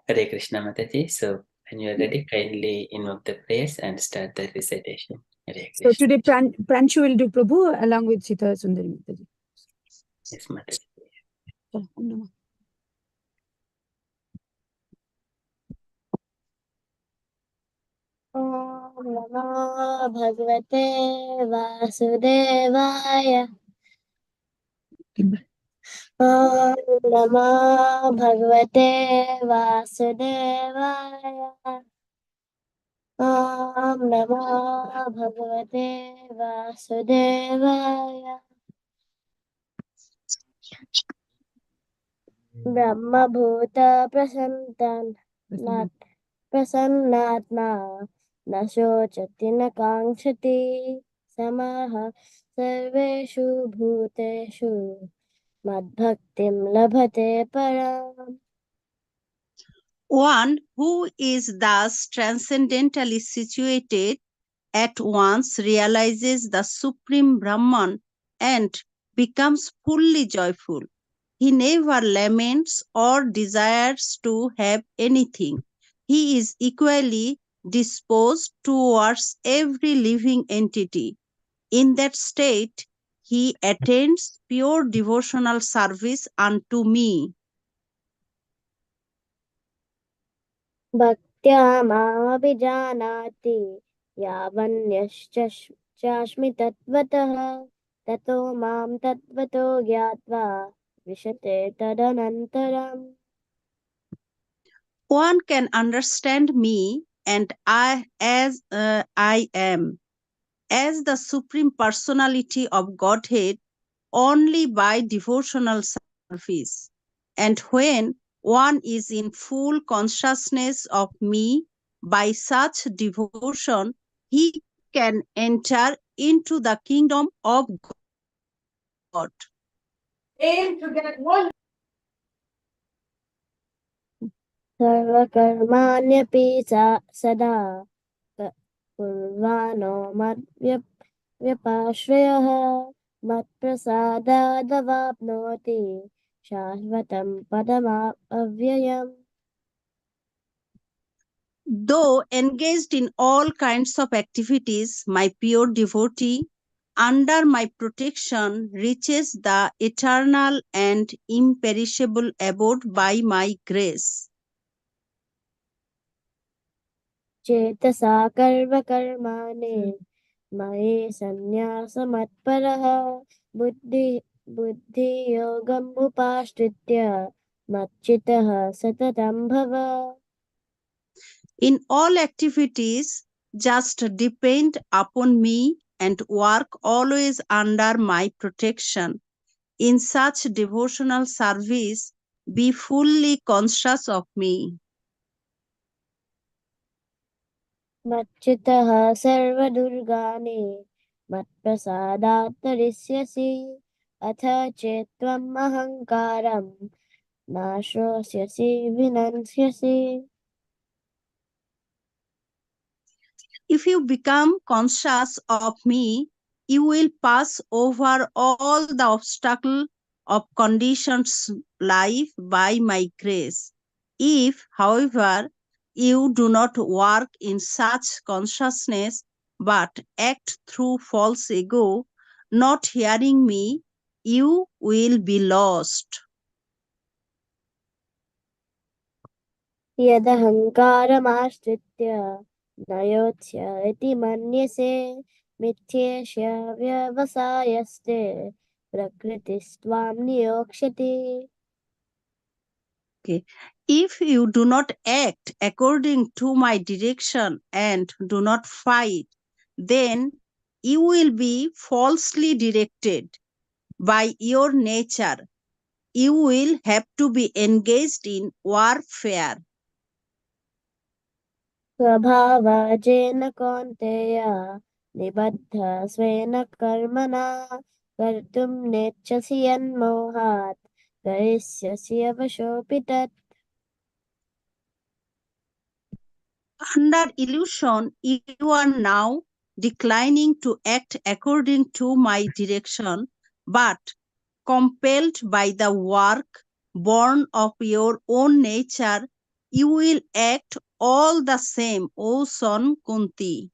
Hare Krishna Mataji. So when you are ready, kindly invoke the prayers and start the recitation. Hare So Krishna. today Pranshu will do Prabhu along with Sita Sundari Mataji. Yes, Mataji. Om Namah. Om Namo Bhagavate Vasudevaya. Om Namo Bhagavate Vasudevaya. Om Namo Bhagavate Vasudevaya. Brahma Bhuta Prasannatma Na Shochati Na Kankshati Samaha Sarveshu Bhuteshu Madbhaktim Labhate Param. One who is thus transcendentally situated at once realizes the Supreme Brahman and becomes fully joyful. He never laments or desires to have anything. He is equally disposed towards every living entity. In that state, he attends pure devotional service unto me. Bhaktya Mabhijanati Yavanyashchashmi Tatvatah Tato Mam Tatvato Gyatva Vishate Tadanantaram. One can understand me and I as I am, as the Supreme Personality of Godhead, only by devotional service. And when one is in full consciousness of me, by such devotion, he can enter into the kingdom of God. Aim to get one. Sarvakarmanyaphi sada kurvano madvyapashrayah matprasadadavapnoti shashvatam padamavyayam. Though engaged in all kinds of activities, my pure devotee, under my protection, reaches the eternal and imperishable abode by my grace. Chetasa karvakarmane maye sannyasa buddhi yogam upashtritya matchitaha satatam bhava. In all activities, just depend upon me and work always under my protection. In such devotional service, be fully conscious of me. Matchitaha sarvadurgani matprasadattarisyasi atha chetvam ahankaram nashosyasi vinansyasi. If you become conscious of me, you will pass over all the obstacles of conditions life by my grace. If, however, you do not work in such consciousness but act through false ego, not hearing me, you will be lost. Yadahankaramashritya nayotya iti manyase mithyesya vyavasayaste prakritistvam niyokshati. Okay. If you do not act according to my direction and do not fight, then you will be falsely directed by your nature. You will have to be engaged in warfare. स्वभावजेन कौन्तेय निबद्ध स्वेन कर्मणा कर्तुं नेच्छसि यन्मोहात् करिष्यसि अवशोऽपि तत्. Under illusion, you are now declining to act according to my direction, but compelled by the work born of your own nature, you will act all the same, O son Kunti.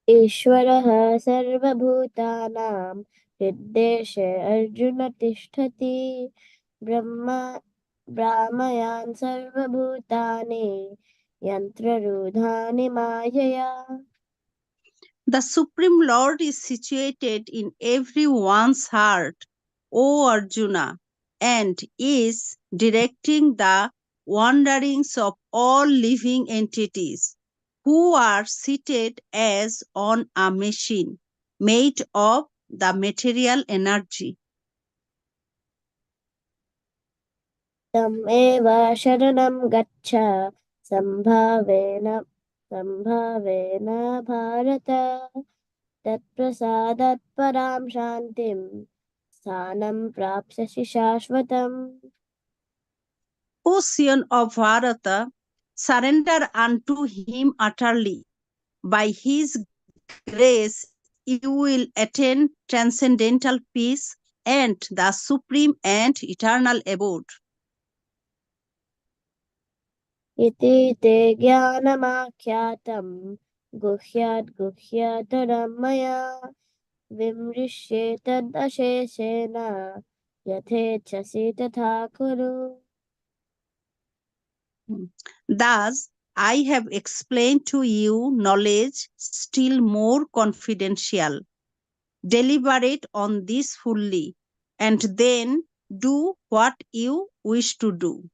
ईश्वरः सर्वभूतानां हृद्देशे अर्जुन तिष्ठति भ्रामयान् सर्वभूतानि यन्त्ररूधानि मायया. The Supreme Lord is situated in everyone's heart, O Arjuna, and is directing the wanderings of all living entities who are seated as on a machine made of the material energy. तम् एव शरणं गच्छ सम्भावेन भारत तत्प्रसादात् परां शान्तिं स्थानं प्राप्स्यसि शाश्वतम्. Ocean of Bharata, surrender unto him utterly. By his grace, you will attain transcendental peace and the supreme and eternal abode. इति ते ज्ञानमाख्यातं गुह्यात् गुह्यतरं मया विमृश्येतदशेषेण यथेच्छसि तथा कुरु. Thus, I have explained to you knowledge still more confidential. Deliberate on this fully, and then do what you wish to do.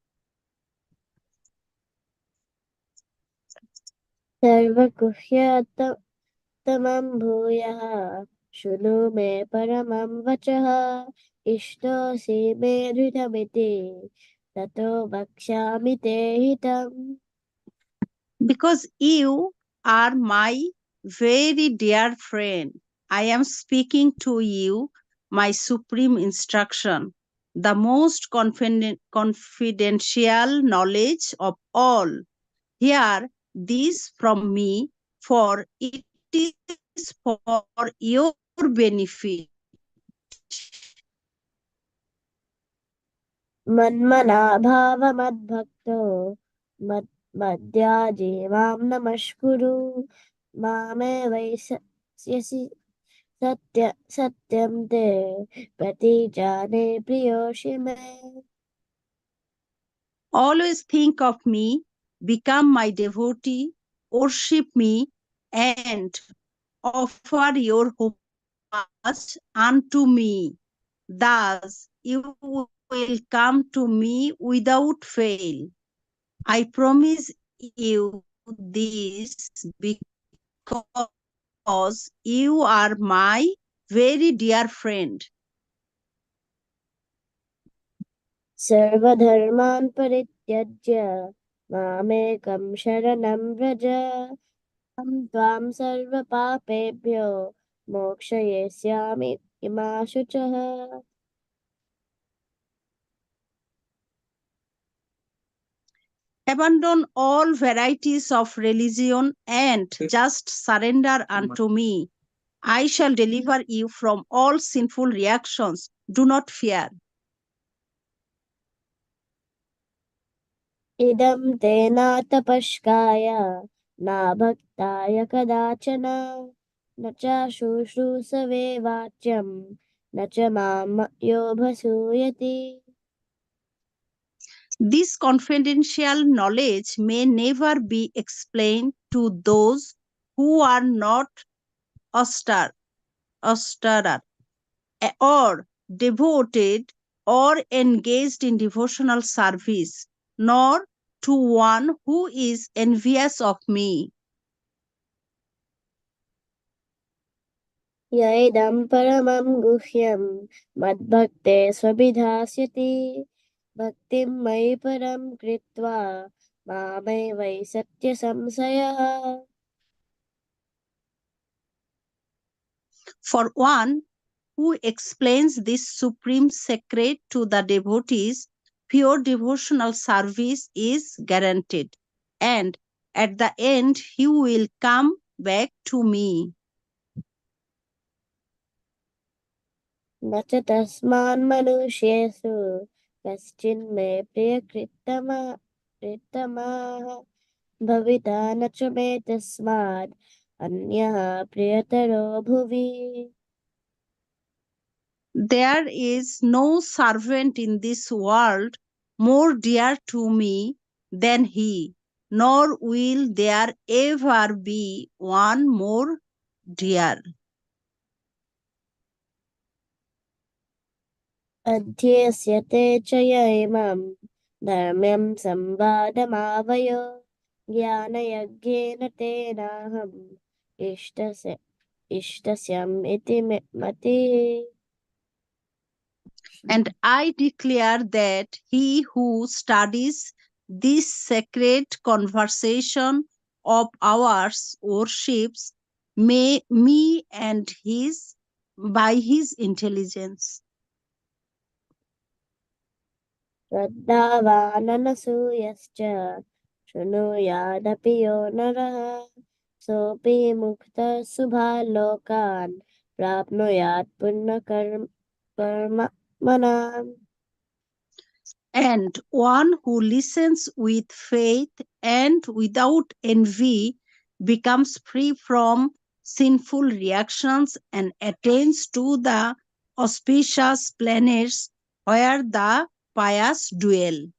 सर्वगुह्यतमं भूयः शृणु मे परमं वचः इष्टोऽसि मे दृढमिति ततो वक्ष्यामि ते हितम्. Because you are my very dear friend, I am speaking to you my supreme instruction, the most confidential knowledge of all. Hear this from me, for it is for your benefit. मन्मना भावमद्भक्तो मद्याजी मां नमस्कुरु मामे वैस्यसि सत्यं ते प्रतिजाने प्रियोषि मे. Always think of me, become my devotee, worship me, and offer your homage unto me. Thus you will come to me without fail. I promise you this because you are my very dear friend. सर्वधर्मान् परित्यज्य मामेकं शरणं व्रज अहं त्वां सर्वपापेभ्यो मोक्षयिष्यामि मा शुचः. Abandon all varieties of religion and just surrender unto me. I shall deliver you from all sinful reactions. Do not fear. इदं ते नातपस्काय न भक्ताय कदाचन न च शुश्रूषवे वाच्यं न च मां योऽभसूयति. This confidential knowledge may never be explained to those who are not austere or devoted or engaged in devotional service, nor to one who is envious of me. य इदं परमं गुह्यं मद्भक्ते स्वभिधास्यति भक्तिं मयि परं कृत्वा मामे वै सत्यसंशयः. For one who explains this supreme secret to the devotees, pure devotional service is guaranteed, and at the end he will come back to me. न च तस्मान् मनुष्येषु कश्चिन्मे प्रियकृत्तमाः भविता न च मे तस्मात् अन्यः प्रियतरो भुवि. There is no servant in this world more dear to me than he, nor will there ever be one more dear. अध्यस्यते च य इमं धर्म्यं संवादमावयो ज्ञानयज्ञेन तेनाहम् इष्टस्यम् इति मतिः. And I declare that he who studies this sacred conversation of ours worships me and his by his intelligence. श्रद्धावाननसूयश्च शृणुयादपि यो नरः सोऽपि मुक्तः शुभालोकान् प्राप्नुयात् पुण्यकर्मणाम्. And one who listens with faith and without envy becomes free from sinful reactions and attains to the auspicious planets where the pious dwell.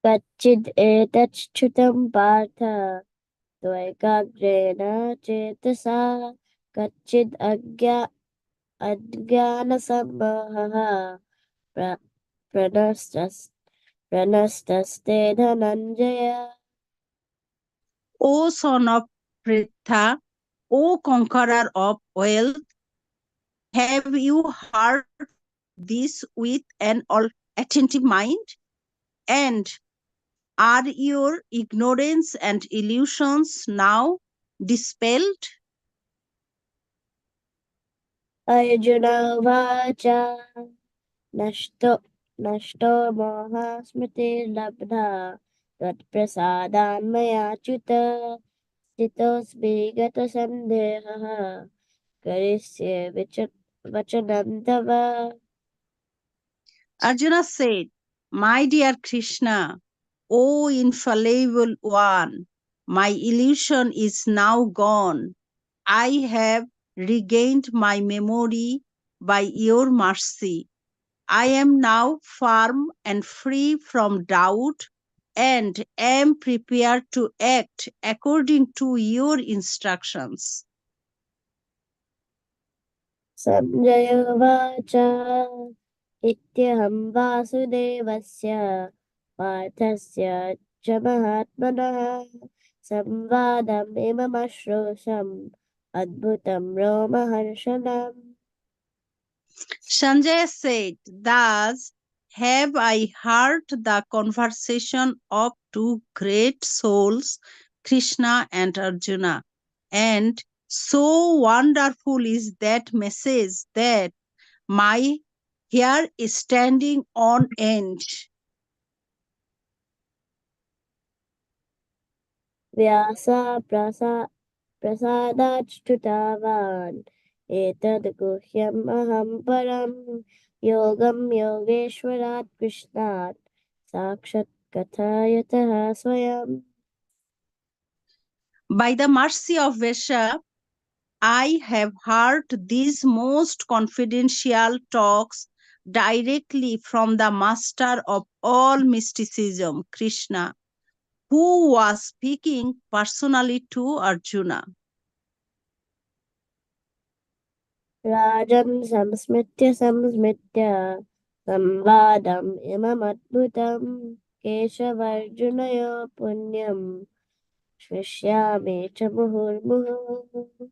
कच्चिद् एतच्छ्रुतं Partha त्वैकाग्रेण चेतसा कच्चिद् अज्ञानसम्मोहः प्रणस्तस्ते Dhananjay. O son of Pritha, O conqueror of wealth, have you heard this with an attentive mind? And are your ignorance and illusions now dispelled? Arjun उवाच नष्टो मोहः स्मृतिर्लब्धा त्वत्प्रसादान्मयाच्युत स्थितोऽस्मि गतसन्देहः करिष्ये वचनं तव. Arjuna said, My dear Krishna, O infallible one, my illusion is now gone. I have regained my memory by your mercy. I am now firm and free from doubt and am prepared to act according to your instructions. Sanjay उवाच इत्यहं वासुदेवस्य पार्थस्य च महात्मनः संवादमिममश्रूषम् अद्भुतं रोमहर्षणम्. Sanjaya said, Thus have I heard the conversation of two great souls, Krishna and Arjuna. And so wonderful is that message that my hair is standing on end. Vyasa प्रसादाच्छ्रुतवान् एतद् गुह्यम् अहं परं योगं योगेश्वरात् कृष्णात् साक्षात् कथयतः स्वयम्. By the mercy of Vesha, I have heard these most confidential talks directly from the master of all mysticism, Krishna, who was speaking personally to Arjuna. राजन् संस्मृत्य संवादम् इममद्भुतं केशवर्जुनयो पुण्यं श्लिष्यामि च मुहुर्मुहुः.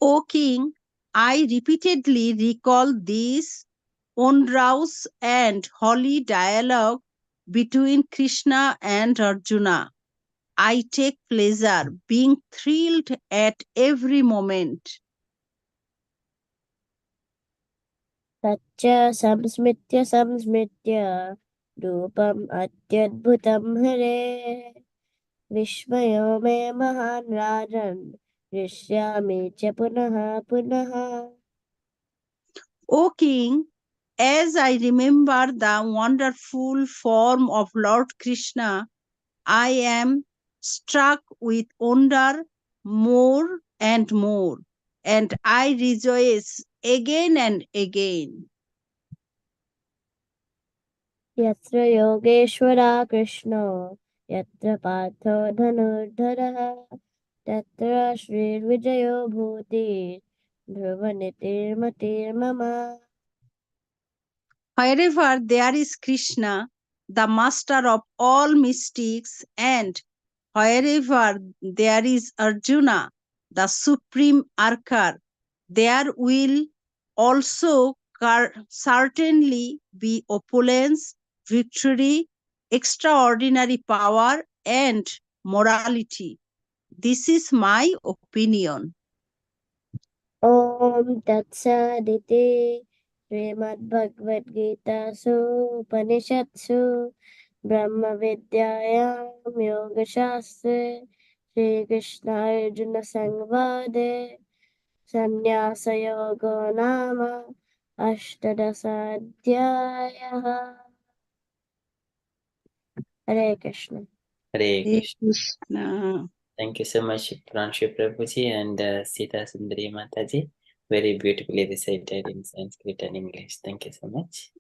O king, I repeatedly recall this wondrous and holy dialogue between Krishna and Arjuna. I take pleasure, being thrilled at every moment. तच्च संस्मृत्य रूपम् अत्यद्भुतं हरे विस्मयो मे महान् राजन् हृष्यामि च पुनः पुनः. O king, as I remember the wonderful form of Lord Krishna, I am struck with wonder more and more, and I rejoice again and again. यत्र योगेश्वरा कृष्णो यत्र पार्थो धनुर्धरः तत्र श्रीर्विजयो भूतिः ध्रुवनीतिर्मतिर्मम. Wherever there is Krishna, the master of all mystics, and wherever there is Arjuna, the supreme archer, there will also certainly be opulence, victory, extraordinary power, and morality. This is my opinion. ॐ तत्सदिति श्रीमद्भगवद्गीतासु उपनिषत्सु ब्रह्मविद्यायां योगशास्त्रे श्रीकृष्णार्जुनसंवादे संन्यासयोगो नाम अष्टादशाध्यायः. हरे Krishna. Hare Hare Krishna. Krishna. Thank you so much, Pranshu Prabhuji and Sita Sundari Mataji. Very beautifully recited in Sanskrit and English. Thank you so much.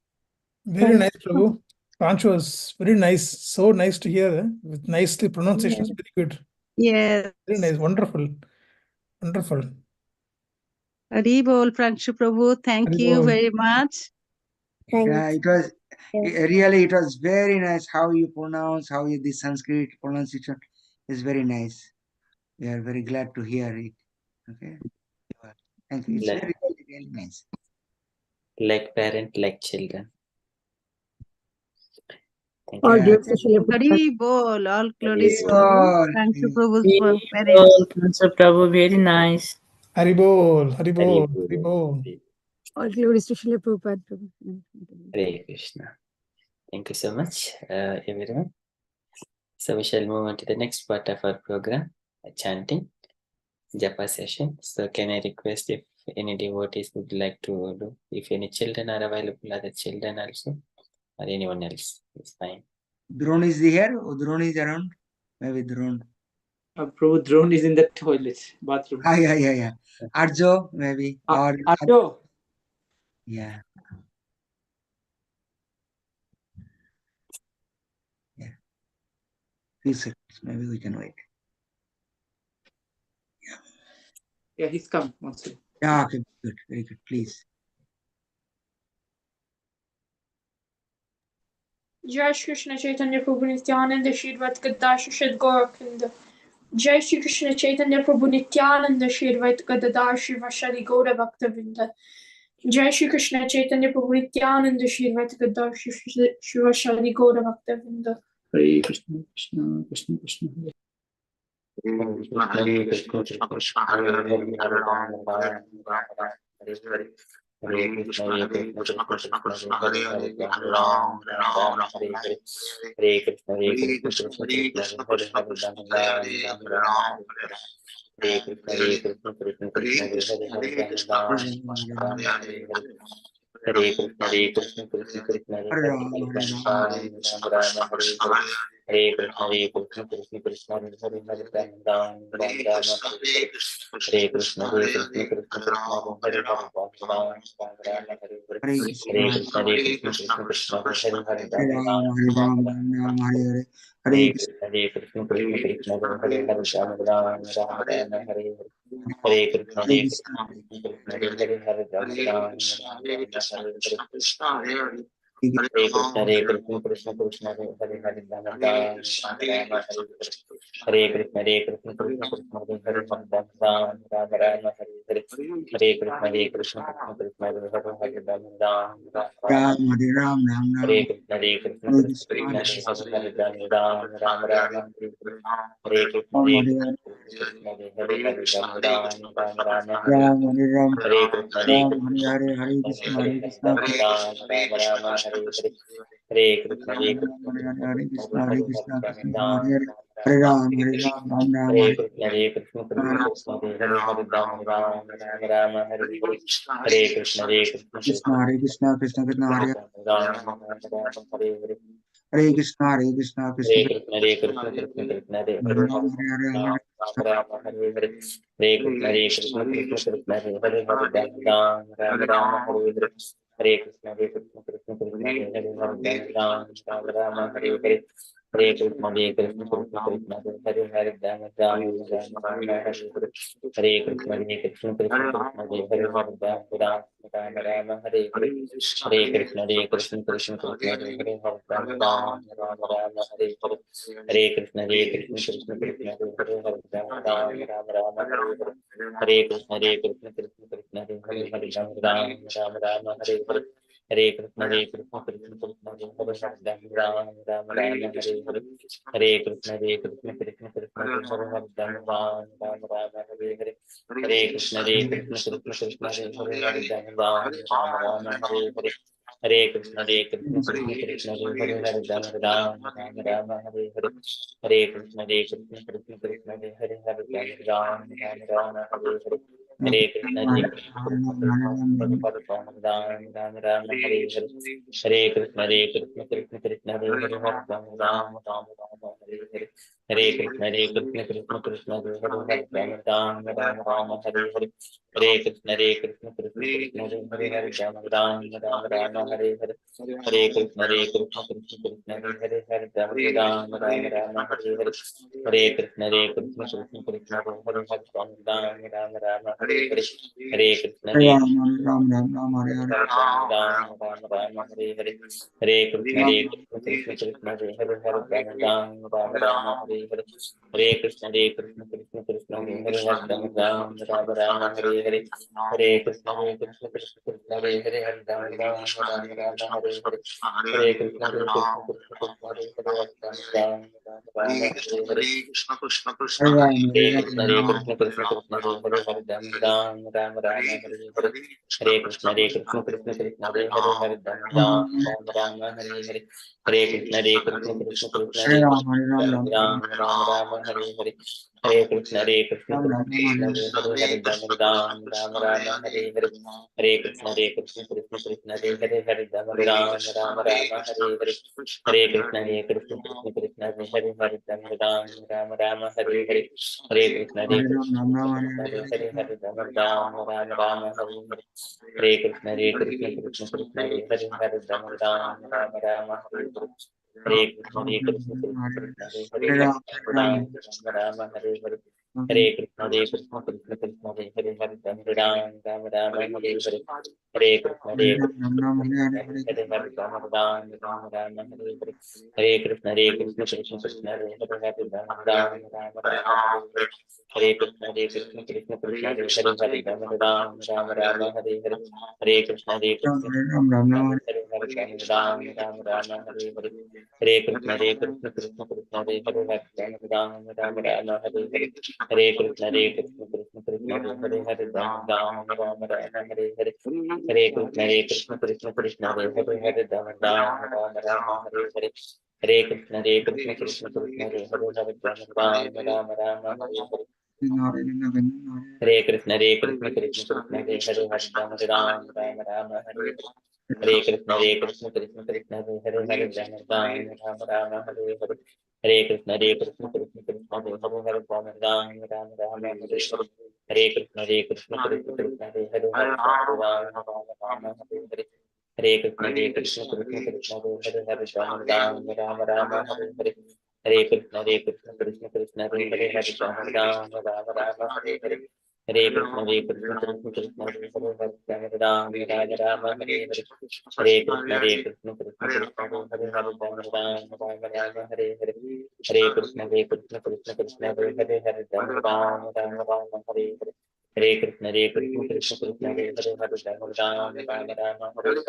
Very nice, Prabhu. Pranchu was very nice. So nice to hear. With nicely pronunciations, very good. Yes. Very nice. Wonderful. Wonderful. Hari Bol, Pranshu Prabhu. Thank Hari you Bol. very much. Yeah, it was really, it was very nice how you pronounce, how you, the Sanskrit pronunciation is very nice. We are very glad to hear it. Okay. Thank you. It's Like- very, really nice. Like parent, like children. Thank All you. glories to Srila Prabhupada. Hari Bol, all glories to Bol. Pranshu Prabhu's Very parents. well, Prince Prabhu, very nice. Hari Bol. Hari Hare Bol. Bol. Hari Bol. All glories to Srila Prabhupada. Prabhu. Hare Krishna. Thank you so much, everyone. So we shall move on to the next part of our program, chanting, japa session. So can I request if any devotees would like to do, if any children are available, other children also, or anyone else, it's fine. Drone is here? Or Drone is around? Maybe Drone. Prabhu, drone is in the toilet, bathroom. Yeah. Arjo, maybe. Or Arjo. yeah. Few seconds. Maybe we can wait. Yeah, he's come. One second. Yeah, okay. Good. Very good. Please. Jai Shri Krishna Chaitanya Prabhu Nityananda Shri Advaita Gadadhar Shri Gaurakinda. Jai Shri Krishna Chaitanya Prabhu Nityananda Shri Advaita Gadadhar Shri Vashali Gaura Bhaktavinda. Jai Shri Krishna Chaitanya Prabhu Nityananda Shri Advaita Gadadhar Shri Vashali Gaura Bhaktavinda. Hare Krishna, Krishna, Krishna, Krishna. Hare Krishna, Krishna, Hare Hare Ram, Ram, Hare Hare. Hare Krishna, Krishna, Krishna, Hare Hare, Hare Ram, Ram, Hare Hare. Hare Krishna, Krishna, Krishna, Hare Hare, Ram, Ram, Hare Hare. Hare Krishna, Krishna, Krishna, Hare Hare, Ram, Ram, Hare Hare. Hare Krishna, Krishna, Krishna, Hare Hare, Ram, Ram, Hare Hare. Hare Krishna, Krishna, Krishna, Hare Hare, Ram, Ram, Hare Hare. Hare Krishna, Krishna, Krishna, Hare Hare, Ram, Ram, Hare Hare. Hare Hare Krishna. Krishna, Krishna, Krishna, Hare Hare, Hare Ram, Ram, Ram, Ram Ram, Hare Hare. Hare Hare Krishna, Krishna, Krishna, Hare Hare, Ram, Ram, Hare Hare. Hare Krishna, Krishna. Krishna, Hare Hare, Ram, Ram, Hare Hare. Hare Hare Krishna, Krishna, Krishna, Hare Hare, Ram, Ram, Hare Hare. Hare Krishna, Krishna, Krishna, Hare Hare, Ram, Ram, Hare Hare. Hare Krishna, Krishna, Krishna, Hare Hare, Ram, Ram, Ram, Hare Ram, Ram Ram. Hare Krishna, Krishna, Hare Krishna, Krishna, Hare Hare, Ram, Ram, Hare Hare. Hare Krishna, Ram Hare Krishna, Hare. Hare Ram, Ram, Hare Hare. Ram Hare Ram. Hare Krishna, Ram Krishna, Hare Hare. Hare Krishna, Hare Krishna. Ram, Ram, Hare Hare. Hare Krishna Hare Krishna Hare Krishna Krishna, Hare Krishna Krishna, Hare Krishna Hare Krishna, Hare Hare Ram, Hare Hare Ram, Ram Ram, Hare Hare Krishna Hare Krishna Krishna Krishna Hare Hare Ram Ram Ram Ram Hare Hare Hare Krishna Hare Krishna Krishna, Hare Krishna, Krishna Krishna, Hare Ram Ram Hare Hare Hare Krishna, Hare Krishna, Krishna Hare Krishna, Krishna Hare Krishna Krishna Krishna Hare Hare Hare Ram Ram, Hare Ram, Ram Ram Hare Hare Hare Krishna Hare Krishna Krishna Krishna Hare Hare Ram Ram Ram Hare Hare Hare Krishna Hare Krishna Krishna Krishna Hare Hare Ram Ram Hare Hare Hare Krishna Hare Krishna Krishna Krishna Hare Hare Ram Ram Hare Hare Hare Krishna Hare Krishna Krishna Krishna Hare Hare Ram Ram Hare Hare Hare Krishna Hare Krishna Krishna Krishna Hare Hare Ram Ram Hare Hare Hare Krishna Hare Krishna Krishna Krishna Hare Hare Ram Hare Hare Hare Krishna Hare Krishna Krishna Krishna Hare Hare Ram Hare Hare Hare Krishna Hare Krishna Krishna Krishna Hare Hare Ram Hare Hare Hare Krishna Hare Krishna Krishna Krishna Hare Hare Ram Hare Hare Hare Krishna Hare Krishna Krishna Krishna Hare Hare Ram Hare Hare Hare Krishna Hare Krishna Krishna Krishna Hare Hare Ram Hare Hare Hare Krishna Hare Krishna Krishna Krishna Hare Hare Ram Hare Hare Hare Krishna Hare Krishna Krishna Krishna Hare Hare Ram Hare Hare Hare Krishna Hare Krishna Krishna Krishna Hare Hare Ram Hare Hare Hare Krishna Hare Krishna Krishna Krishna Hare Hare Ram Hare Hare Hare Krishna Hare Krishna Krishna Krishna Hare Hare Ram Hare Hare Hare Krishna Hare Krishna Krishna Krishna Hare Hare Ram Hare Hare Hare Krishna Hare Krishna Krishna Krishna Hare Hare Ram Hare Hare Hare Krishna Hare Ram, Ram Ram, Ram Hare Hare, Ram Hare Hare Hare Krishna Hare Krishna Krishna Krishna Hare Hare Ram Hare Hare Hare Krishna Hare Krishna Krishna Krishna Hare Hare Ram Hare Hare Hare Krishna Hare Krishna Krishna Krishna Hare Hare Ram Hare Hare Hare Krishna Hare Krishna Krishna Krishna Hare Hare Hare Krishna Krishna Krishna Hare Ram, Hare Hare Krishna Hare Krishna Krishna Krishna Hare Hare Ram Hare Hare Hare Krishna Hare Krishna Krishna Krishna Hare Hare Ram Hare Hare Hare Krishna Hare Krishna Krishna Krishna Hare Ram, Hare Ram, Ram Ram Hare Hare Hare Krishna Hare Krishna Ram, Krishna Ram Krishna Hare Hare Hare Hare Krishna Hare Krishna Krishna Krishna Hare Hare Ram Hare Hare Hare Krishna Hare Krishna Krishna Krishna Hare Hare Ram Hare Hare Hare Krishna Hare Hare Ram, Krishna Ram Krishna Ram Krishna Hare Hare Hare, Hare Hare Krishna Hare Krishna Krishna Krishna Hare Hare Ram Hare Hare Hare Krishna Hare Krishna Krishna Krishna Hare Hare Hare Ram, Hare Ram, Ram Hare Hare Hare Krishna Hare Krishna Krishna Krishna Hare Hare Ram Hare Hare Hare Krishna Hare Hare Ram, Krishna Ram Ram Krishna Hare Krishna Hare, Hare Hare Hare Krishna Hare Krishna Krishna Krishna Hare Hare Hare Krishna Hare Krishna Krishna Krishna Hare Hare Hare Krishna Hare Krishna Hare Ram, Ram Ram Hare Hare Hare Krishna Hare Krishna Krishna Krishna Hare Hare Hare Krishna Hare Krishna Krishna Krishna Hare Hare Hare Krishna Hare Krishna Krishna Krishna Hare Hare Hare Krishna Hare Krishna Krishna Krishna Hare Hare, Hare Krishna Hare Krishna Krishna Krishna Hare Hare Hare Krishna Hare Krishna Krishna Krishna Hare Hare Hare Krishna Hare Krishna Krishna Krishna Hare Hare Krishna Hare Krishna Krishna Krishna Hare Hare Hare Krishna Hare Krishna Krishna Krishna Hare Hare Krishna Hare Krishna Krishna Krishna Hare Hare Hare Krishna Hare Krishna Krishna Krishna Hare Hare Hare Krishna Hare Krishna Krishna Krishna Hare Hare Krishna Hare Krishna Krishna Krishna Hare Hare Hare Krishna Hare Krishna Krishna Krishna Hare Hare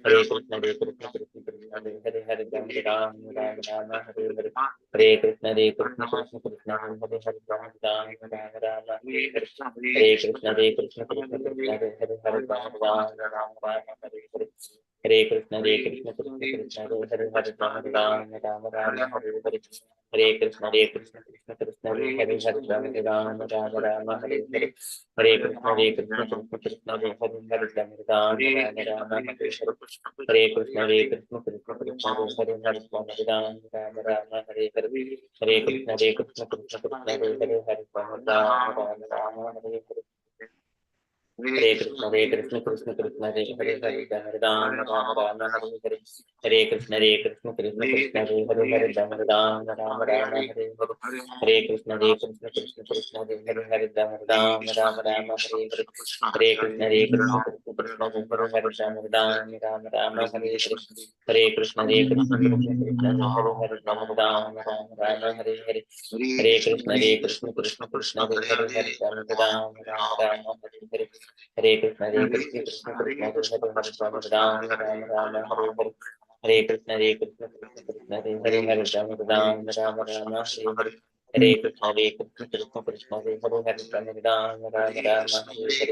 Hare Krishna, Hare Krishna, Krishna Krishna, Hare Hare, Hare Ram, Ram Ram, Hare Hare. Hare Krishna, Hare Krishna, Krishna Krishna, Hare Hare, Hare Ram, Ram Ram, Hare Hare. Hare Krishna, Hare Krishna, Krishna Krishna, Hare Hare, Hare Ram, Ram Ram, Hare Hare. Hare Krishna, Hare Krishna, Krishna Krishna, Hare Hare, Hare Ram, Ram Ram, Hare Hare. Hare Krishna, Hare Krishna, Krishna Krishna, Hare Hare, Hare Ram, Ram Ram, Hare Hare. Hare Krishna, Hare Krishna, Krishna Krishna, Hare Hare, Hare Ram, Ram Ram, Hare Hare. Hare Krishna, Hare Krishna, Krishna Krishna, Hare Hare, Hare Ram, Ram Ram, Hare Hare. Hare Krishna, Hare Krishna, Krishna Krishna, Hare Hare, Hare Ram, Ram Hare Hare. Hare Krishna, Hare Krishna, Krishna Krishna, Hare Hare, Hare Ram, Ram Ram, Hare Hare. Hare Krishna, Hare Krishna, Krishna Krishna, Hare Hare, Hare Ram, Ram Ram, Hare Hare. Hare Krishna, Hare Krishna, Krishna Krishna, Hare Hare, Hare Ram, Ram Ram, Hare Hare. Hare Krishna, Hare Krishna, Krishna Krishna, Hare Hare, Hare Ram, Ram Ram, Hare Hare. Hare Krishna, Hare Krishna, Krishna Krishna, Hare Hare, Hare Ram, Ram, Hare Hare. Hare Krishna, Hare Krishna, Krishna Krishna, Hare Hare, Hare Ram, Ram Hare Hare. Hare Krishna, Hare Krishna, Krishna Krishna, Hare Hare, Hare Ram, Hare Hare. Hare Krishna, Hare Krishna, Krishna Krishna, Hare Hare, Hare Ram, Hare Hare. Hare Krishna, Hare Krishna, Krishna Krishna, Hare Hare, Hare Ram, Hare Hare.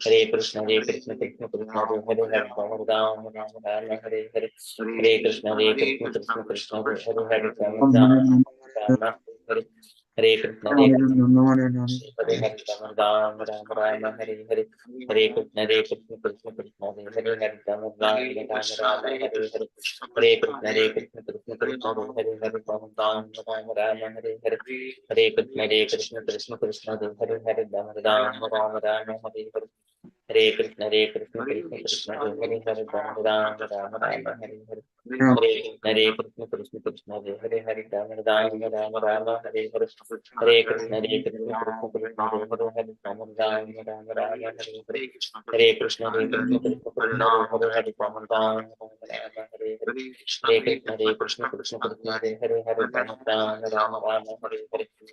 Hare Krishna, Hare Krishna, Krishna Krishna, Hare Hare, Hare Ram, Hare Hare. Hare Krishna, Hare Krishna, Krishna Krishna, Hare Hare, Hare Ram, Hare. Hare Krishna, Hare Krishna, Hare Hare, Ram Ram, Hare Hare. Hare Krishna, Hare Krishna, Krishna Krishna, Hare Hare, Hare Ram, Hare Hare. Hare Krishna, Hare Krishna, Krishna Krishna, Hare Hare, Hare Ram, Hare Hare. Hare Krishna, Hare Krishna, Krishna Krishna, Hare Hare, Hare Ram, Hare Hare. Hare Krishna, Hare Krishna, Krishna Krishna, Hare Hare, Hare Ram, Hare Hare. Hare Krishna, Hare Krishna, Krishna Krishna, Hare Hare, Hare Ram, Hare Hare. Hare Krishna, Hare Krishna, Krishna Krishna, Hare Hare, Hare Ram, Hare Hare. Hare Krishna, Hare Krishna, Krishna Krishna, Hare Hare, Hare Ram, Hare Hare. Hare Krishna, Hare Krishna, Krishna Krishna, Hare Hare, Hare Ram, Hare Hare. Hare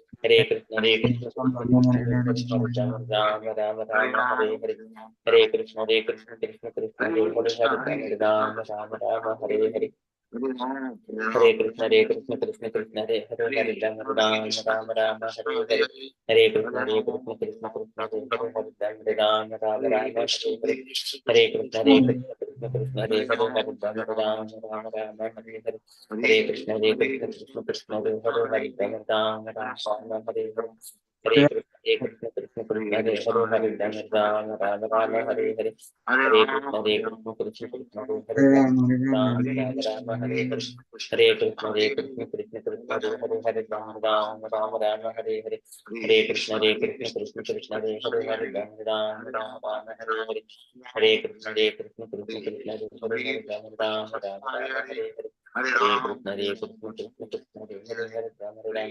Krishna, Hare Krishna, Krishna Krishna, Hare Hare, Ram, Hare Hare. Hare Krishna, Hare Krishna, Krishna Krishna, Hare Hare, Hare Ram, Hare Hare. Hare Krishna, Hare Krishna, Krishna Krishna, Hare Hare, Hare Ram, Hare Hare. Hare Krishna, Hare Krishna, Krishna Krishna, Hare Hare, Hare Ram, Hare Hare. Hare Krishna, Hare Krishna, Krishna Krishna, Hare Hare, Hare Ram, Hare Hare. Hare Krishna, Hare Krishna, Krishna Krishna, Hare Hare, Hare Ram, Hare Hare. Hare Krishna, Hare Krishna, Krishna Krishna, Hare Hare, Hare Ram, Hare Hare. Hare Krishna, Hare Krishna, Krishna Krishna, Hare Hare, Ram, Hare Hare. Hare Krishna, Hare Krishna, Krishna Krishna, Hare Hare, Hare Ram, Hare Hare. Hare Krishna, Hare Krishna, Krishna Krishna, Hare Hare, Hare Ram, Hare Hare. Hare Krishna, Hare Krishna, Krishna Krishna, Hare Hare, Hare Ram, Hare Hare. Hare Krishna, Hare Krishna, Krishna Krishna, Hare Hare, Hare Ram,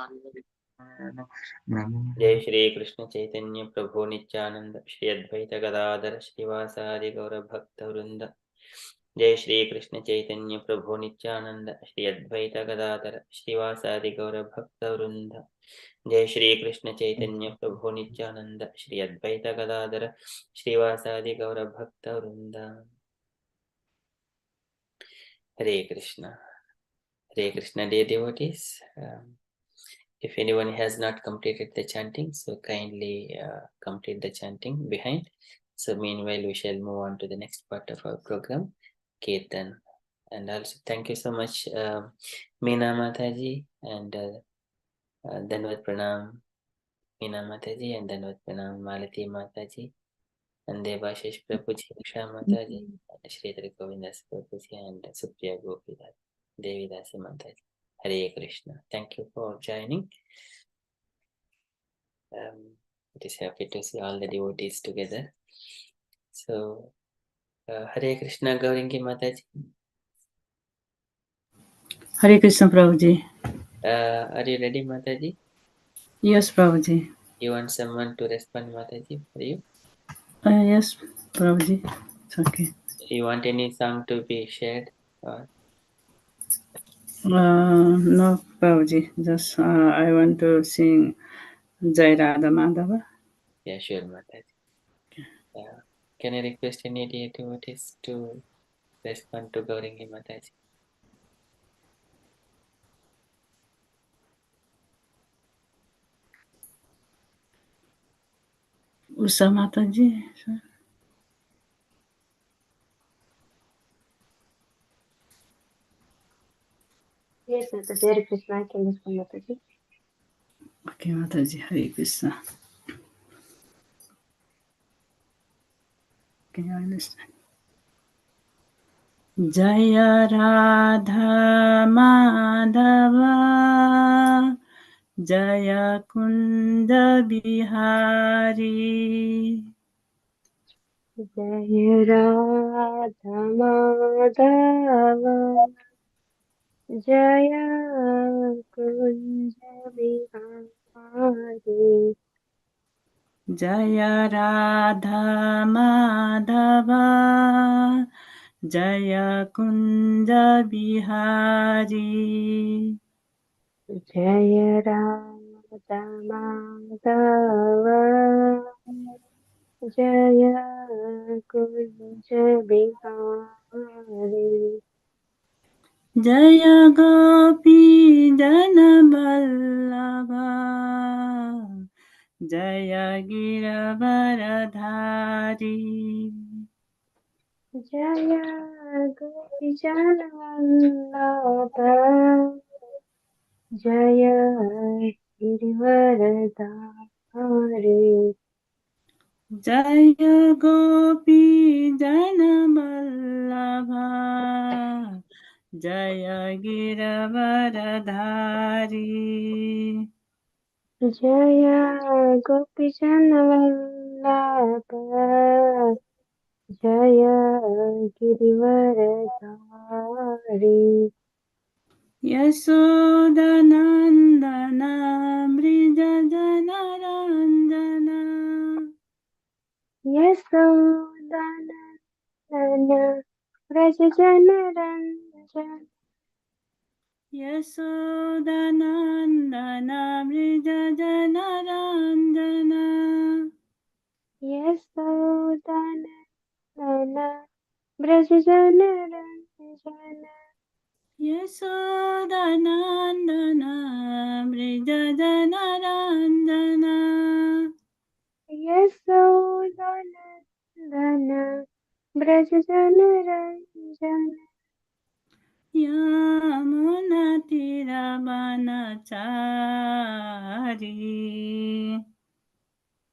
Hare Hare. जय श्री कृष्ण चैतन्य प्रभु नित्यानंद श्री अद्वैत गदाधर श्रीवासादि गौर भक्त वृंद। जय श्री कृष्ण चैतन्य प्रभु नित्यानंद श्री अद्वैत गदाधर श्रीवासादि गौर भक्त वृंद। जय श्री कृष्ण चैतन्य प्रभु नित्यानंद श्री अद्वैत गदाधर श्रीवासादि गौर भक्त वृंद। हरे Krishna dear devotees. If anyone has not completed the chanting, so kindly complete the chanting behind. So meanwhile, we shall move on to the next part of our program, Kirtan. And also thank you so much, Meena Mataji, and Danvat Pranam, Meena Mataji, and Danvat Pranam, Malati Mataji, and Devashish Prabhuji, Usha Mataji, Shri Govindas Prabhuji, and Supriya Gopidas, Devi Dasi Mataji. Hare Krishna. Thank you for joining. It is happy to see all the devotees together. So, Hare Krishna, Gauringi Mataji. Hare Krishna, Prabhuji. Are you ready, Mataji? Yes, Prabhuji. You want someone to respond, Mataji, for you? Yes, Prabhuji. It's okay. You want any song to be shared? Or? No, Prabhuji. Just I want to sing Jai Radha Madhava. Yeah, sure, Mataji. Can I request any devotees to respond to Gaurangi Mataji? Usha Mataji. Yes, Mataji. Hare Krishna. I can respond, Mataji. Okay, Mataji. Hare Krishna. Can you understand? Jaya Radha Madhava Jaya Kunda Bihari Jaya Radha Madhava Jaya Kunja Bihari Jaya Radha Madhava Jaya Kunda Bihari Jaya Radha Madhava Jaya Kunja Bihari Jaya Gopi Jana Vallabha Jaya Giravaradhari Jaya Gopi Vallabha Jaya Girivaradhari Jaya Gopi Jana Vallabha Jaya Giravaradhari Jaya Gopi Vallabha Jaya Girivaradhari Yasodhanandana Mrijajanarandana Yasodhanandana Vrajajanaranjan Yasodhanandana Mrijajanarandana Yasodhanandana Vrajajanaranjan Yasodhanandana Mrijajanarandana Yasodhanandana Vrajajanaranjan Yamunatiravanachari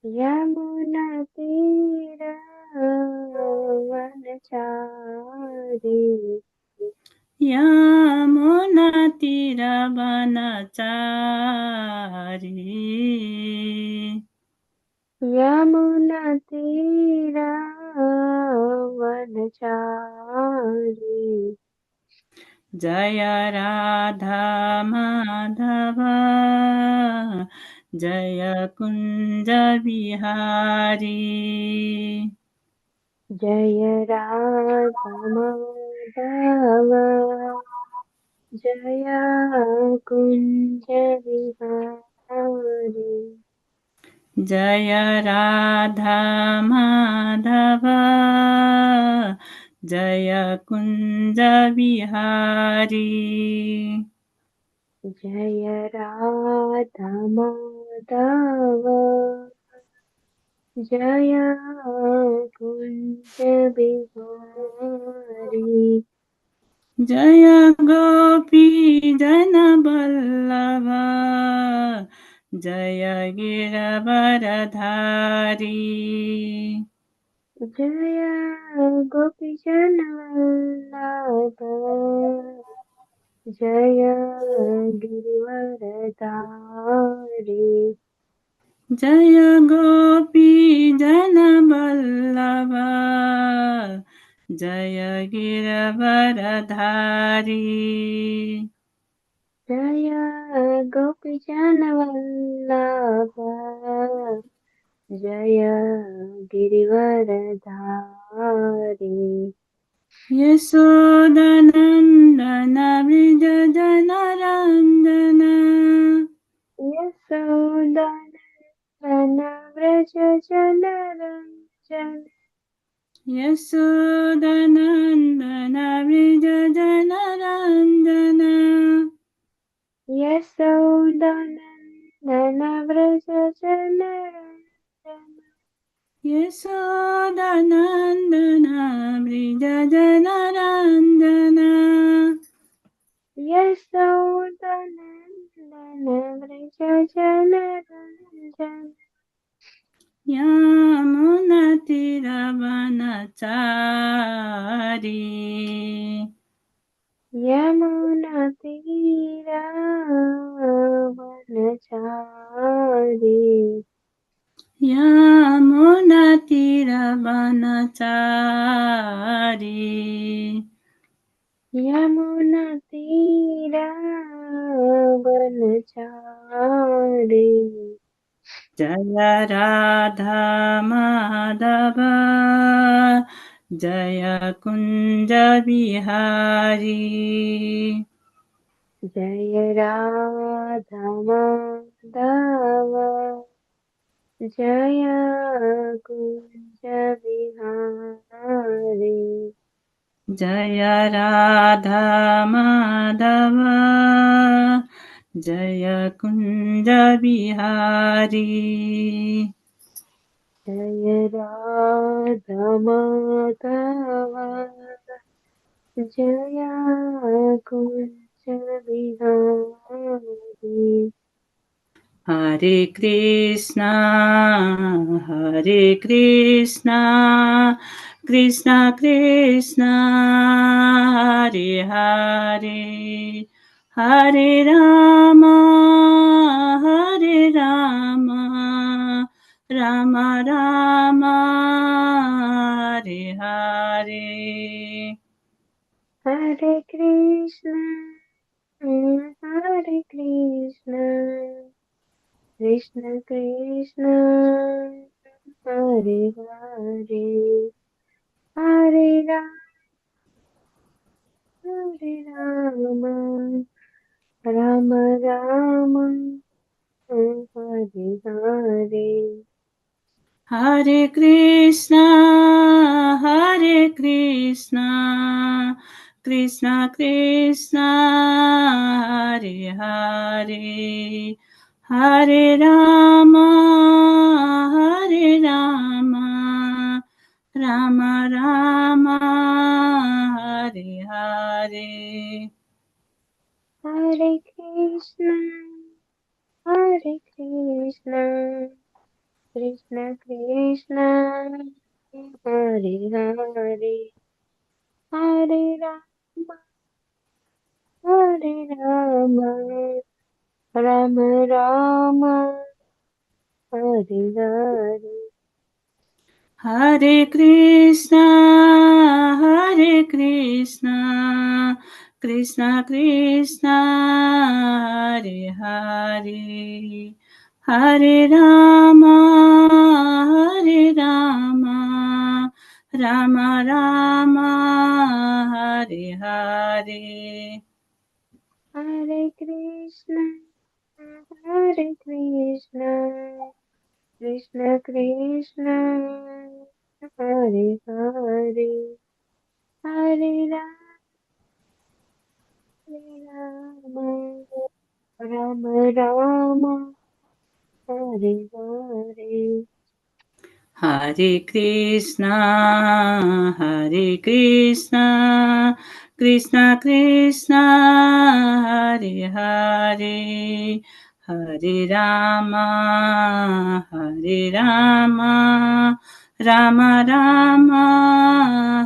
Yamunatiravanachari Yamunatiravanachari Yamunatiravanachari Jaya Radha Madhava Jaya Kunja Bihari Jaya Radha Madhava Jaya Kunja Vihari Jaya Radha Madhava Jaya Kunja Bihari Jaya Radha Madhava Jaya Kunja Vihari Jaya Gopi Jana Vallabha Jaya Giravaradhari Jaya Gopi Vallabha Jaya Girivaradhari Jaya Gopi Jana Vallabha Jaya Giravaradhari Jaya Gopi Vallabha Jaya Girivaradhari Yasodhanandana Vrijajanaranjana Yasodhanandana Vraja Janaranjan यशोदनन्दन व्रजजनरञ्जन यशोदनन्दन व्रजजनरञ्जन यशोदनन्दन व्रजजनरञ्जन यशोदनन्दन व्रजजनरञ्जन यमुनतिरवनचारी यमुनातीरावनचारी यमुनतिरवनचारी यमुनातीरावनचारी जय राधा माधव जय कुञ्ज बिहारी जय राधा माधव जय कुञ्ज बिहारी जय राधा माधव जय कुञ्ज बिहारी जय राधा माधव जय कुञ्ज बिहारी हरे Krishna Krishna Krishna Hare Hare Hare Ram Ram Ram Hare Hare Hare Krishna, Hare Krishna, Krishna Krishna, Hare Hare, Hare Rama, Rama Rama, Hare Hare. Hare Krishna, Krishna Krishna, Hare Hare, Hare Rama, Rama Rama, Hare Hare. Hare Krishna, Hare Krishna, Krishna Krishna, Hare Hare, Hare Rama, Hare Rama, Rama Rama, Hare Hare. Hare Krishna, Krishna Krishna, Hare Hare, Hare Rama, Rama Rama, Hare Hare. Hare Krishna, Hare Krishna, Krishna Krishna, Hare Hare, Hare Rama, Rama Rama, Hare Hare. Hare Krishna, Krishna Krishna, Hare Hare, Hare Rama, Rama Rama,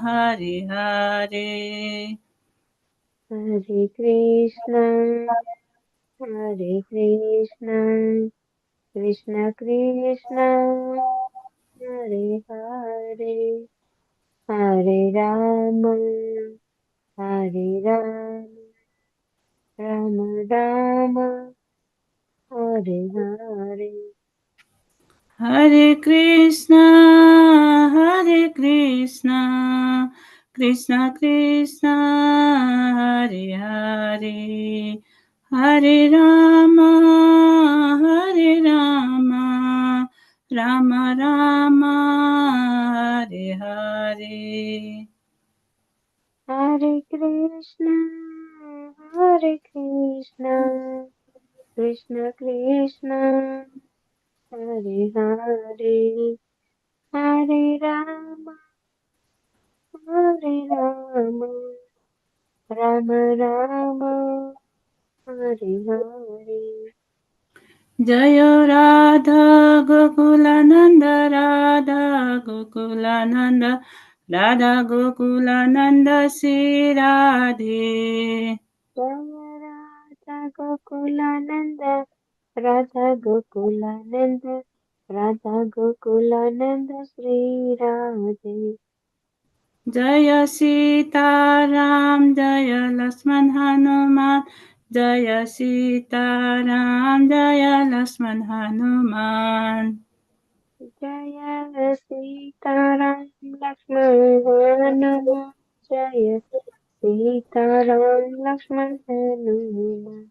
Hare Hare. Hare Krishna, Hare Krishna, Krishna Krishna, Hare Hare, Hare Rama, Hare Rama, Rama Rama, Hare Hare. Hare Krishna, Krishna Krishna, Hare Hare, Hare Rama, Rama Rama, Hare Hare. Hare Krishna, Krishna Krishna, Hare Hare, Hare Rama, Hare Rama, Rama Rama, Hare Hare. Jaya Radha Gokulananda Radha Gokulananda Radha Gokulananda Sri Radhe. Jaya Radha Gokulananda, Radha Gokulananda, Radha Gokulananda, Sri Radhe. Jaya Sita Ram Jaya Lakshman Hanuman Jaya Sita Ram Jaya Lakshman Hanuman. Jaya Sitaram Lakshmana, Jaya Sitaram Lakshmana.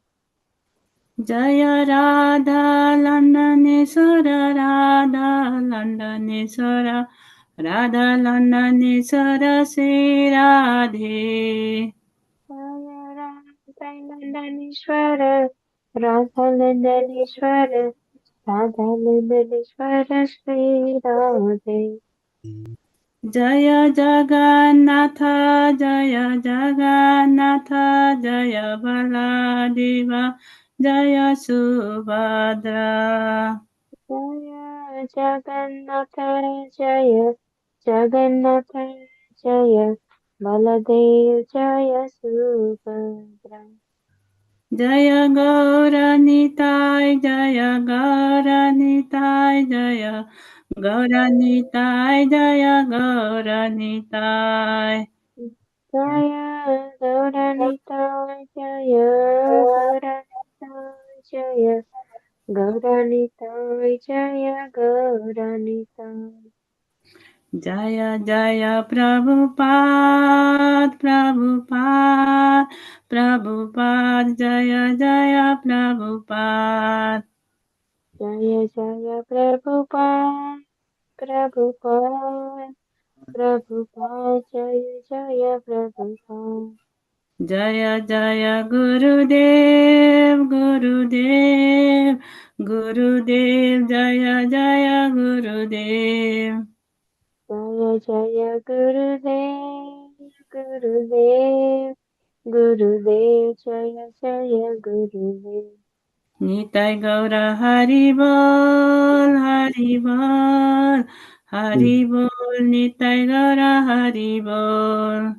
Jaya Radha Landaneswara Radha Landaneswara Radha Landaneswara Sri Radhe. Jaya Radha Landanishwara, Radha Landanishwara, Radha Landanishwara, Sri Radhe. Jaya Jagannatha Jaya Jagannatha Jaya Baladeva Jaya Subhadra. Jaya Jagannatha, Jaya Jagannatha, Jaya Baladev, Jaya Subhadra. Jaya Gauranitai Jaya Gauranitai Jaya Gauranitai Jaya Gauranitai. Jaya Gauranitai, Jaya Gauranitai, Jaya Gauranitai, Jaya Gauranitai. Jaya Jaya Prabhupada Prabhupada Prabhupada Jaya Jaya Prabhupada. Jaya Jaya Prabhupada, Prabhupada, Prabhupada, Jaya Jaya Prabhupada. Jaya Jaya Gurudev Gurudev Gurudev Jaya Jaya Gurudev. Jaya Jaya Gurudev, Gurudev, Gurudev, Jaya Jaya Gurudev. Nitai Gaura Haribol Haribol Haribol Nitai Gaura Haribol.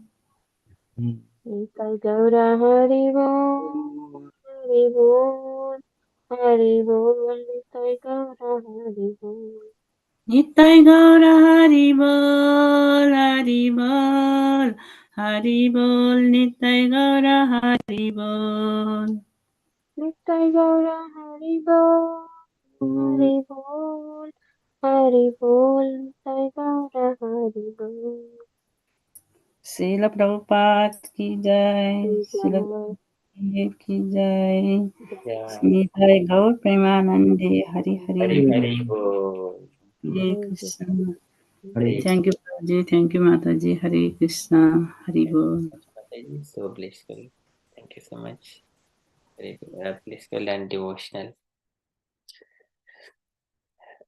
Nitai Gaura Haribol, Haribol, Haribol, Nitai Gaura Haribol. Nitai Gaura Haribol Haribol Haribol Nitai Gaura Haribol. Nitai Gaura Haribol, Haribol, Haribol, Nitai Gaura Haribol. Srila Prabhupada ki jai, Srila Prabhupada ki jai, Nitai Gaur Premanande Hari Hari Hari Hari Hari Bol. Hare Krishna. Hare Thank you Prabhuji, thank you Mataji, Hare Krishna, Hari Bol. So blissful. Thank you so much. Very blissful and devotional.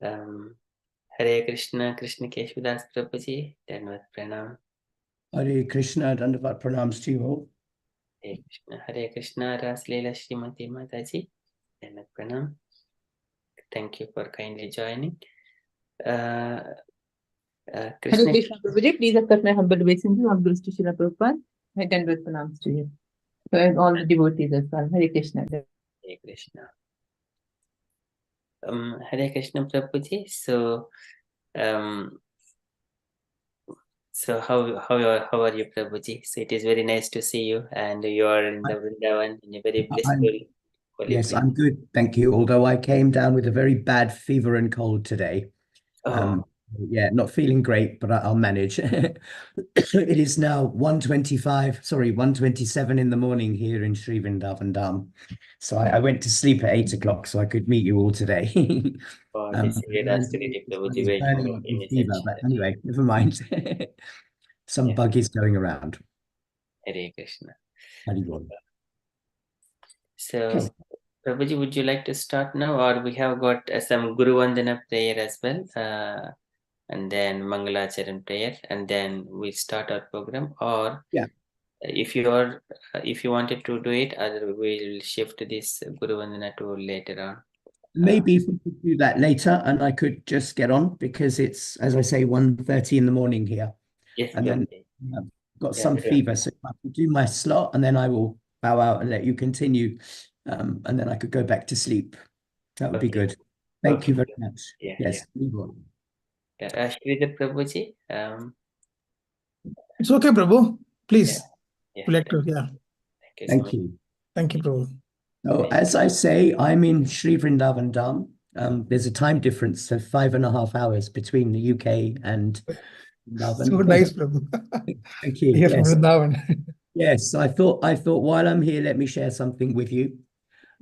Hare Krishna, Krishna Keshav Prabhuji, Dandavat Pranam. Hare Krishna, Dandavat Pranams to you all. Hare Krishna, Ras Leela Srimati Mataji, Dandavat Pranam. Thank you for kindly joining. Hare Krishna. Krishna Prabhuji, please accept my humble obeisance. Humble to Srila Prabhupada. My tender pranams to you. So and all the devotees as well. Hare Krishna. Hare Krishna. Hare Krishna Prabhuji. So how are you, Prabhuji? So it is very nice to see you, and you are in the Vrindavan in a very blissful. Yes, I'm good, thank you. Although I came down with a very bad fever and cold today. Yeah, not feeling great, but I'll manage. It is now 1:27 in the morning here in Sri Vrindavan Dham. So I went to sleep at 8 o'clock so I could meet you all today. This is Prabhuji, burning with fever, but anyway, never mind. Some bug is going around. Hare Krishna. Hare Bol. So, Prabhuji, would you like to start now, or we have got some Guru Vandana prayer as well, and then Mangalacharan prayer, and then we start our program? Or if you wanted to do it, other we'll shift this Guru Vandana to later on. Maybe if we could do that later, and I could just get on because it's, as I say, 1:30 in the morning here. Yes, and then okay. I've got some fever, so I can do my slot, and then I will bow out and let you continue, and then I could go back to sleep. That would be good. Thank you very much. Yes. Sridhar Prabhuji. It's okay, Prabhu. Please. Yeah. Thank you. Thank you, Prabhu. So as I say, I'm in Sri Vrindavan Dham. There's a time difference of 5.5 hours between the UK and Vrindavan. So nice, Prabhu. Thank you. Here from Vrindavan. Yes, I thought while I'm here, let me share something with you.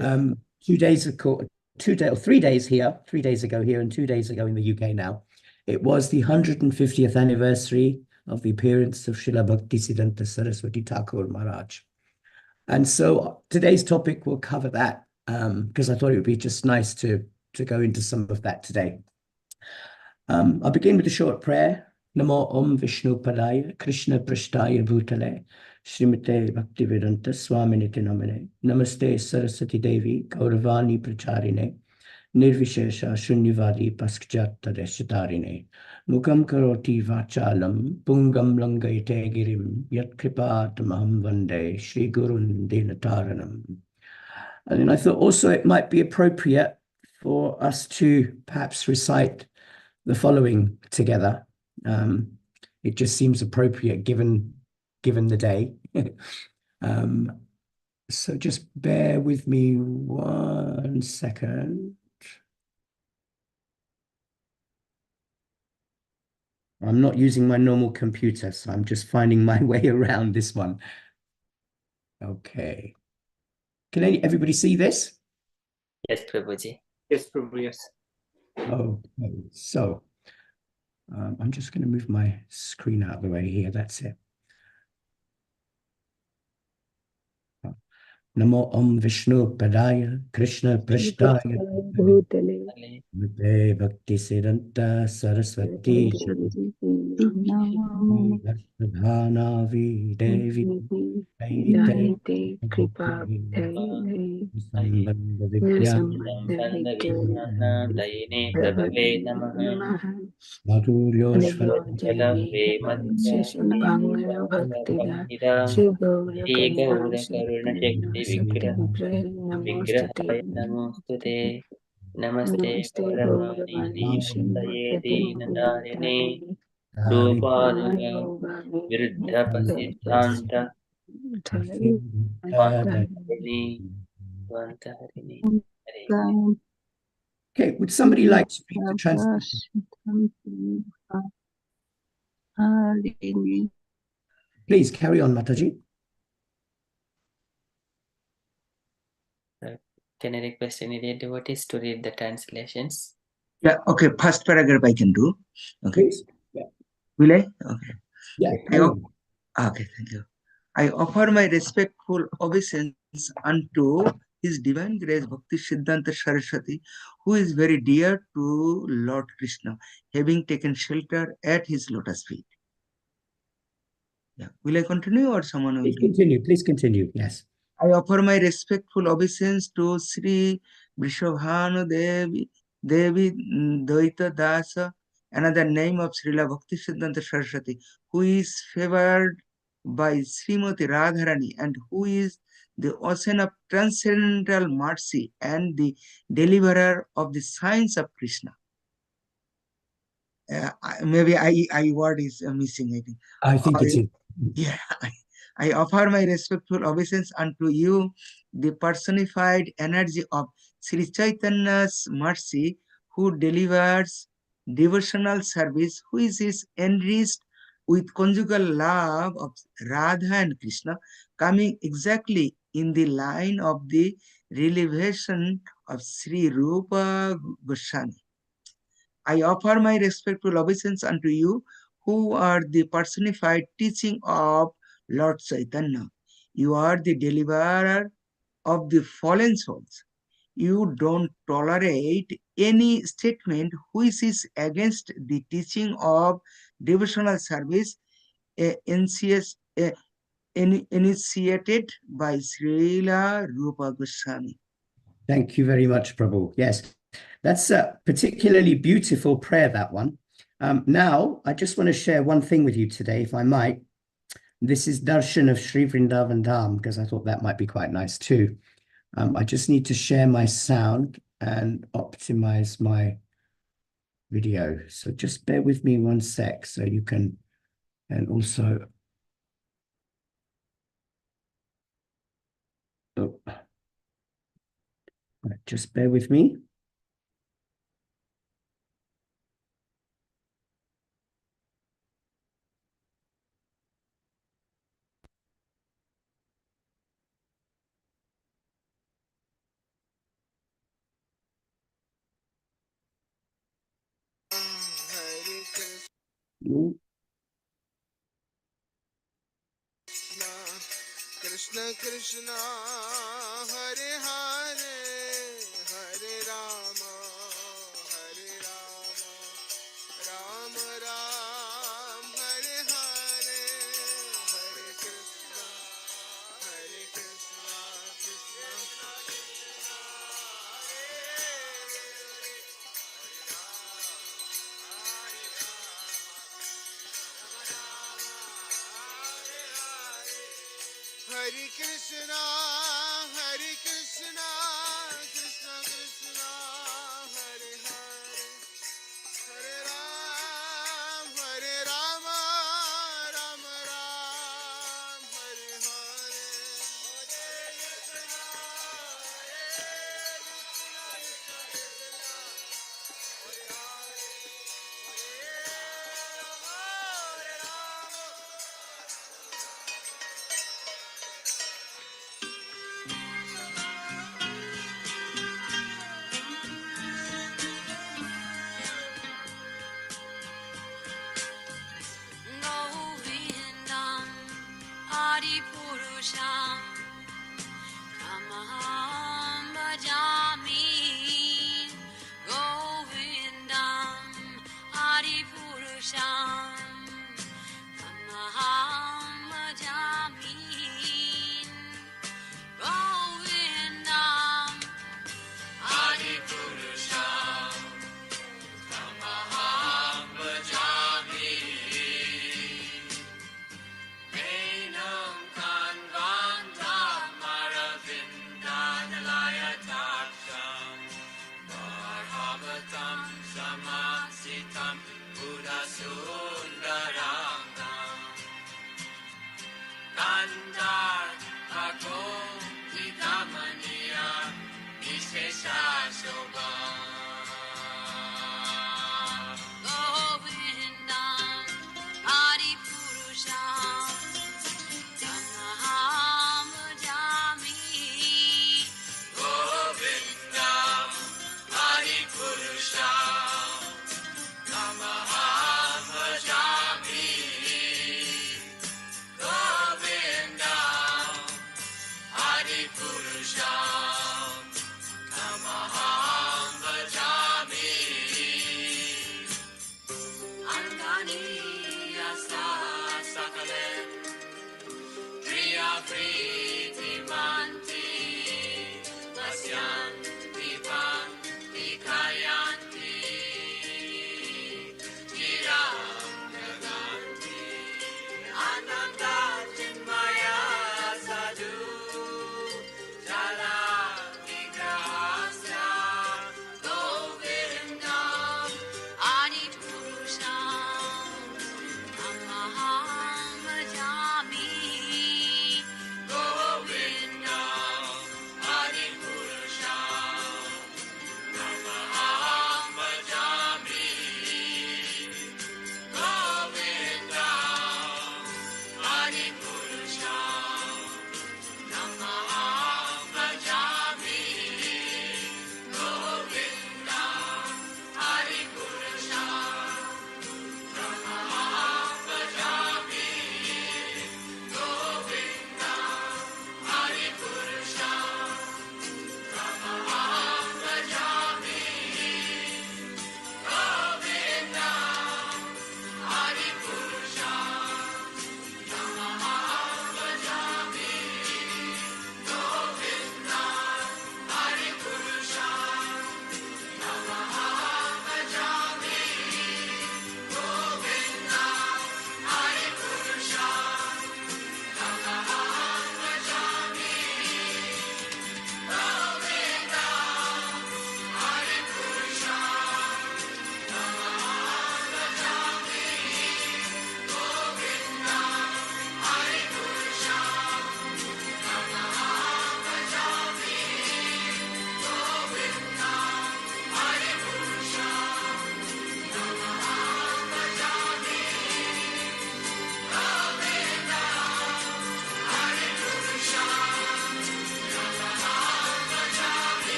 2 days ago, 3 days here, 3 days ago here, and 2 days ago in the UK now. It was the 150th anniversary of the appearance of Srila Bhakti Sidhanta Saraswati Thakur Maharaj. And so today's topic will cover that, because I thought it would be just nice to go into some of that today. I'll begin with a short prayer. Namo Om Vishnu Padaya Krishna Prashtaya Bhutale Srimate Bhaktivedanta Swaminiti Namane Namaste Saraswati Devi Gauravani Pracharine Nirvishesha Shunyavadi Paskjata Reshatarine Mukam Karoti Vachalam Pungam Langaite Girim Yat Kripatamaham Vande Shri Gurun Dinataranam. And then I thought also it might be appropriate for us to perhaps recite the following together. It just seems appropriate given the day. So just bear with me 1 second. I'm not using my normal computer, so I'm just finding my way around this one. Okay. Can everybody see this? Yes, Prabhuji. Yes, Prabhu, yes. Okay, so I'm just going to move my screen out of the way here. That's it. Namo Om Vishnu Padaya Krishna Prashtaya Bhutale Namaste Bhakti Sidhanta Saraswati Prabhanavi Devi Daite Kripa Sambandha Vidya Prabhave Namaha Vigrahaya Namostute Namaste Gauravani Sutaye Dinadharine Rupanuga Viruddha Pasidhanta Swantaharini Swantaharini. Okay, would somebody like to read the translation? Please carry on, Mataji. Can I request any dear devotees to read the translations? Yeah, okay. First paragraph I can do. Okay. Please. Yeah. Will I? Okay. Yeah. Okay, thank you. I offer my respectful obeisance unto His Divine Grace Bhakti Sidhanta Saraswati, who is very dear to Lord Krishna, having taken shelter at his lotus feet. Yeah. Will I continue or someone will? Please continue. Please continue. Yes. I offer my respectful obeisance to Sri Vrishabhanu Devi Dvaita Dasa, another name of Srila Bhakti Siddhanta Saraswati, who is favored by Srimati Radharani and who is the ocean of transcendental mercy and the deliverer of the signs of Krishna. Maybe I word is missing, I think. I think it is. Yeah, I offer my respectful obeisance unto you, the personified energy of Sri Chaitanya's mercy, who delivers devotional service, who is enriched with conjugal love of Radha and Krishna, coming exactly in the line of the revelation of Sri Rupa Goswami. I offer my respectful obeisance unto you, who are the personified teaching of Lord Chaitanya. You are the deliverer of the fallen souls. You don't tolerate any statement which is against the teaching of devotional service initiated by Srila Rupa Goswami. Thank you very much, Prabhu. Yes, that's a particularly beautiful prayer, that one. Now, I just want to share one thing with you today, if I might. This is Darshan of Sri Vrindavan Dham, because I thought that might be quite nice too. I just need to share my sound and optimize my video. So just bear with me one sec so you can, and also, oh, right, just bear with me. Mm. Krishna Krishna Hare Hare Hare Rama Hare Rama Rama Ram Hare Hare Hare Krishna Krishna Krishna Hare Krishna, Krishna Krishna, Hare Hare, Hare Rama, Rama Ram, Hare Hare. Govindam Adi Purusham Tamaham Bhajami Govindam Adi Purusham Tamaham Bhajami Govindam Adi Purusham Tamaham Bhajami Enam Kanvantam Aravindanalaya Taksham Bharavatam Samasitam Buddha Sundarangam Kandar Bhagom Vidamaniya Vishesha Shobham Govindam Adi Purusham Tamaham Bhajami Govindam Adi Purusham Tamaham Bhajami Govindam Adi Purusham Tamaham Bhajami Angani Yasa Sakale Priya Priti Manti Pasyanti Panti Kayanti Chiram Gaganti Ananda Chinmaya Sadhu Jala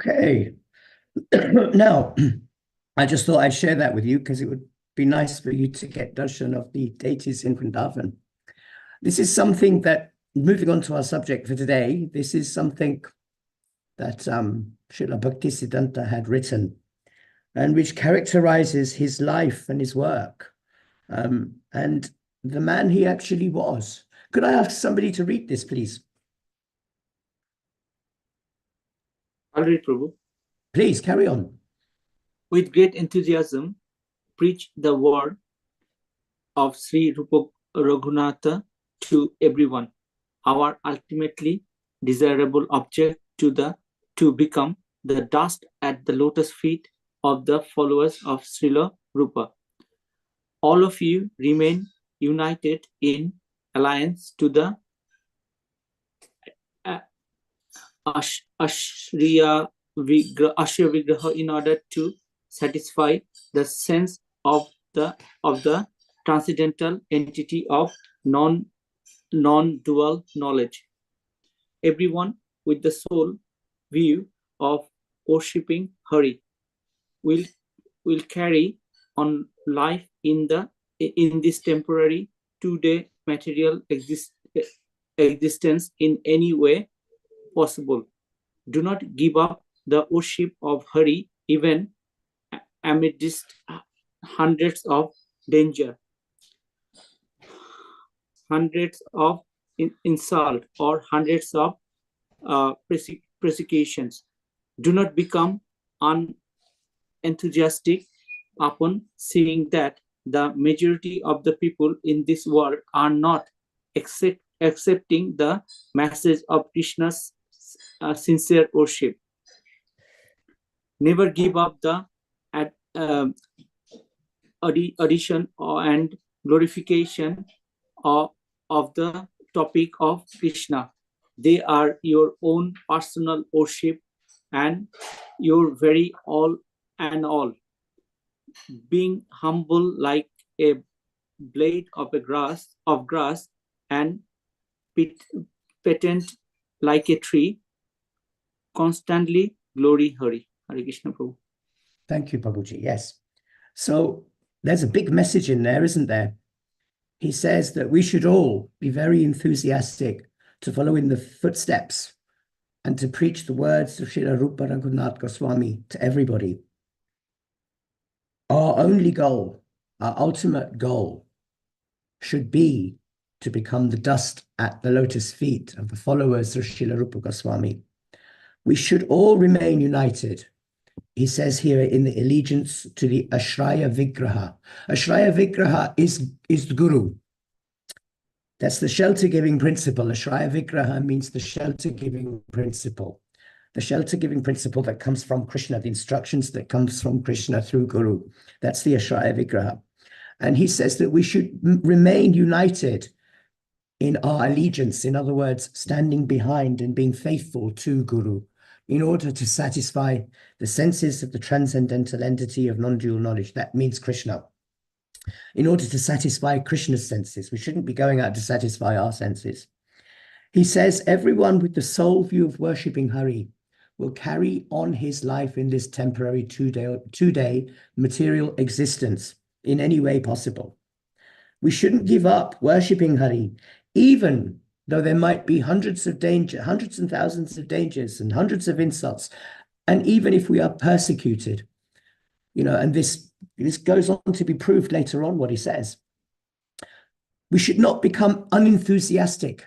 Okay. Now, I just thought I'd share that with you because it would be nice for you to get darshan of the deities in Vrindavan. This is something that, moving on to our subject for today, this is something that Srila Bhakti Sidhanta had written and which characterizes his life and his work and the man he actually was. Could I ask somebody to read this, please? I'll read, Prabhu. Please, carry on. With great enthusiasm, preach the word of Sri Rupa Raghunatha to everyone. Our ultimately desirable object to become the dust at the lotus feet of the followers of Srila Rupa. All of you remain united in alliance to the Ashriya Vigraha in order to satisfy the sense of the transcendental entity of non-dual knowledge. Everyone with the sole view of worshipping Hari will carry on life in this temporary 2-day material existence in any way possible. Do not give up the worship of Hari even amidst hundreds of danger, hundreds of insult, or hundreds of persecutions. Do not become unenthusiastic upon seeing that the majority of the people in this world are not accepting the message of Krishna's sincere worship. Never give up the addition and glorification of the topic of Krishna. They are your own personal worship and your very all and all. Being humble like a blade of grass and patent like a tree, constantly glory Hari. Hare Krishna, Prabhu. Thank you, Prabhuji. Yes. So there's a big message in there, isn't there? He says that we should all be very enthusiastic to follow in the footsteps and to preach the words of Srila Rupa Raghunath Goswami to everybody. Our only goal, our ultimate goal, should be to become the dust at the lotus feet of the followers of Srila Rupa Goswami. We should all remain united. He says here in the allegiance to the Ashraya Vigraha. Ashraya Vigraha is the Guru. That's the shelter-giving principle. Ashraya Vigraha means the shelter-giving principle. The shelter-giving principle that comes from Krishna, the instructions that comes from Krishna through Guru. That's the Ashraya Vigraha. And he says that we should remain united in our allegiance. In other words, standing behind and being faithful to Guru, in order to satisfy the senses of the transcendental entity of non-dual knowledge. That means Krishna. In order to satisfy Krishna's senses, we shouldn't be going out to satisfy our senses. He says, everyone with the sole view of worshipping Hari will carry on his life in this temporary two-day material existence in any way possible. We shouldn't give up worshipping Hari, even though there might be hundreds and thousands of dangers and hundreds of insults, and even if we are persecuted, and this goes on to be proved later on what he says. We should not become unenthusiastic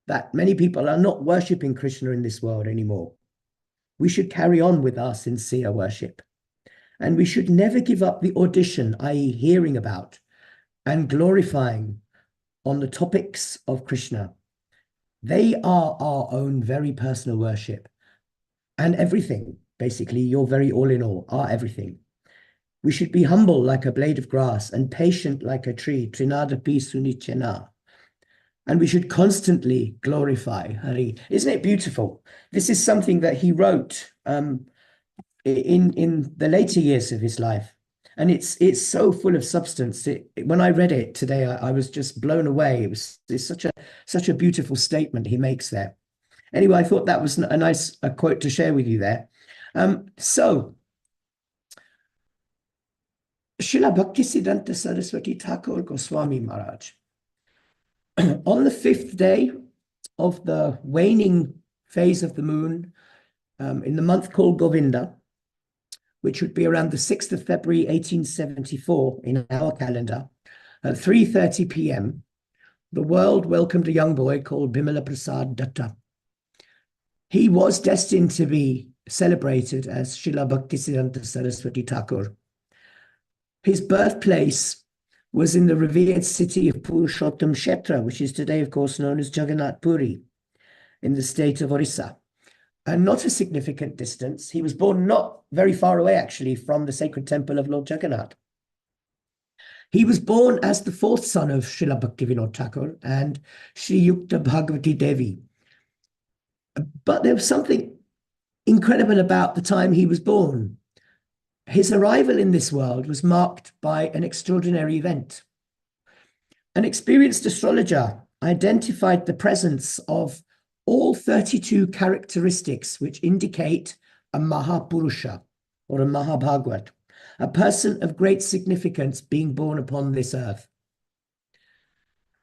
that many people are not worshipping Krishna in this world anymore. We should carry on with our sincere worship. And we should never give up the audition, i.e. hearing about and glorifying on the topics of Krishna. They are our own very personal worship and everything, basically, your very all in all, our everything. We should be humble like a blade of grass and patient like a tree, trinadapi sunichena. And we should constantly glorify Hari. Isn't it beautiful? This is something that he wrote in the later years of his life. And it's so full of substance. When I read it today, I was just blown away. It's such a beautiful statement he makes there. Anyway, I thought that was a nice quote to share with you there. So, Srila Bhaktisiddhanta Saraswati Thakur Goswami Maharaj, on the 5th day of the waning phase of the moon, in the month called Govinda, which would be around the 6th of February, 1874 in our calendar, at 3:30 p.m., the world welcomed a young boy called Bimala Prasad Datta. He was destined to be celebrated as Srila Bhaktisiddhanta Saraswati Thakur. His birthplace was in the revered city of Purushottam Kshetra, which is today, of course, known as Jagannath Puri, in the state of Orissa. And not a significant distance. He was born not very far away, actually, from the sacred temple of Lord Jagannath. He was born as the fourth son of Srila Bhaktivinoda Thakur and Sri Yukta Bhagavati Devi. But there was something incredible about the time he was born. His arrival in this world was marked by an extraordinary event. An experienced astrologer identified the presence of all 32 characteristics which indicate a Mahapurusha or a Mahabhagavad, a person of great significance being born upon this earth.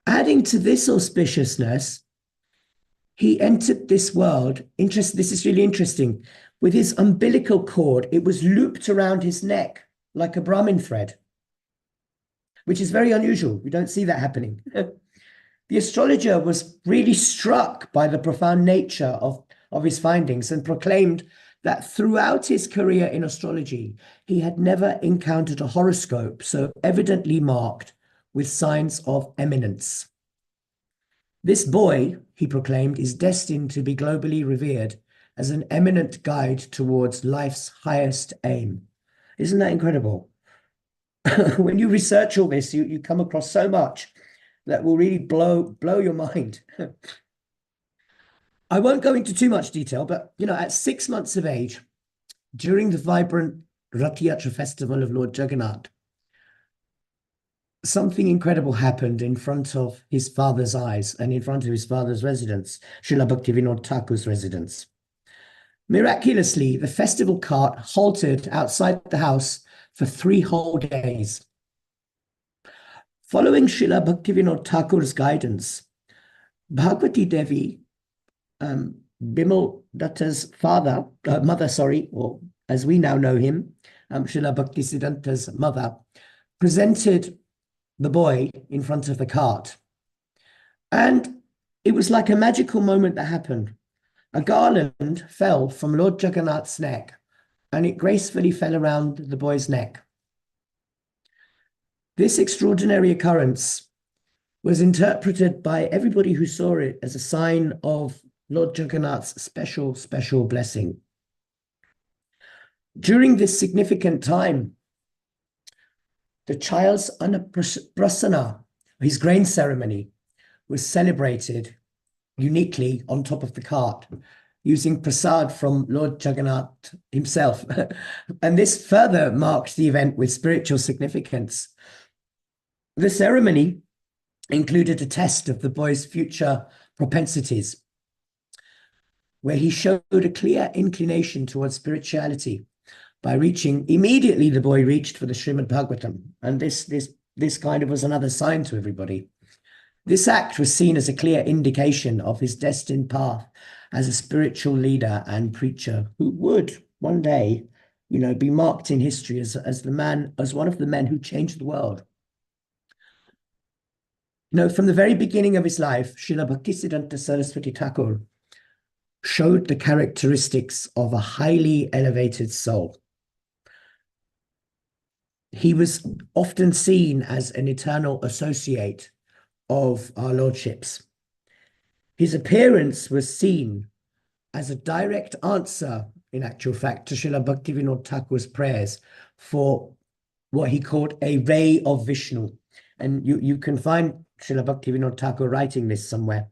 Adding to this auspiciousness, he entered this world, this is really interesting, with his umbilical cord. It was looped around his neck like a Brahmin thread, which is very unusual. We don't see that happening. The astrologer was really struck by the profound nature of his findings and proclaimed that throughout his career in astrology, he had never encountered a horoscope so evidently marked with signs of eminence. This boy, he proclaimed, is destined to be globally revered as an eminent guide towards life's highest aim. Isn't that incredible? When you research all this, you come across so much that will really blow your mind. I won't go into too much detail, but at 6 months of age, during the vibrant Rath Yatra festival of Lord Jagannath, something incredible happened in front of his father's eyes and in front of his father's residence, Srila Bhaktivinoda Thakur's residence. Miraculously, the festival cart halted outside the house for 3 whole days. Following Srila Bhaktivinoda Thakur's guidance, Bhagavati Devi, Bimal Datta's mother, or as we now know him, Srila Bhaktisiddhanta's mother, presented the boy in front of the cart. And it was like a magical moment that happened. A garland fell from Lord Jagannath's neck, and it gracefully fell around the boy's neck. This extraordinary occurrence was interpreted by everybody who saw it as a sign of Lord Jagannath's special blessing. During this significant time, the child's Annaprasana, his grain ceremony, was celebrated uniquely on top of the cart, using prasad from Lord Jagannath himself. And this further marked the event with spiritual significance. The ceremony included a test of the boy's future propensities, where he showed a clear inclination towards spirituality by immediately the boy reached for the Srimad Bhagavatam. And this kind of was another sign to everybody. This act was seen as a clear indication of his destined path as a spiritual leader and preacher who would one day, be marked in history as one of the men who changed the world. From the very beginning of his life, Srila Bhaktisiddhanta Saraswati Thakur showed the characteristics of a highly elevated soul. He was often seen as an eternal associate of our lordships. His appearance was seen as a direct answer, in actual fact, to Srila Bhaktivinoda Thakur's prayers for what he called a ray of Vishnu. And you can find Srila Bhaktivinoda Thakur writing this somewhere,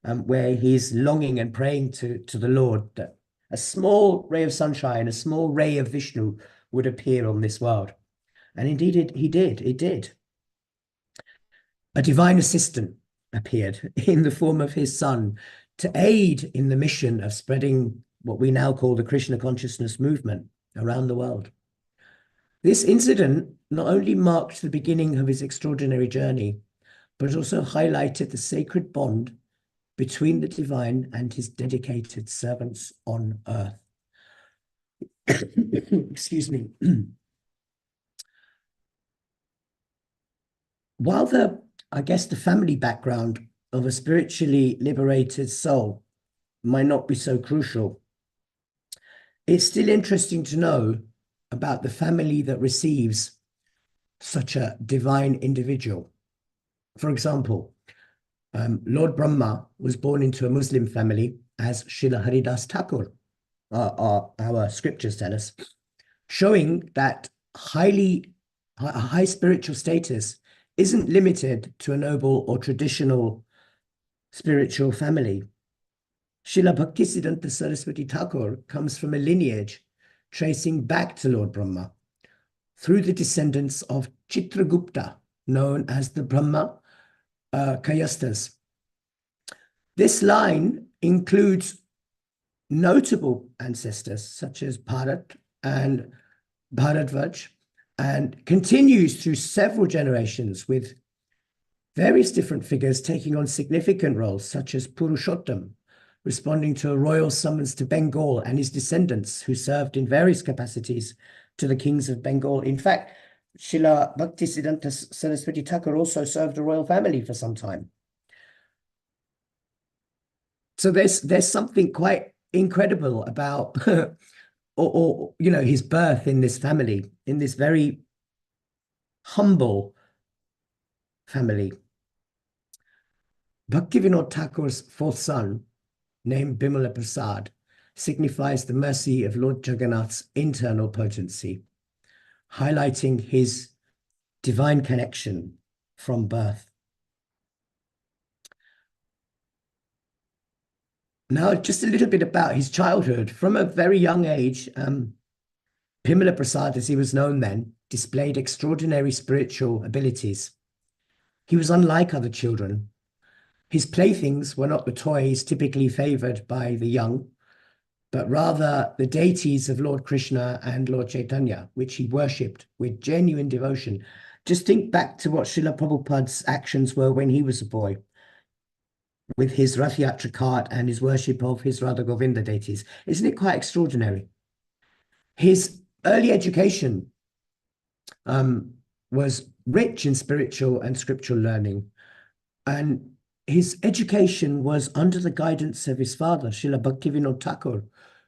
where he's longing and praying to the Lord that a small ray of sunshine, a small ray of Vishnu would appear on this world. And indeed, it did. A divine assistant appeared in the form of his son, to aid in the mission of spreading what we now call the Krishna consciousness movement around the world. This incident not only marked the beginning of his extraordinary journey, but also highlighted the sacred bond between the divine and his dedicated servants on earth. Excuse me. While I guess the family background of a spiritually liberated soul might not be so crucial, it's still interesting to know about the family that receives such a divine individual. For example, Lord Brahma was born into a Muslim family, as Srila Haridas Thakur, our scriptures tell us, showing that high spiritual status isn't limited to a noble or traditional spiritual family. Srila Bhakti Sidhanta Saraswati Thakur comes from a lineage tracing back to Lord Brahma through the descendants of Chitragupta, known as the Brahma Kayasthas. This line includes notable ancestors such as Bharat and Bharadvaj, and continues through several generations with various different figures taking on significant roles, such as Purushottam, responding to a royal summons to Bengal, and his descendants who served in various capacities to the kings of Bengal. In fact, Srila Bhakti Siddhanta Saraswati Thakur also served the royal family for some time. So there's something quite incredible about or you know, his birth in this family, in this very humble family. Bhaktivinoda Thakur's fourth son, named Bimala Prasad, signifies the mercy of Lord Jagannath's internal potency, highlighting his divine connection from birth. Now, just a little bit about his childhood. From a very young age, Bimala Prasad, as he was known then, displayed extraordinary spiritual abilities. He was unlike other children. His playthings were not the toys typically favored by the young, but rather the deities of Lord Krishna and Lord Chaitanya, which he worshipped with genuine devotion. Just think back to what Srila Prabhupada's actions were when he was a boy, with his Rath Yatra cart and his worship of his Radha Govinda deities. Isn't it quite extraordinary? His early education was rich in spiritual and scriptural learning, and his education was under the guidance of his father, Srila Bhaktivinoda Thakur,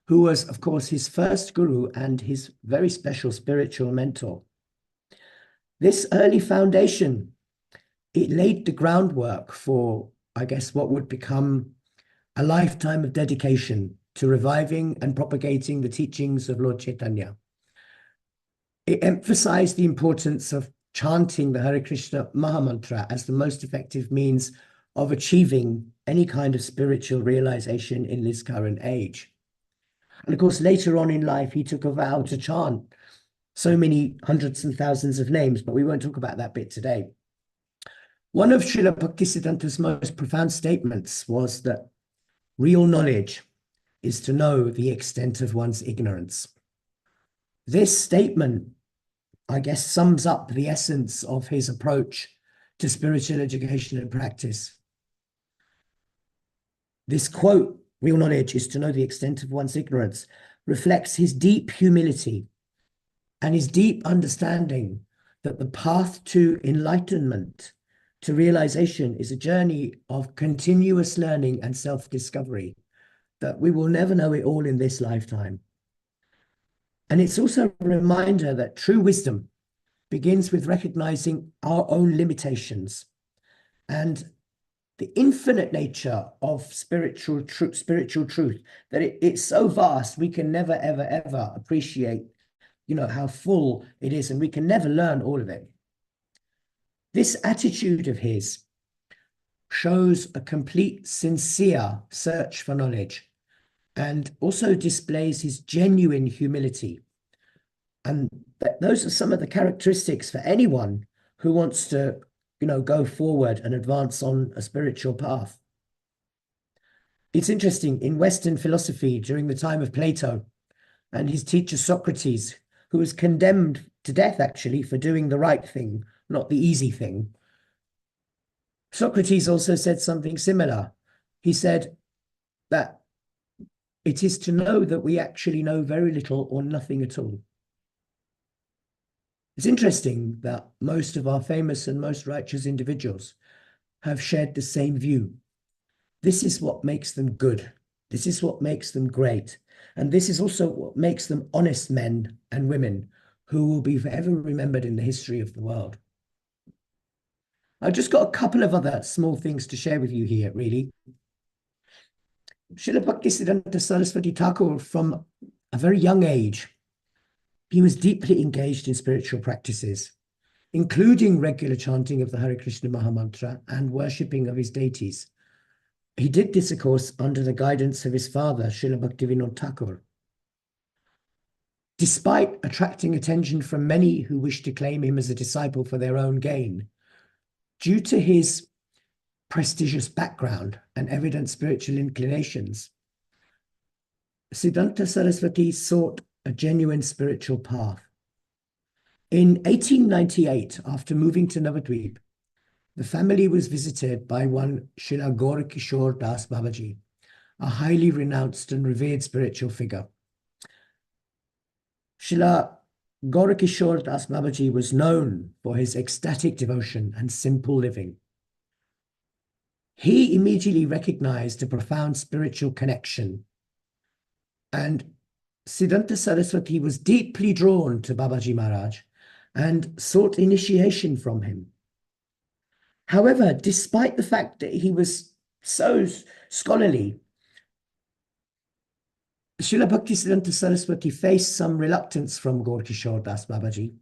who was, of course, his first guru and his very special spiritual mentor. This early foundation, it laid the groundwork for, I guess, what would become a lifetime of dedication to reviving and propagating the teachings of Lord Chaitanya. It emphasized the importance of chanting the Hare Krishna Mahamantra as the most effective means of achieving any kind of spiritual realization in this current age. And of course, later on in life, he took a vow to chant so many hundreds and thousands of names, but we won't talk about that bit today. One of Srila Bhaktisiddhanta's most profound statements was that real knowledge is to know the extent of one's ignorance. This statement, I guess, sums up the essence of his approach to spiritual education and practice. This quote, real knowledge is to know the extent of one's ignorance, reflects his deep humility and his deep understanding that the path to enlightenment, to realization, is a journey of continuous learning and self-discovery, that we will never know it all in this lifetime. And it's also a reminder that true wisdom begins with recognizing our own limitations and the infinite nature of spiritual truth, that it's so vast, we can never, ever, ever appreciate, you know, how full it is, and we can never learn all of it. This attitude of his shows a complete, sincere search for knowledge, and also displays his genuine humility. And those are some of the characteristics for anyone who wants to, you know, go forward and advance on a spiritual path. It's interesting, in Western philosophy during the time of Plato and his teacher Socrates, who was condemned to death actually for doing the right thing, not the easy thing, Socrates also said something similar. He said that it is to know that we actually know very little or nothing at all. It's interesting that most of our famous and most righteous individuals have shared the same view. This is what makes them good. This is what makes them great. And this is also what makes them honest men and women who will be forever remembered in the history of the world. I've just got a couple of other small things to share with you here, really. Srila Bhaktisiddhanta Saraswati Thakur, from a very young age, he was deeply engaged in spiritual practices, including regular chanting of the Hare Krishna Mahamantra and worshipping of his deities. He did this, of course, under the guidance of his father, Srila Bhaktivinoda Thakur. Despite attracting attention from many who wished to claim him as a disciple for their own gain, due to his prestigious background and evident spiritual inclinations, Sidhanta Saraswati sought a genuine spiritual path. In 1898, after moving to Navadvip, the family was visited by one Srila Gaurakishore Das Babaji, a highly renounced and revered spiritual figure. Srila Gaurakishore Das Babaji was known for his ecstatic devotion and simple living. He immediately recognized a profound spiritual connection, and Sidhanta Saraswati was deeply drawn to Babaji Maharaj and sought initiation from him. However, despite the fact that he was so scholarly, Srila Bhaktisiddhanta Saraswati faced some reluctance from Gaurakishore Das Babaji,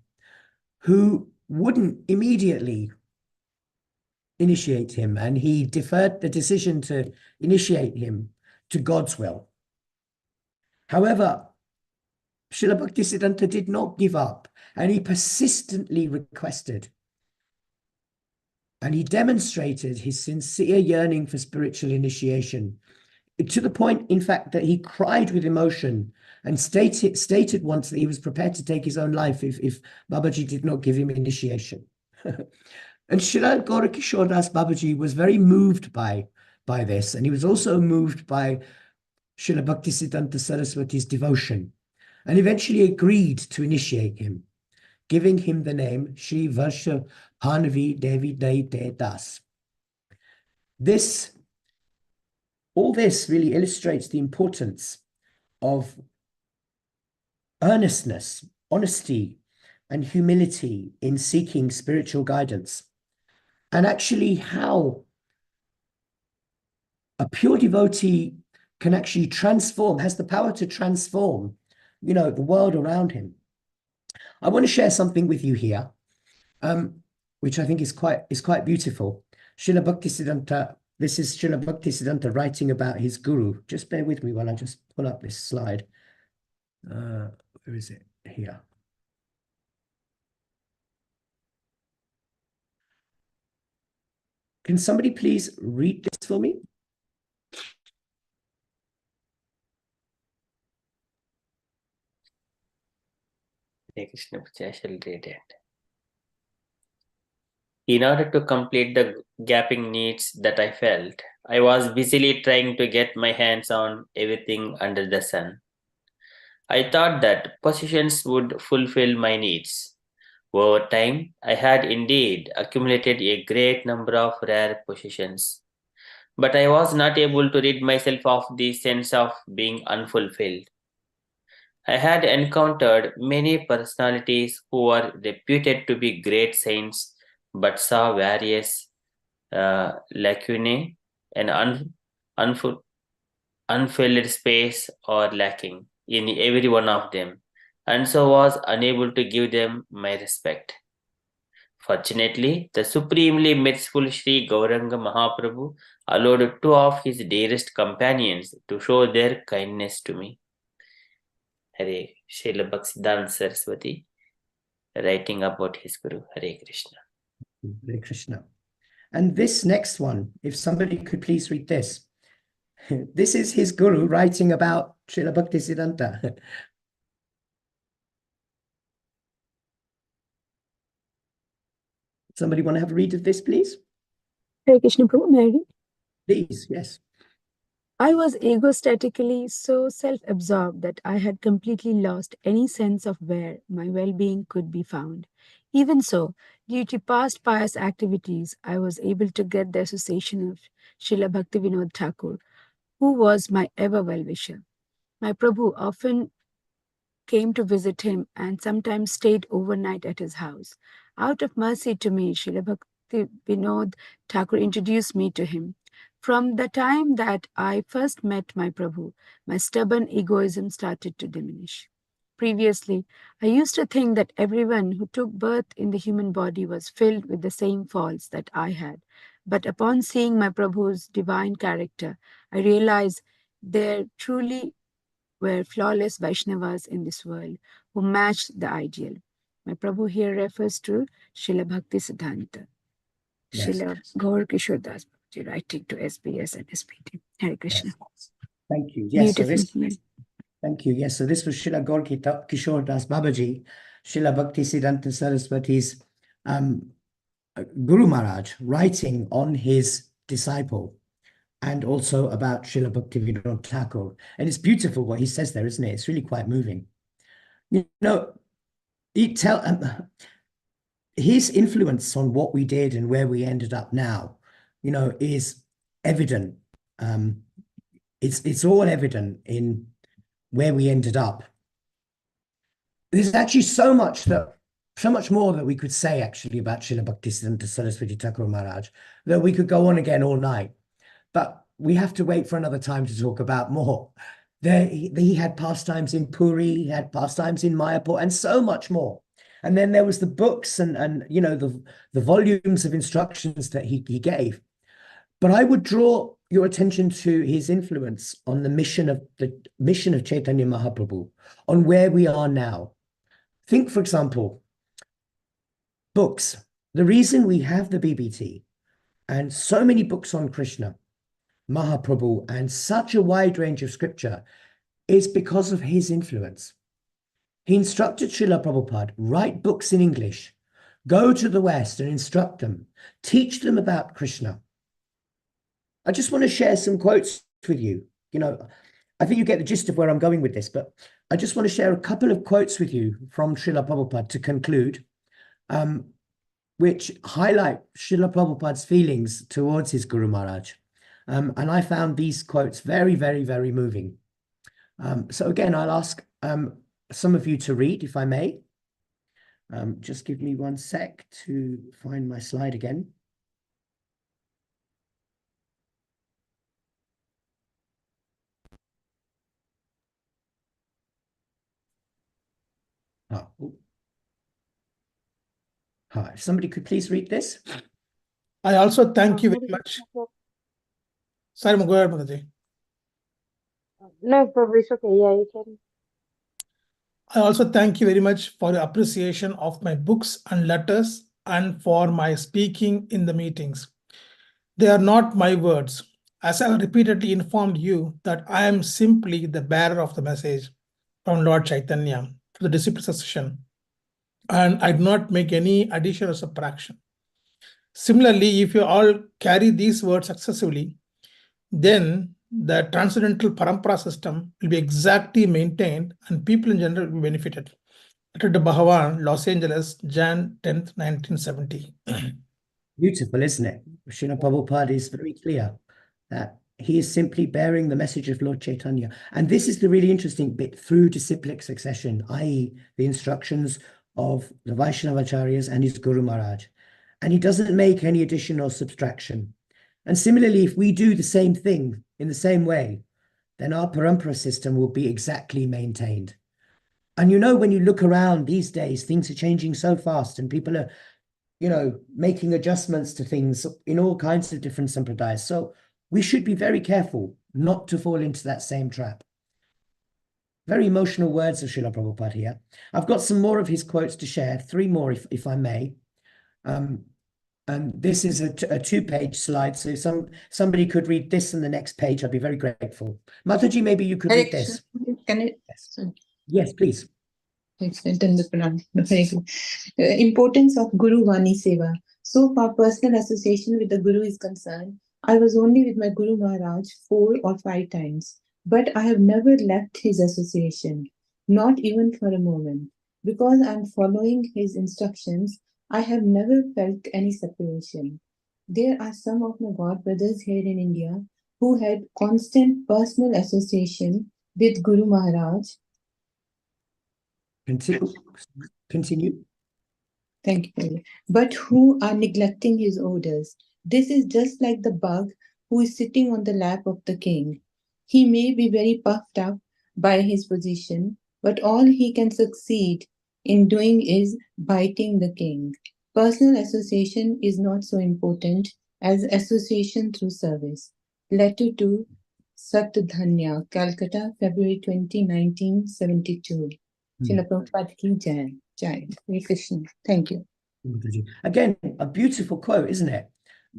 who wouldn't immediately initiate him, and he deferred the decision to initiate him to God's will. However, Srila Bhaktisiddhanta did not give up, and he persistently requested. And he demonstrated his sincere yearning for spiritual initiation, to the point, in fact, that he cried with emotion and stated once that he was prepared to take his own life if Babaji did not give him initiation. And Srila Gaurakishore Das Babaji was very moved by this, and he was also moved by Srila Bhaktisiddhanta Saraswati's devotion, and eventually agreed to initiate him, giving him the name Shri Varsha Bhanavi Devi Daite Das. All this really illustrates the importance of earnestness, honesty, and humility in seeking spiritual guidance, and actually how a pure devotee can actually transform, has the power to transform, the world around him. I want to share something with you here, which I think is quite beautiful. Srila Bhaktisiddhanta, this is Srila Bhaktisiddhanta writing about his guru. Just bear with me while I just pull up this slide. Where is it? Here. Can somebody please read this for me? Krishna, I shall read it. In order to complete the gapping needs that I felt, I was busily trying to get my hands on everything under the sun. I thought that possessions would fulfill my needs. Over time, I had indeed accumulated a great number of rare possessions, but I was not able to rid myself of the sense of being unfulfilled. I had encountered many personalities who were reputed to be great saints, but saw various lacunae and unfilled space or lacking in every one of them, and so was unable to give them my respect. Fortunately, the supremely merciful Sri Gauranga Mahaprabhu allowed two of his dearest companions to show their kindness to me. Hare Srila Bhaktisiddhanta Saraswati, writing about his Guru. Hare Krishna. Hare Krishna. And this next one, if somebody could please read this. This is his guru writing about Srila Bhakti Sidhanta. Somebody want to have a read of this, please? Hare Krishna Prabhu, may I read? Please, yes. I was egostatically so self-absorbed that I had completely lost any sense of where my well-being could be found. Even so, due to past pious activities, I was able to get the association of Srila Bhaktivinoda Thakur, who was my ever well-wisher. My Prabhu often came to visit him and sometimes stayed overnight at his house. Out of mercy to me, Srila Bhaktivinoda Thakur introduced me to him. From the time that I first met my Prabhu, my stubborn egoism started to diminish. Previously, I used to think that everyone who took birth in the human body was filled with the same faults that I had. But upon seeing my Prabhu's divine character, I realized there truly were flawless Vaishnavas in this world who matched the ideal. My Prabhu here refers to Srila Bhakti Sidhanta. Yes. Srila Gaur Kishore Das Babaji writing to SBS and SPT. Hare Krishna. Yes. Thank you. Yes, Beautiful. thank you. Yes, so this was Srila Gaur Kishore Das Babaji, Srila Bhakti Siddhanta Saraswati's Guru Maharaj, writing on his disciple, and also about Srila Bhaktivinoda Thakur. And it's beautiful what he says there, isn't it? It's really quite moving. You know, his influence on what we did and where we ended up now, you know, is evident. It's all evident in where we ended up. There's actually so much more that we could say actually about Srila Bhaktisiddhanta Saraswati Thakur Maharaj, that we could go on again all night. But we have to wait for another time to talk about more. He had pastimes in Puri, he had pastimes in Mayapur, and so much more. And then there was the books and you know, the volumes of instructions that he gave. But I would draw your attention to his influence on the mission of Chaitanya Mahaprabhu, on where we are now. Think, for example, books. The reason we have the BBT and so many books on Krishna, Mahaprabhu, and such a wide range of scripture is because of his influence. He instructed Srila Prabhupada, write books in English, go to the West and instruct them, teach them about Krishna. I just want to share some quotes with you. You know, I think you get the gist of where I'm going with this, but I just want to share a couple of quotes with you from Srila Prabhupada to conclude, which highlight Srila Prabhupada's feelings towards his Guru Maharaj. And I found these quotes very, very, very moving. So again, I'll ask some of you to read, if I may. Just give me 1 sec to find my slide again. If somebody could please read this. I also thank you very much. Sorry, go ahead, Mataji. No, Prabhu, it's okay. Yeah, you can. I also thank you very much for your appreciation of my books and letters and for my speaking in the meetings. They are not my words. As I have repeatedly informed you that I am simply the bearer of the message from Lord Chaitanya to the disciple succession, and I do not make any addition or subtraction. Similarly, if you all carry these words successively, then the transcendental parampara system will be exactly maintained and people in general will be benefited. Letter to Bhagavan, Los Angeles, Jan 10th, 1970. Beautiful, isn't it? Srila Prabhupada is very clear that he is simply bearing the message of Lord Chaitanya. And this is the really interesting bit, through disciplic succession, i.e. the instructions of the Vaishnavacharyas and his Guru Maharaj. And he doesn't make any addition or subtraction. And similarly, if we do the same thing in the same way, then our parampara system will be exactly maintained. And you know, when you look around these days, things are changing so fast and people are, you know, making adjustments to things in all kinds of different sampradayas. So we should be very careful not to fall into that same trap. Very emotional words of Srila Prabhupada here. I've got some more of his quotes to share, 3 more if I may. This is a two-page slide, so somebody could read this and the next page. I'd be very grateful. Mataji, maybe you could read this. Can I? Yes, yes, please. Excellent. Importance of Guru Vani Seva. So far, personal association with the Guru is concerned, I was only with my Guru Maharaj 4 or 5 times, but I have never left his association, not even for a moment. Because I am following his instructions, I have never felt any separation. There are some of my God brothers here in India who had constant personal association with Guru Maharaj. Continue. Thank you. But who are neglecting his orders. This is just like the bug who is sitting on the lap of the king. He may be very puffed up by his position, but all he can succeed in doing is biting the king. Personal association is not so important as association through service. Letter to Satdhanya, Calcutta, February 20, 1972. Srila Prabhupada ki Jai. Jai. Hare Krishna. Thank you. Again, a beautiful quote, isn't it?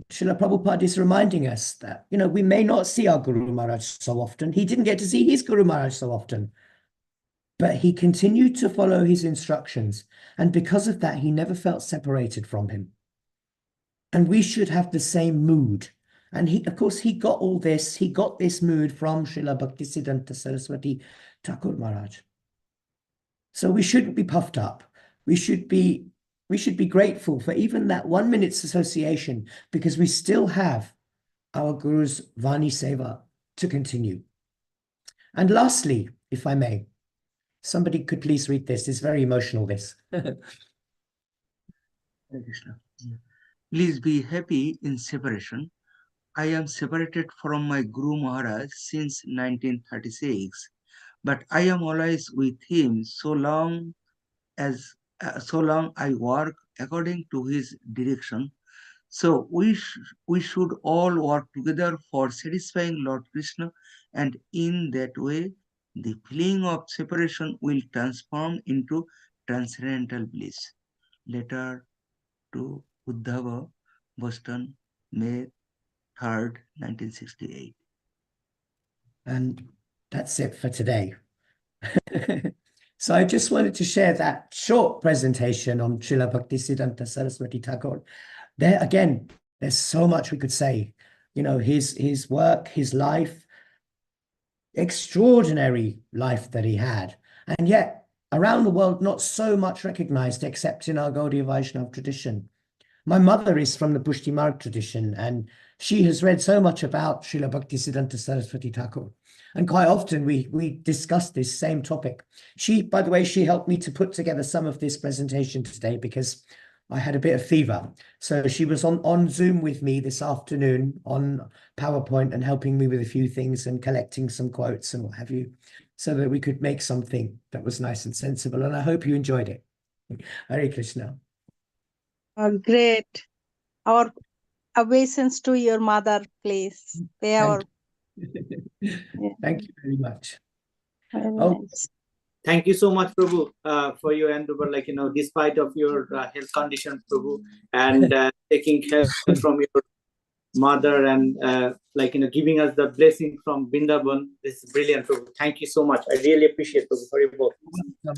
Srila Prabhupada is reminding us that, we may not see our Guru Maharaj so often. He didn't get to see his Guru Maharaj so often, but he continued to follow his instructions. And because of that, he never felt separated from him. And we should have the same mood. And he got all this, he got this mood from Srila Bhakti Sidhanta Saraswati Thakur Maharaj. So we shouldn't be puffed up. We should be grateful for even that 1 minute's association, because we still have our Guru's Vani Seva to continue. And lastly, if I may, somebody could please read this. It's very emotional, this. Hare Krishna. Please be happy in separation. I am separated from my Guru Maharaj since 1936, but I am always with him so long I work according to his direction. So we should all work together for satisfying Lord Krishna, and in that way, the feeling of separation will transform into transcendental bliss. Letter to Uddhava, Boston, May 3rd, 1968. And that's it for today. So I just wanted to share that short presentation on Srila Bhakti Siddhanta Saraswati Thakur. There again, there's so much we could say. His work, his life, extraordinary life that he had. And yet, around the world, not so much recognized except in our Gaudiya Vaishnava tradition. My mother is from the Pushti Marg tradition, and she has read so much about Srila Bhakti Siddhanta Saraswati Thakur. And quite often we discuss this same topic. By the way, she helped me to put together some of this presentation today because I had a bit of fever. So she was on Zoom with me this afternoon on PowerPoint and helping me with a few things and collecting some quotes and what have you, so that we could make something that was nice and sensible. And I hope you enjoyed it. Hare Krishna. Great. Our obeisance to your mother, please. Thank you very much. Thank you so much, Prabhu, for your endeavor, despite of your health condition, Prabhu, and taking help from your mother and giving us the blessing from Vrindavan. This is brilliant, Prabhu. Thank you so much. I really appreciate, Prabhu, for your book.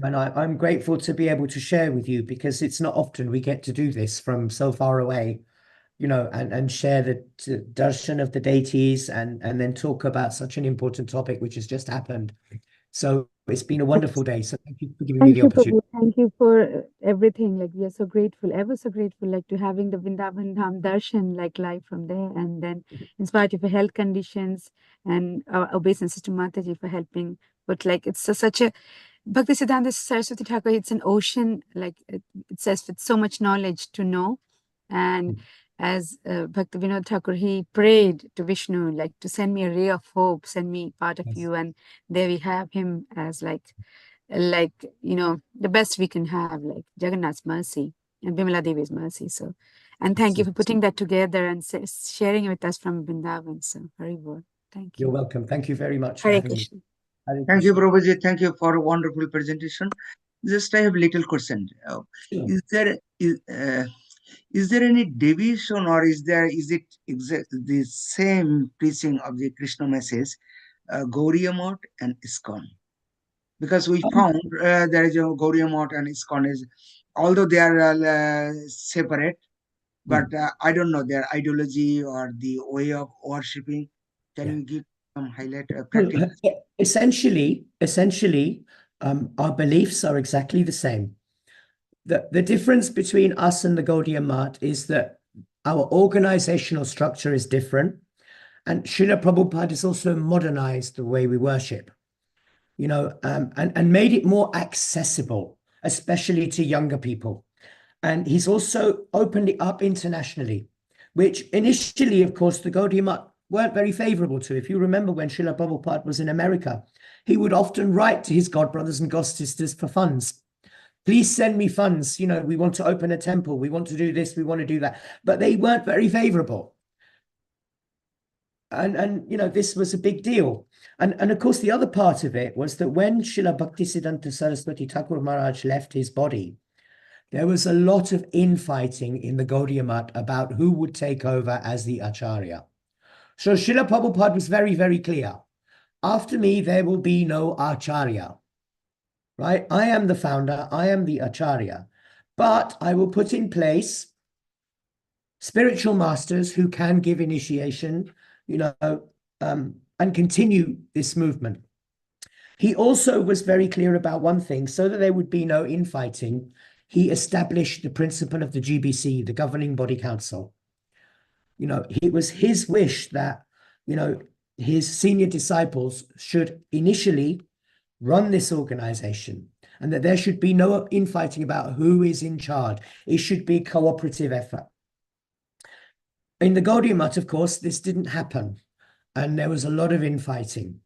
And I'm grateful to be able to share with you, because it's not often we get to do this from so far away, and share the darshan of the deities and then talk about such an important topic which has just happened. So it's been a wonderful day. So thank you for giving me the opportunity. Prabhu. Thank you for everything. We are so grateful, ever so grateful, to having the Vrindavan Dham darshan live from there, and then in spite of your health conditions, and our obeisance to Mataji for helping. But it's such a Bhakti Siddhanta Saraswati Thakur. It's an ocean, it says, with so much knowledge to know. And as Bhakti Vinod Thakur, he prayed to Vishnu, to send me a ray of hope, send me part of you. And there we have him as the best we can have, Jagannath's mercy and Bimala Devi's mercy. So, and thank you for putting that together and sharing it with us from Vrindavan. So, very well. Thank you. You're welcome. Thank you very much. Hare Krishna. Thank you, Prabhuji. Thank you for a wonderful presentation. Just I have little question. Is there any deviation, or is it the same preaching of the Krishna message, Gauriya Math and ISKCON? Because we found there is a Gauriya Math and ISKCON is, although they are separate, but I don't know their ideology or the way of worshipping. Can you give some highlight practical? Essentially, our beliefs are exactly the same. The difference between us and the Gaudiya Math is that our organizational structure is different, and Srila Prabhupada has also modernized the way we worship, and made it more accessible, especially to younger people. And he's also opened it up internationally, which initially, of course, the Gaudiya Math weren't very favorable to. If you remember when Srila Prabhupada was in America, he would often write to his god brothers and god sisters for funds. Please send me funds. We want to open a temple. We want to do this. We want to do that. But they weren't very favorable. And this was a big deal. And of course, the other part of it was that when Srila Bhakti Sidhanta Saraswati Thakur Maharaj left his body, there was a lot of infighting in the Gaudiya Math about who would take over as the Acharya. So Srila Prabhupada was very, very clear. After me, there will be no Acharya. Right? I am the founder. I am the Acharya. But I will put in place spiritual masters who can give initiation, and continue this movement. He also was very clear about one thing, so that there would be no infighting. He established the principle of the GBC, the Governing Body Council. It was his wish that, his senior disciples should initially run this organization, and that there should be no infighting about who is in charge. It should be a cooperative effort. In the Gaudiya Math, of course, this didn't happen, and there was a lot of infighting.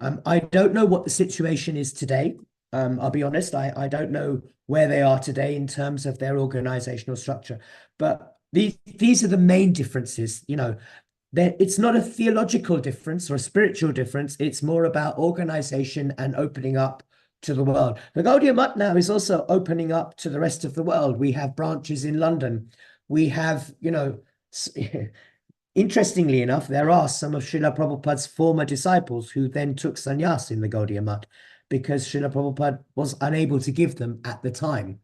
I don't know what the situation is today. I'll be honest, I don't know where they are today in terms of their organizational structure, but these are the main differences. It's not a theological difference or a spiritual difference. It's more about organization and opening up to the world. The Gaudiya Math now is also opening up to the rest of the world. We have branches in London. We have, interestingly enough, there are some of Srila Prabhupada's former disciples who then took sannyas in the Gaudiya Math because Srila Prabhupada was unable to give them at the time,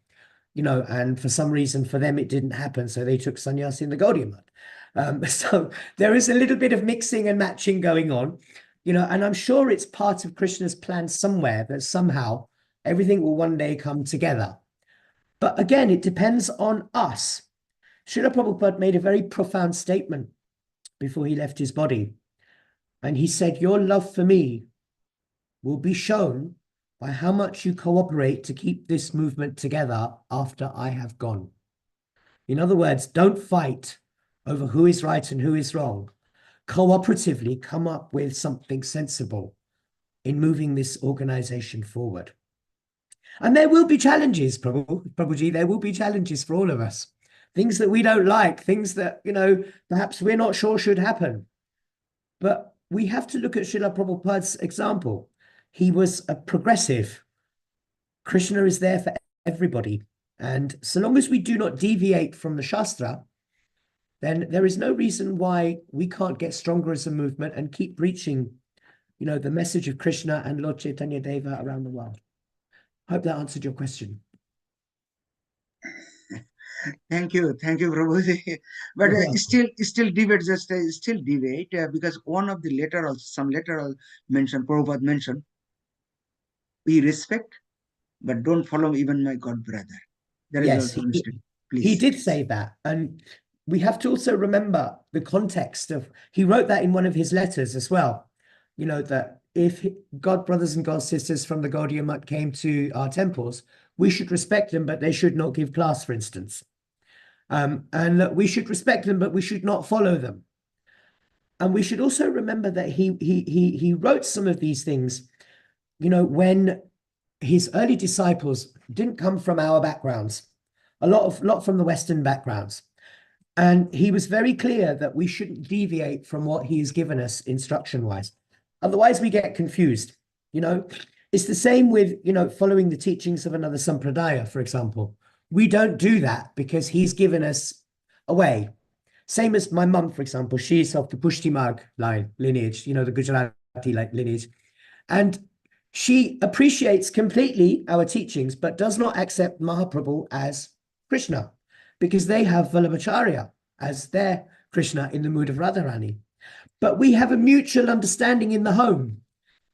and for some reason for them it didn't happen, so they took sannyas in the Gaudiya Math. So there is a little bit of mixing and matching going on, and I'm sure it's part of Krishna's plan somewhere that somehow everything will one day come together. But again, it depends on us. Srila Prabhupada made a very profound statement before he left his body. And he said, your love for me will be shown by how much you cooperate to keep this movement together after I have gone. In other words, don't fight over who is right and who is wrong. Cooperatively come up with something sensible in moving this organization forward. And there will be challenges, Prabhuji, there will be challenges for all of us. Things that we don't like, things that, perhaps we're not sure should happen. But we have to look at Srila Prabhupada's example. He was a progressive. Krishna is there for everybody. And so long as we do not deviate from the Shastra, then there is no reason why we can't get stronger as a movement and keep preaching, the message of Krishna and Lord Chaitanya Deva around the world. I hope that answered your question. Thank you, Prabhuji. But still debate, because one of the some letter mentioned, Prabhupada mentioned, we respect, but don't follow even my god brother. There is also a mistake. Please. He did say that, and we have to also remember the context of. He wrote that in one of his letters as well. That if god brothers and god sisters from the Gaudiya Math came to our temples, we should respect them, but they should not give class, for instance. And that we should respect them, but we should not follow them. And we should also remember that he wrote some of these things, when his early disciples didn't come from our backgrounds, a lot from the Western backgrounds. And he was very clear that we shouldn't deviate from what he has given us instruction-wise. Otherwise, we get confused. It's the same with, following the teachings of another sampradaya, for example. we don't do that because he's given us a way. Same as my mum, for example, she's of the Pushti Marg lineage, you know, the Gujarati lineage. And she appreciates completely our teachings, but does not accept Mahaprabhu as Krishna because they have Vallabhacharya as their Krishna in the mood of Radharani. But we have a mutual understanding in the home.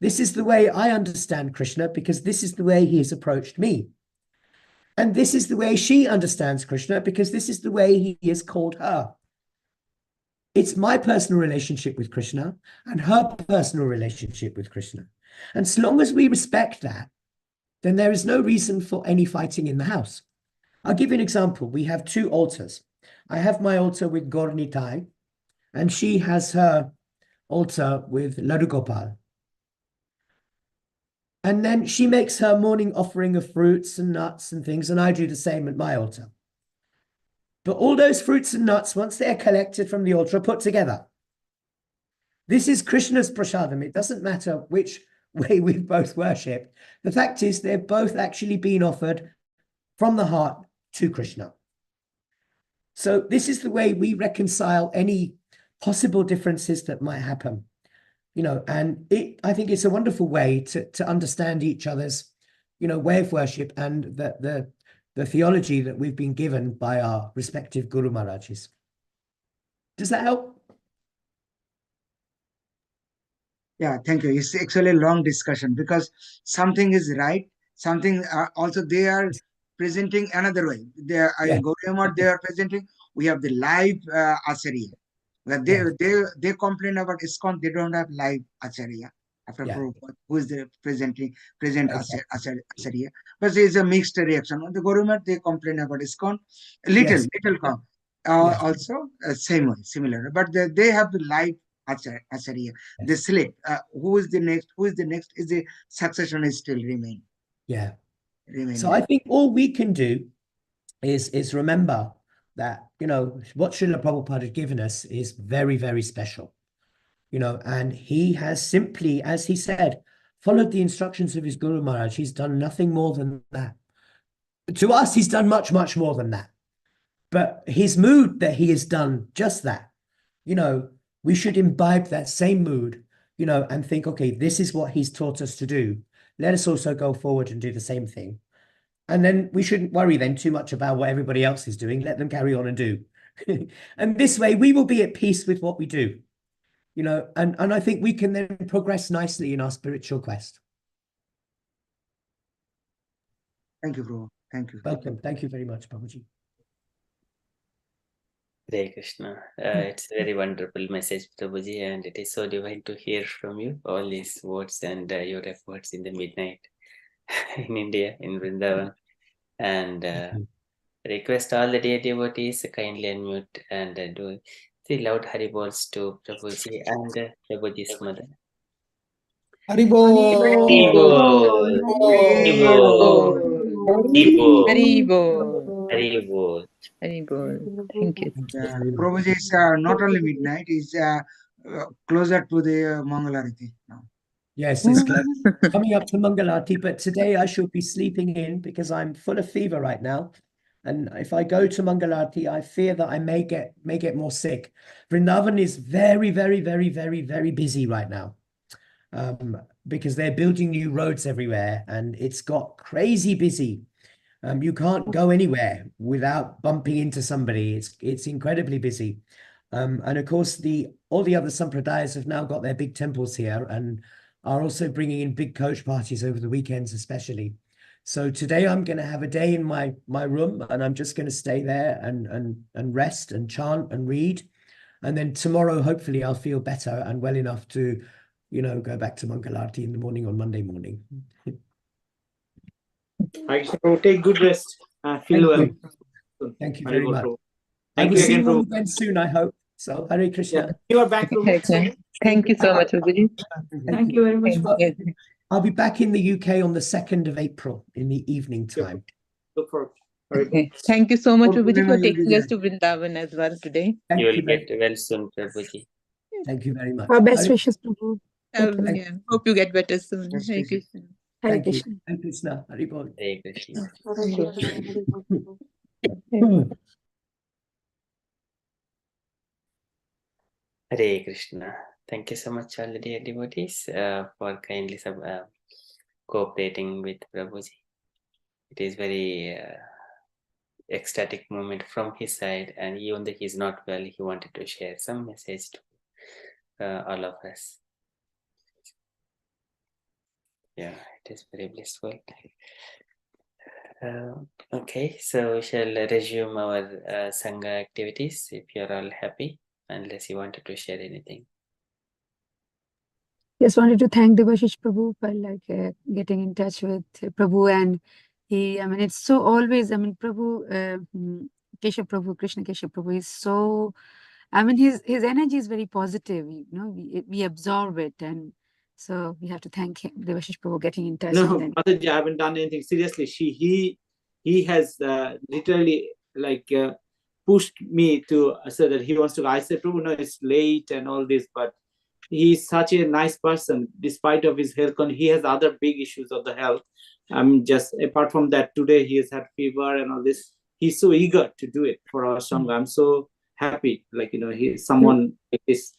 This is the way I understand Krishna because this is the way he has approached me. And this is the way she understands Krishna because this is the way he has called her. It's my personal relationship with Krishna and her personal relationship with Krishna. And as long as we respect that, then there is no reason for any fighting in the house. I'll give you an example. We have two altars. I have my altar with Gaurnitai, and she has her altar with Laddu Gopal. And then she makes her morning offering of fruits and nuts and things, and I do the same at my altar. But all those fruits and nuts, once they're collected from the altar, are put together. This is Krishna's prasadam. It doesn't matter which way we've both worshipped. The fact is they've both actually been offered from the heart to Krishna. So this is the way we reconcile any possible differences that might happen. You know, and I think it's a wonderful way to understand each other's, you know, way of worship and the theology that we've been given by our respective Guru Maharajas. Does that help? Yeah, thank you. It's actually a long discussion because something is right, something also they are presenting another way. They are in Gaudiya they are presenting. We have the live Acharya. They complain about ISKCON. They don't have live Acharya. After Prabhupada, who is the present Acharya, but there is a mixed reaction. On the Gaudiya they complain about ISKCON. Little also same way, similar, but they have the live Acharya. They select who is the next, is the succession is still remain. Yeah. So I think all we can do is remember that, you know, what Srila Prabhupada has given us is very, very special, you know, and he has simply, as he said, followed the instructions of his Guru Maharaj. He's done nothing more than that. To us, he's done much, much more than that. But his mood that he has done just that, you know, we should imbibe that same mood, you know, and think, okay, this is what he's taught us to do. Let us also go forward and do the same thing. And then we shouldn't worry then too much about what everybody else is doing. Let them carry on and do. And this way we will be at peace with what we do, you know, and I think we can then progress nicely in our spiritual quest. Thank you, Prabhu. Thank you. Welcome. Thank you very much, Babaji. Hare Krishna. It's a very wonderful message, Prabhuji, and it is so divine to hear from you all these words and your efforts in the midnight in India, in Vrindavan. And request all the dear devotees kindly unmute and do the loud Haribols to Prabhuji and Prabhuji's mother. Haribol. Haribol. Haribol. Haribol. Haribol. Haribol. Thank you. Prabhuji is not only midnight, is closer to the Mangalarati now. Yes, it's coming up to Mangalarati, but today I should be sleeping in because I'm full of fever right now. And if I go to Mangalarati, I fear that I may get more sick. Vrindavan is very, very, very, very, very busy right now because they're building new roads everywhere and it's got crazy busy. You can't go anywhere without bumping into somebody. It's incredibly busy. And of course, all the other sampradayas have now got their big temples here and are also bringing in big coach parties over the weekends, especially. So today I'm going to have a day in my room and I'm just going to stay there and rest and chant and read. And then tomorrow, hopefully I'll feel better and well enough to, you know, go back to Mangalarati in the morning on Monday morning. I will take good rest. Feel well. Thank you very much. Thank I will you see again, you again soon, I hope. So, Hare Krishna. Yeah. You are back. Thank you so much, Prabhuji. Thank you very much. I'll be back in the UK on the 2nd of April in the evening time. Look forward. Okay. Thank you so much, Prabhuji, for taking us to Vrindavan as well today. You will get well soon, Prabhuji. Thank you very much. Our best wishes, Prabhu. Yeah. Hope you get better soon. Hare Krishna. Hare Krishna. Hare Krishna. Haribol. Hare Krishna. Hare Krishna. Hare Krishna. Thank you so much, all the dear devotees, for kindly cooperating with Prabhuji. It is very ecstatic moment from his side, and even though he's not well, he wanted to share some message to all of us. Yeah, it is very blissful. Okay, so we shall resume our Sangha activities if you're all happy, unless you wanted to share anything. Just wanted to thank Devashish Prabhu for getting in touch with Prabhu, and it's so always, Prabhu, Keshav Prabhu, Krishna Keshav Prabhu is so, his energy is very positive, we absorb it, and so we have to thank him, Devashish Prabhu, getting in touch. No, Mataji, I haven't done anything. Seriously, he has literally pushed me to say that he wants to. I said, Prabhu, no, it's late and all this, but he's such a nice person, despite of his health. He has other big issues of the health. Just apart from that, today he has had fever and all this. He's so eager to do it for our Sangha. I'm so happy, he's someone like this,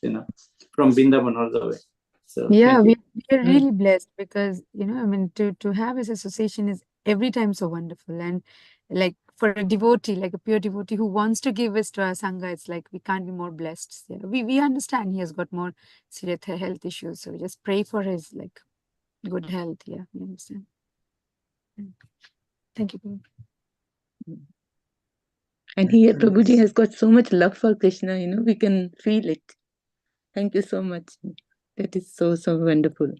from Vrindavan all the way. So yeah, we are really blessed because, to have his association is every time so wonderful. And for a devotee, like a pure devotee who wants to give us to our Sangha, it's like we can't be more blessed. Yeah, we understand he has got more serious health issues. So we just pray for his good health. Yeah, we understand. Thank you, Prabhu. And Prabhuji has got so much love for Krishna, we can feel it. Thank you so much. That is so wonderful.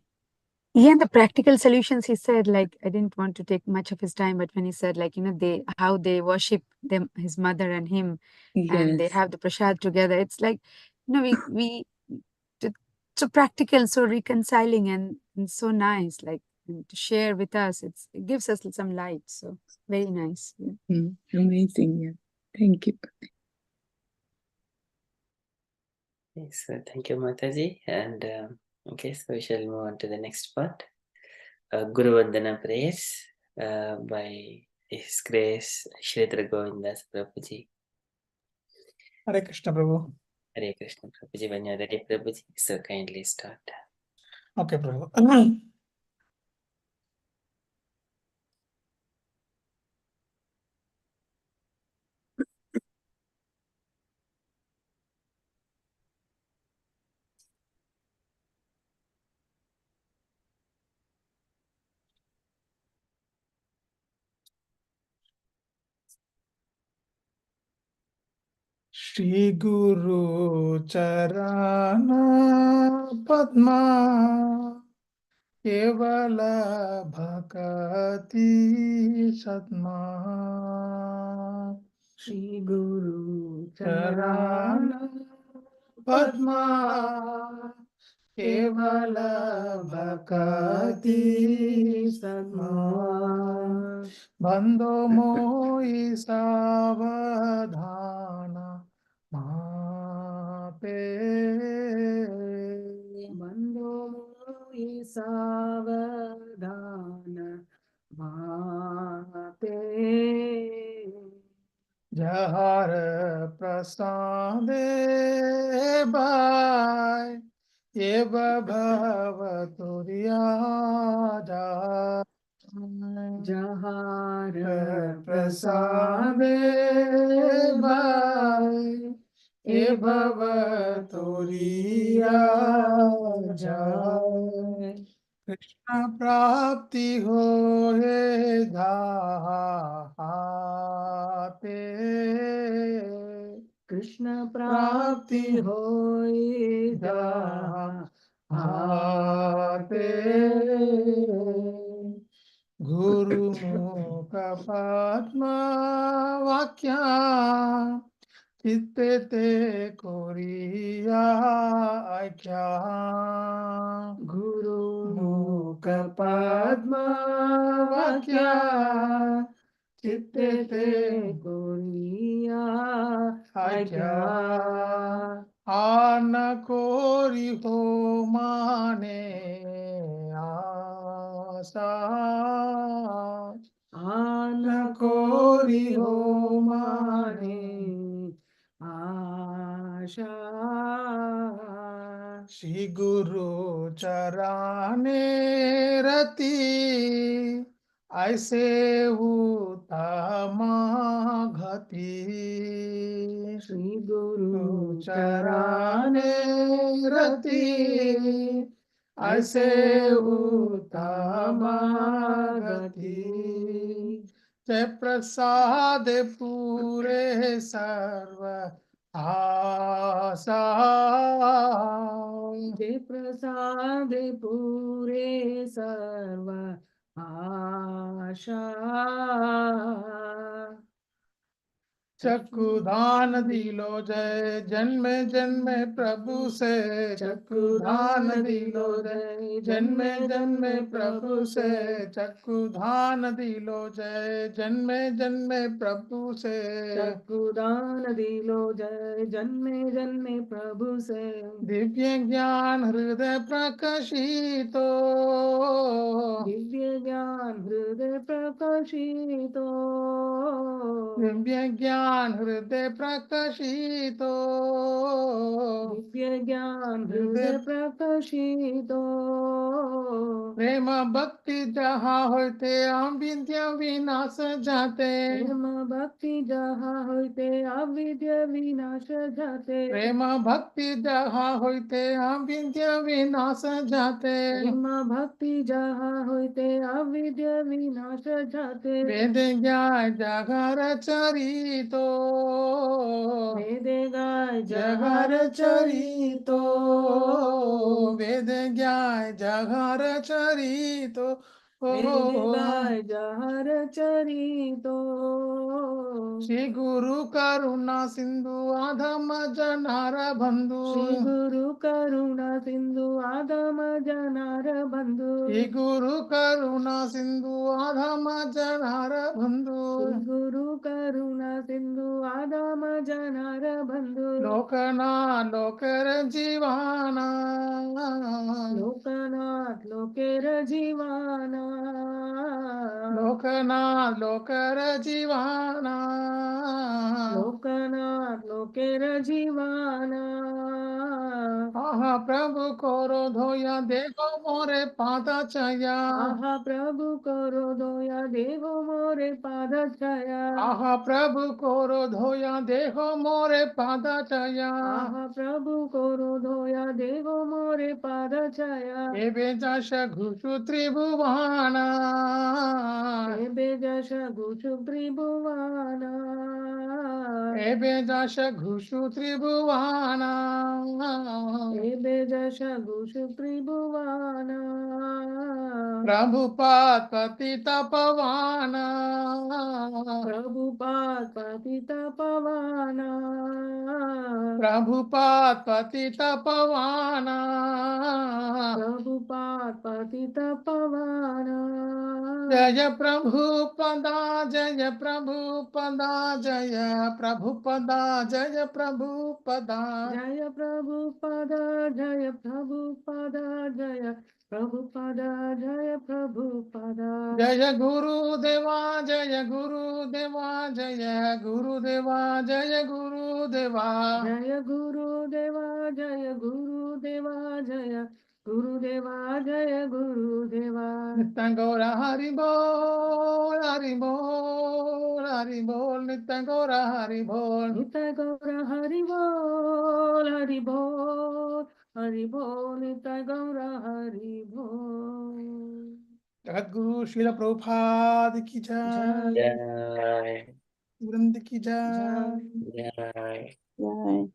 Yeah, and the practical solutions he said, I didn't want to take much of his time, but when he said, how they worship his mother and him, and they have the prasad together, it's so practical, so reconciling, and so nice, to share with us. It gives us some light. So very nice. Yeah. Amazing. Yeah. Thank you. Yes, thank you, Mataji. And okay, so we shall move on to the next part. Guru Vandana prayers by His Grace Shridhar Govindas Prabhuji. Hare Krishna, Prabhu. Hare Krishna, Prabhuji. When you're ready, Prabhuji, so kindly start. Okay, Prabhu. Shri Guru Charana Padma Kevala Bhakati Satma Shri Guru Charana Padma Kevala Bhakati Satma Bando Moi Savadhana Mape Bando Moi Savadhana Mape Jahar Prasade Bhai Eva Bhavaturiya Jahar Prasade Bhai Eva Bhavaturiya Jai Krishna Prapti Hoye Dhate Krishna Prapti Hoye Dhate Guru Mukha Padma Vakya Chitte te Koriya Aikya Guru Mukha Padma Vakya Chitte te Koriya Aikya Ana Kori Ho Mane Asa आन कोरी हो माने आशा श्री गुरु चराने रति ऐसे घती श्री गुरु चराने रति ऐसे गति ते प्रसाद पूरे सर्व आशा ते प्रसाद पूरे सर्व आशा चक्षुदान दिलो जय जन्मे जन्मे प्रभु से चक्षुदान दिलो जय जन्मे जन्मे प्रभु से चक्षुदान दिलो जय जन्मे जन्मे प्रभु से चक्षुदान दिलो जय जन्मे जन्मे प्रभु से दिव्य ज्ञान हृदय प्रकाशितो दिव्य ज्ञान हृदय प्रकाशितो दिव्य ज्ञान हृदय प्रकाशितो दिव्य ज्ञान हृदय प्रकाशितो प्रेम भक्ति जहाँ होते हम विद्या विनाश जाते प्रेम भक्ति जहाँ होते अविद्या विनाश जाते प्रेम भक्ति जहाँ होते हम विद्या विनाश जाते प्रेम भक्ति जहाँ होते अविद्या विनाश जाते वेद ज्ञान जागर चरितो वेद गाय जगर चरितो वेद ज्ञान जगर चरितो वेद गाय जहर चरितो श्री गुरु करुणा सिंधु आधम जनार बंधु श्री गुरु करुणा सिंधु आदम जनार बंधु श्री गुरु करुणा सिंधु आधम जनार बंधु श्री गुरु करुणा सिंधु आदम जनार बंधु लोकना लोकर जीवाना लोकनाथ लोकेर जीवाना लोकनाथ लोकर जीवाना लोकनाथ लोकेर जीवाना आहा प्रभु कोरो धोया देखो मोरे पादा छाया आहा प्रभु करो दया देवो मोरे पाद छाया आहा प्रभु कोरो धोया देखो मोरे पादा छाया आहा प्रभु करो दया देवो मोरे पाद छाया एबे जाश घुषु त्रिभुवाना एबे जश गुचु त्रिभुवाना एबे जाश घुषु त्रिभुवाना एबे जश गुचु त्रिभुवाना प्रभुपाद पतित पवाना प्रभुपाद पतित पवाना प्रभुपाद पतित पवाना प्रभुपाद पतित पवाना जय प्रभुपदा जय प्रभुपदा जय प्रभुपदा जय प्रभुपदा जय प्रभुपद जय प्रभुपद जय प्रभुपद जय प्रभुपद जय गुरुदेवा जय गुरुदेवा जय गुरुदेवा जय गुरुदेवा जय गुरुदेवा जय गुरुदेवा जय गुरुदेवा जय गुरुदेवा नित्य गौर हरि बोल हरि बोल हरि बोल नित्य गौर हरि बोल नित्य गौर हरि बोल हरि बोल हरि बोल नित्य गौर हरि बोल जगत गुरु श्रील प्रभुपाद की जय जय जय वृंद की जय जय जय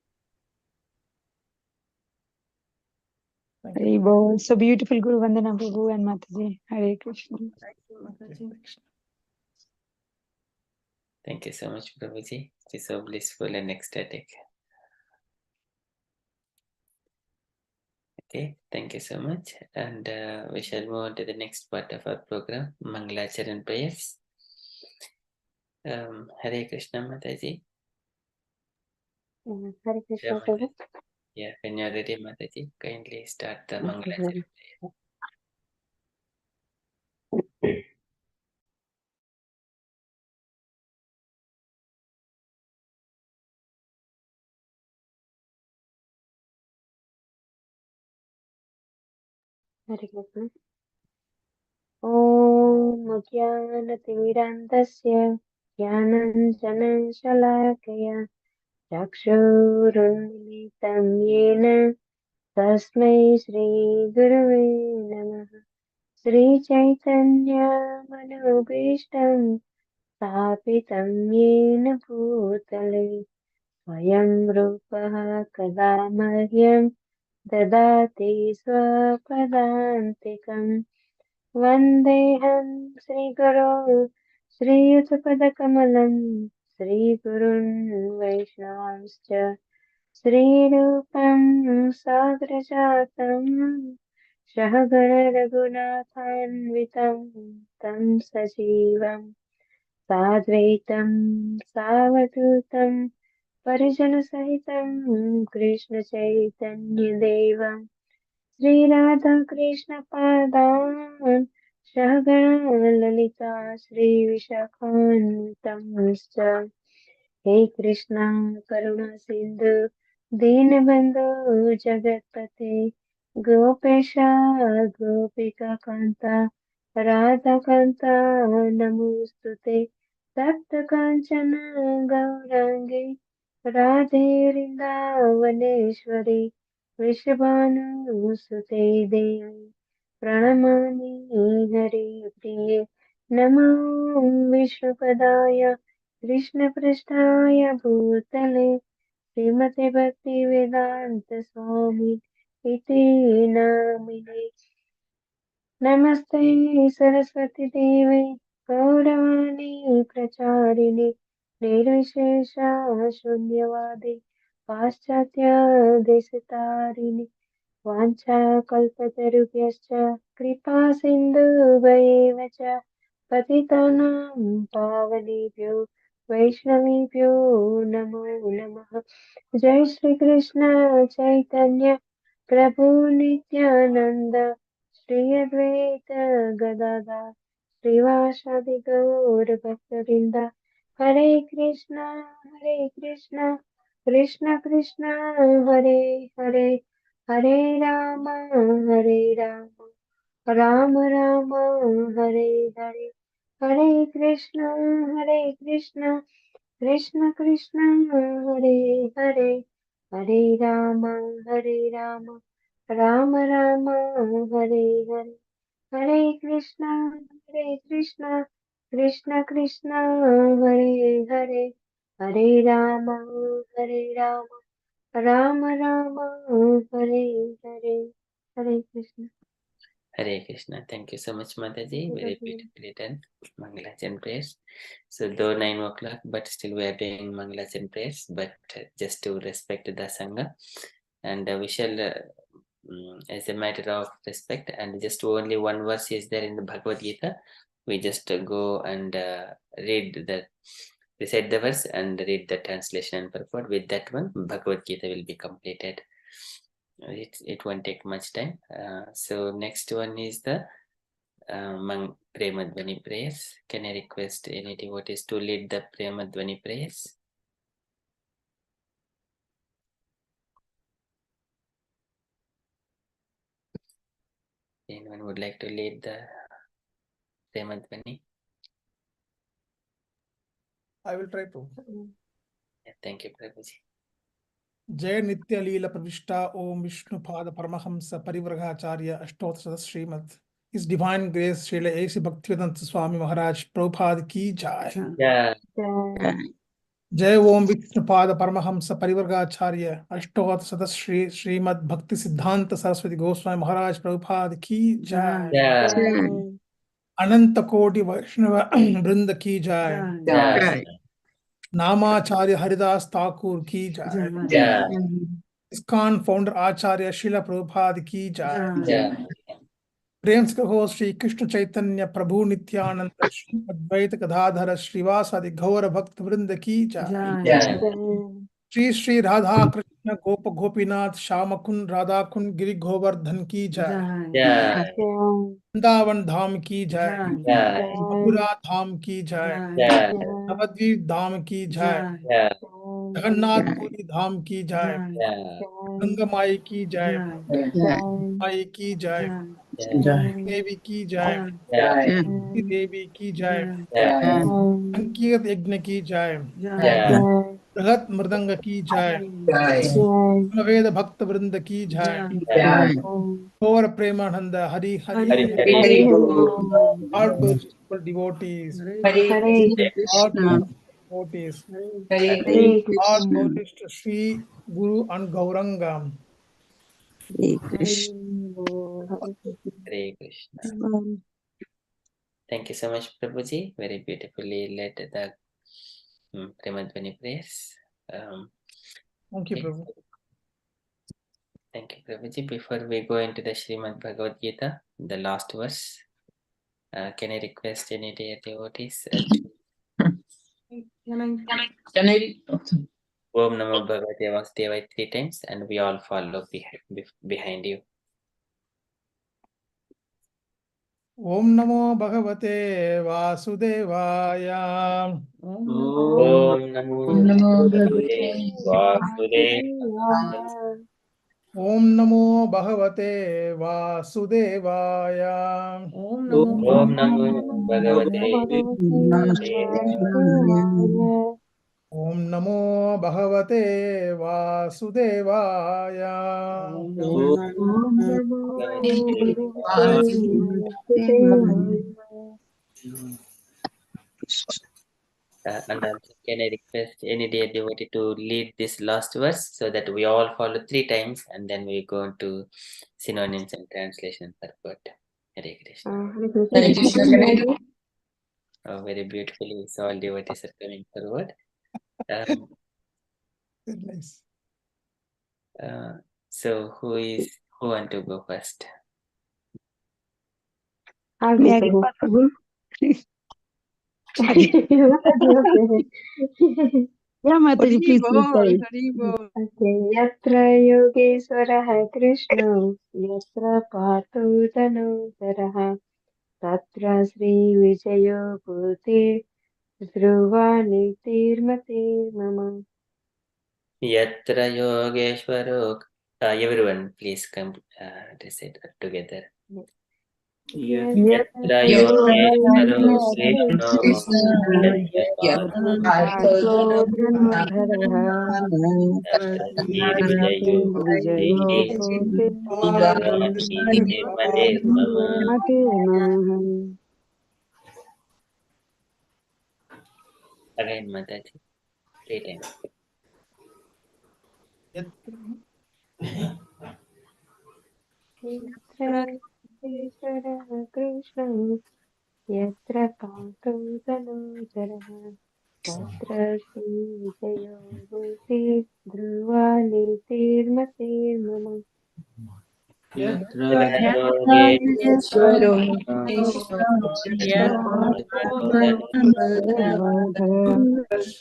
Hari Bol. So beautiful, Guru Vandana Prabhu and Mataji. Hare Krishna. Thank you so much, Prabhuji. It is so blissful and ecstatic. Okay, thank you so much. And we shall move on to the next part of our program, Mangalacharan prayers. Hare Krishna, Mataji. Hare Krishna Prabhu. Yeah, when you're ready, Mataji, kindly start the Okay, Mangalacharan prayer. Hare Krishna. ॐ ज्ञानतिमिरान्धस्य ज्ञानाञ्जनशलाकया चक्षुरुन्मिलितं येन तस्मै श्रीगुरवे नमः। श्रीचैतन्यमनोभीष्टं स्थापितं येन भूतले स्वयं रूपः कदा मह्यं ददाति स्वपदान्तिकम्। वन्देऽहं श्रीगुरो श्रीयुतपदकमलं श्रीगुरुन् वैष्णवांश्च श्रीरूपं साग्रजातं सहगण रघुनाथान्वितं तं सजीवं साद्वैतं सावधूतं परिजनसहितं कृष्णचैतन्यदेवं श्रीराधाकृष्णपादान् सहगण ललिता श्रीविशाखान्वितंश्च हे कृष्णा करुणा सिन्धु दीनबन्धो जगत्पते गोपेशा गोपिकान्ता राधाकान्ता नमोऽस्तुते सप्तकाञ्चन गौराङ्गी राधे वृन्दावनेश्वरी वृषभानुसुते देवी प्रणमामि हरिप्रिये नमो विष्णुपदाय कृष्णपृष्ठाय भूतले श्रीमते भक्तिवेदान्त स्वामी इति नामिने। नमस्ते सरस्वती देवी गौरवाणी प्रचारिणे निर्विशेषा शून्यवादी पाश्चात्य देशतारिणे वाञ्छाकल्पतरुभ्यश्च कृपा सिन्धुभ्येव च पतितानां पावनेभ्यो वैष्णवेभ्यो नमो नमः। जय श्री कृष्ण चैतन्य प्रभु नित्यानंद श्री अद्वैत गदाधर श्रीवासादि गौर भक्तवृंद हरे Krishna Krishna Krishna Hare Hare Hare Ram Ram Ram Hare Hare Hare Krishna Krishna Krishna Hare Hare Hare Ram Ram Ram Hare Hare Hare Krishna Krishna Krishna Hare Hare Hare Ram Ram Ram Hare Hare Hare Krishna. Hare Krishna. Thank you so much, Mataji. Very beautifully done. Mangalachan prayers. So, though 9 o'clock, but still we are doing Mangalachan prayers, but just to respect the Sangha. And we shall, as a matter of respect, and just only one verse is there in the Bhagavadgita. We just go and recite the verse and read the translation and purport. With that one, Bhagavadgita will be completed. It won't take much time. So next one is the Premadvani prayers. Can I request any devotees to lead the Premadvani prayers? Anyone would like to lead the Premadvani? I will try to. Yeah, thank you, Prabhuji. जय नित्य लीला प्रविष्टा ओम विष्णु पाद परमहंस परिव्रहाचार्य अष्टोत्तर श्रीमद इस divine grace Srila ऐसी भक्तिवेदांत स्वामी महाराज प्रभुपाद की जय। जय ओम विष्णु पाद परमहंस परिव्रहाचार्य अष्टोत्तर श्रीमद भक्ति सिद्धांत सरस्वती गोस्वामी महाराज प्रभुपाद की जय। अनंत कोटि वैष्णव वृंद की जय। नामाचार्य हरिदास ठाकुर की जय। इस्कॉन फाउंडर आचार्य शिला प्रभुपाद की जय। प्रेम से कहो श्री कृष्ण चैतन्य प्रभु नित्यानंद श्री अद्वैत गदाधर श्रीवासादि गौर भक्त वृंद की जय। श्री श्री राधा कृष्ण गोप गोपीनाथ श्याम कुंड राधा कुंड गिरि गोवर्धन की जय। वृंदावन धाम की जय। मथुरा धाम की जय। नवद्वीप धाम की जय। जगन्नाथपुरी धाम की जय। गंगा माई की जय। माई की जय। देवी की जय, देवी की जय, अंकित यज्ञ की जय, बृहत मृदंग की जय, वेद भक्त वृंद की जय, और Premanand Hari Hari all gospel devotees, all devotees, all devotees to Sri Guru and Gauranga. Hare Krishna. Thank you so much, Prabhuji. Very beautifully led the Premadhvani prayers. Thank you, Okay. Prabhu. Thank you, Prabhuji. Before we go into the Srimad Bhagavadgita, the last verse, can I request any dear devotees? Can I? Om Namo Bhagavate Vasudevaya 3 times, and we all follow behind you. Om Namo Bhagavate Vasudevaya. Om Namo Bhagavate Vasudevaya. Om Namo Bhagavate Vasudevaya. Om Namo Bhagavate Vasudevaya. Om Namo Bhagavate Vasudevaya. Om Namo Bhagavate and also, can I request any dear devotee to lead this last verse so that we all follow 3 times and then we go into synonyms and translation purport. Hare Krishna. Oh, very beautifully, so all devotees are coming forward. Very nice. So who want to go first? I'll be Prabhu. Yeah, Mataji, please say. Okay. Yatra Yogeshwaraha Krishna, Yatra Pathu Dhanutaraha, Tatra Sri Vijayo Bhute, Dhruvani Tirmate Mama. Yatra Yogeshwaro. Everyone, please come recite together. Yatra Yogeshwaro Krishna, Yatra Again, Mataji, 3 times. Krishna, Yatra Pathu Dhanutaraha, Tatra Sri Vijayo Bhute, Dhruvani Tirmate Mama. Yatra Yogeshwaro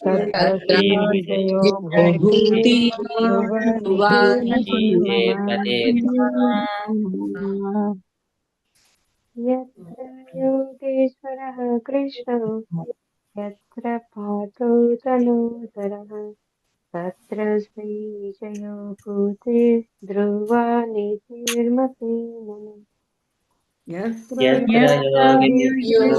Tatra Sri Vijayo Bhute, Dhruvani Tirmate Mama. Yatra Yogeshwaraha Krishna, Yatra Pathu Dhanutaraha, Tatra Sri Vijayo Bhute, Dhruvani Tirmate Mama. Yatra Yogeshwaro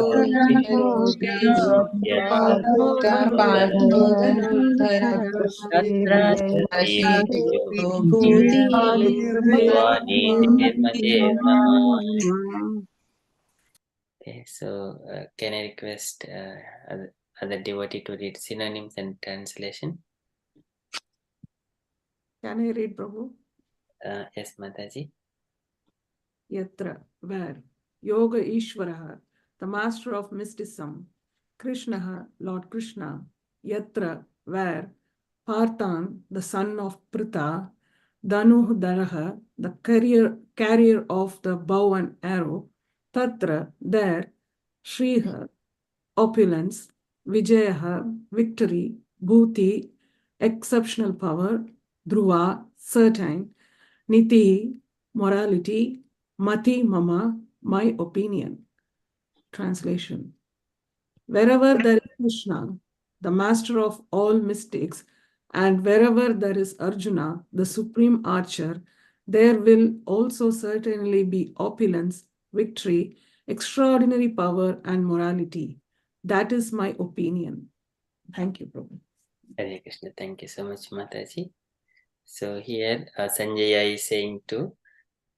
Okay, so can I request other devotee to read synonyms and translation? Can I read, Prabhu? Yes, Mataji. Yatra, where? Yoga Ishvaraha, the master of mysticism. Krishna, Lord Krishna. Yatra, where? Parthan, the son of Pritha. Dhanuhdaraha, the carrier of the bow and arrow. Tatra, there. Shriha, opulence. Vijayaha, victory. Bhuti, exceptional power. Dhruva, certain. Niti, morality. Mati Mama, my opinion. Translation. Wherever there is Krishna, the master of all mystics, and wherever there is Arjuna, the supreme archer, there will also certainly be opulence, victory, extraordinary power, and morality. That is my opinion. Thank you, Prabhu. Hare Krishna. Thank you so much, Mataji. So here Sanjaya is saying to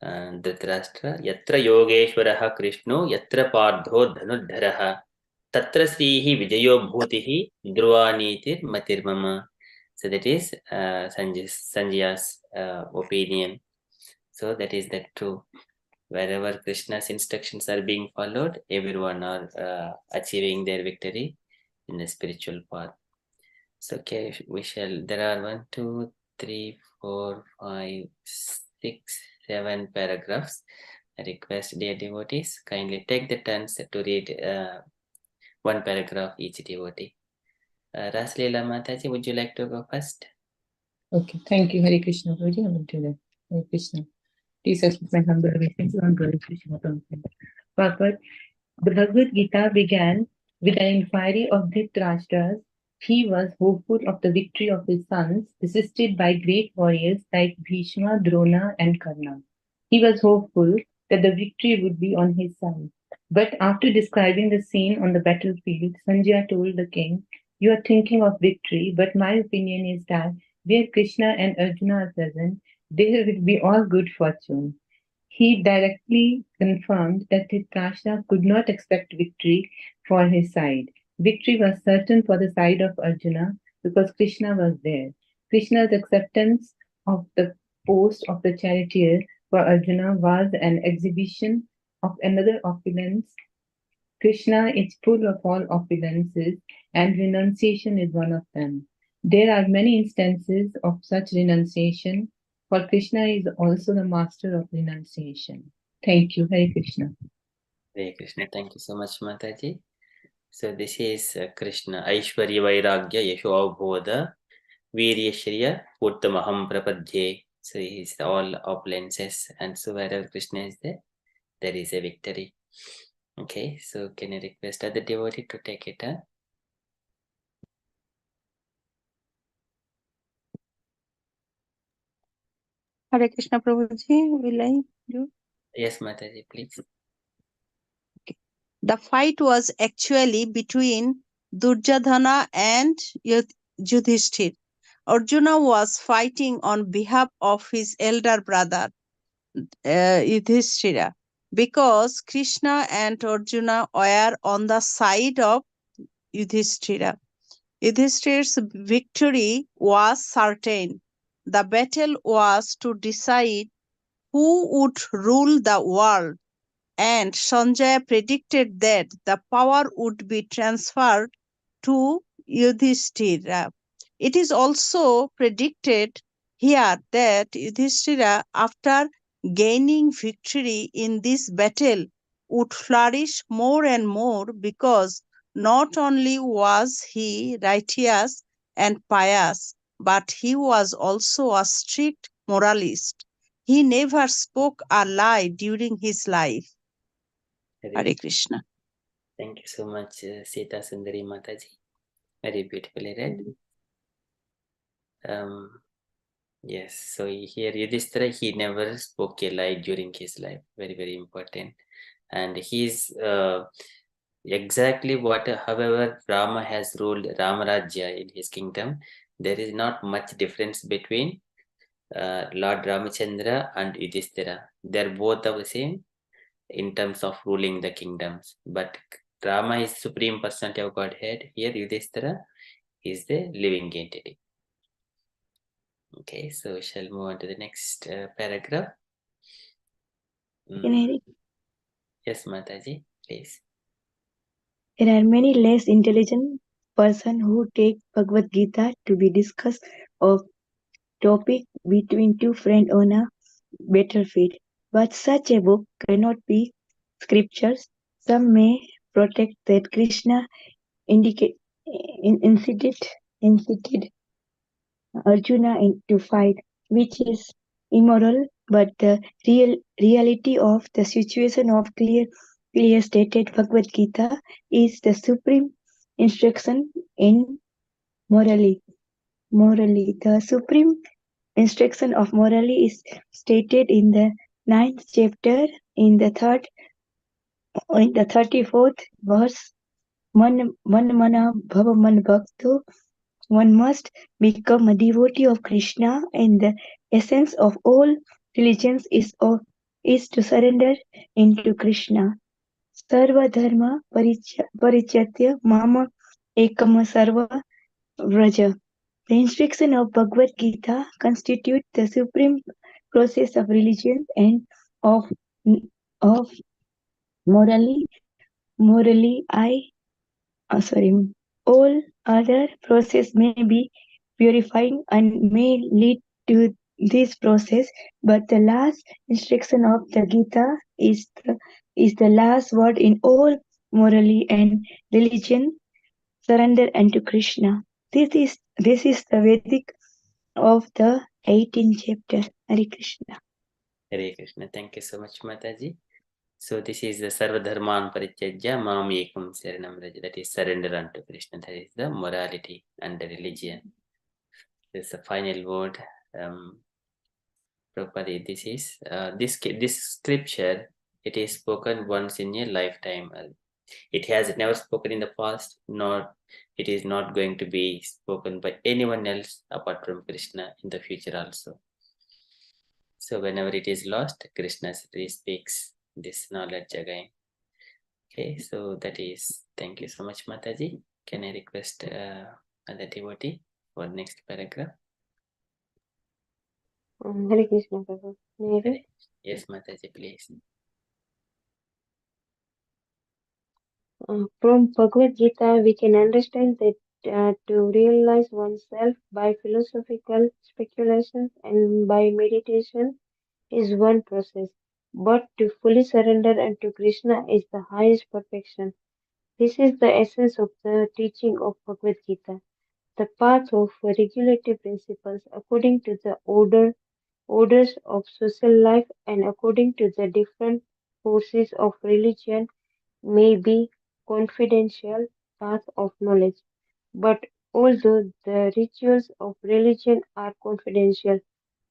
Dhritarashtra, Yatra Yogeshwaraha Krishno, Yatra Pardho Dhanudharaha, Tatra Srihi Vijayo Bhutihi, Dhruvanitir Matirmama. So that is Sanjaya's opinion. So that is that true. Wherever Krishna's instructions are being followed, everyone are achieving their victory in the spiritual path. So okay, there are 1, 2, 3, 4, 5, 6, 7 paragraphs. I request dear devotees, kindly take the turns to read one paragraph each devotee. Raslila Mataji, would you like to go first? Okay, thank you, Hare Krishna. Prabhuji, I will do that. Hare Krishna. Please accept my humble obeisance on Hare Krishna. Purport. The Bhagavad Gita began with an inquiry of Dhritarashtra. He was hopeful of the victory of his sons, assisted by great warriors like Bhishma, Drona, and Karna. He was hopeful that the victory would be on his side. But after describing the scene on the battlefield, Sanjaya told the king, "You are thinking of victory, but my opinion is that where Krishna and Arjuna are present, there will be all good fortune." He directly confirmed that Dhritarashtra could not expect victory for his side. Victory was certain for the side of Arjuna because Krishna was there. Krishna's acceptance of the post of the charioteer for Arjuna was an exhibition of another opulence. Krishna is full of all opulences, and renunciation is one of them. There are many instances of such renunciation, for Krishna is also the master of renunciation. Thank you, Hare Krishna. Hare Krishna, thank you so much, Mataji. So this is Krishna, Aishwarya Vairagya Yasho Abhodha Virya Shriya Uttamaham Prapadye. So he is all opulences, and so wherever Krishna is there, there is a victory. Okay, so can I request other devotee to take it? Hare Krishna Prabhuji, will I do? Yes, Mataji, please. Okay. The fight was actually between Duryodhana and Yudhishthir. Arjuna was fighting on behalf of his elder brother Yudhishthira because Krishna and Arjuna were on the side of Yudhishthira. Yudhishthir's victory was certain. The battle was to decide who would rule the world, and Sanjaya predicted that the power would be transferred to Yudhishthira. It is also predicted here that Yudhishthira, after gaining victory in this battle, would flourish more and more because not only was he righteous and pious, but he was also a strict moralist. He never spoke a lie during his life. Hare Krishna. Thank you so much, Sita Sundari Mataji. Very beautifully read. Yes, so here Yudhishthira, he never spoke a lie during his life. Very, very important. And he's exactly what, however, Rama has ruled Ramarajya in his kingdom. There is not much difference between Lord Ramachandra and Yudhishthira. They're both of the same in terms of ruling the kingdoms. But Rama is Supreme Personality of Godhead. Here Yudhishthira is the living entity. Okay, so we shall move on to the next paragraph. Yes, Mataji, please. There are many less intelligent persons who take Bhagavad Gita to be discussed of topic between two friends on a battlefield. But such a book cannot be scriptures. Some may protect that Krishna incited Arjuna to fight, which is immoral, but the reality of the situation of clear stated Bhagavad Gita is the supreme instruction in morally. The supreme instruction of morality is stated in the 9th chapter in the 34th verse. Man mana bhava man bhakto. One must become a devotee of Krishna, and the essence of all religions is to surrender into Krishna. Sarva dharma parityatya mama ekam sarva vraja. The instruction of Bhagavad Gita constitute the supreme process of religion and of morally all other process may be purifying and may lead to this process, but the last instruction of the Gita is the last word in all morally and religion. Surrender unto Krishna. This is the Vedic of the 18th chapter. Hare Krishna. Hare Krishna. Thank you so much, Mataji. So this is the Sarva Dharman Parityajya Mam Ekam Saranam Vraja. That is surrender unto Krishna. That is the morality and the religion. This is the final word. Properly, this is this scripture. It is spoken once in a lifetime. It has never spoken in the past, nor it is not going to be spoken by anyone else apart from Krishna in the future also. So whenever it is lost, Krishna speaks this knowledge again. Okay, so that is, thank you so much, Mataji. Can I request other devotee for next paragraph? Hare Krishna, Prabhu. May I read? Yes, Mataji, please. From Bhagavad Gita, we can understand that to realize oneself by philosophical speculations and by meditation is one process, but to fully surrender unto Krishna is the highest perfection. This is the essence of the teaching of Bhagavad Gita, the path of regulative principles according to the orders of social life and according to the different forces of religion may be confidential path of knowledge. But although the rituals of religion are confidential,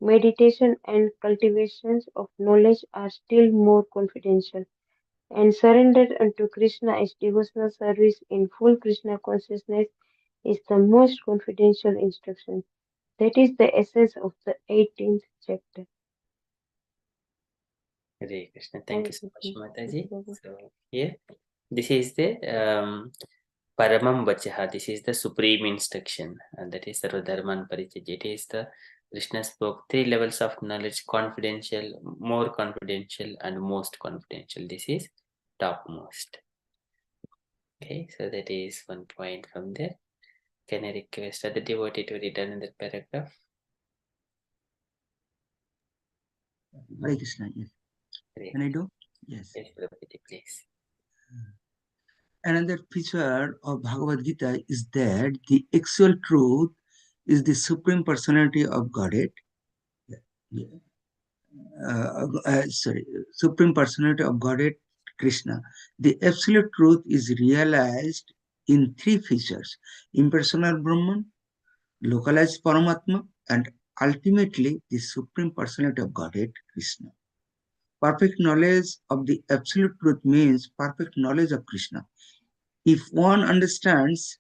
meditation and cultivations of knowledge are still more confidential. And surrender unto Krishna as devotional service in full Krishna consciousness is the most confidential instruction. That is the essence of the 18th chapter. Hare Krishna. Thank you so much, Mataji. So here, this is the Paramam Vachaha. This is the supreme instruction, and that is Sarva Dharman Parityajya. It is the Krishna spoke 3 levels of knowledge: confidential, more confidential, and most confidential. This is topmost. Okay, so that is one point from there. Can I request other devotee to read another paragraph? Hare Krishna, yes. Can I do? Yes. Yes, Prabhuji, please. Another feature of Bhagavad Gita is that the actual truth is the Supreme Personality of Godhead. Supreme Personality of Godhead, Krishna. The absolute truth is realized in 3 features: impersonal Brahman, localized Paramatma, and ultimately the Supreme Personality of Godhead, Krishna. Perfect knowledge of the absolute truth means perfect knowledge of Krishna. If one understands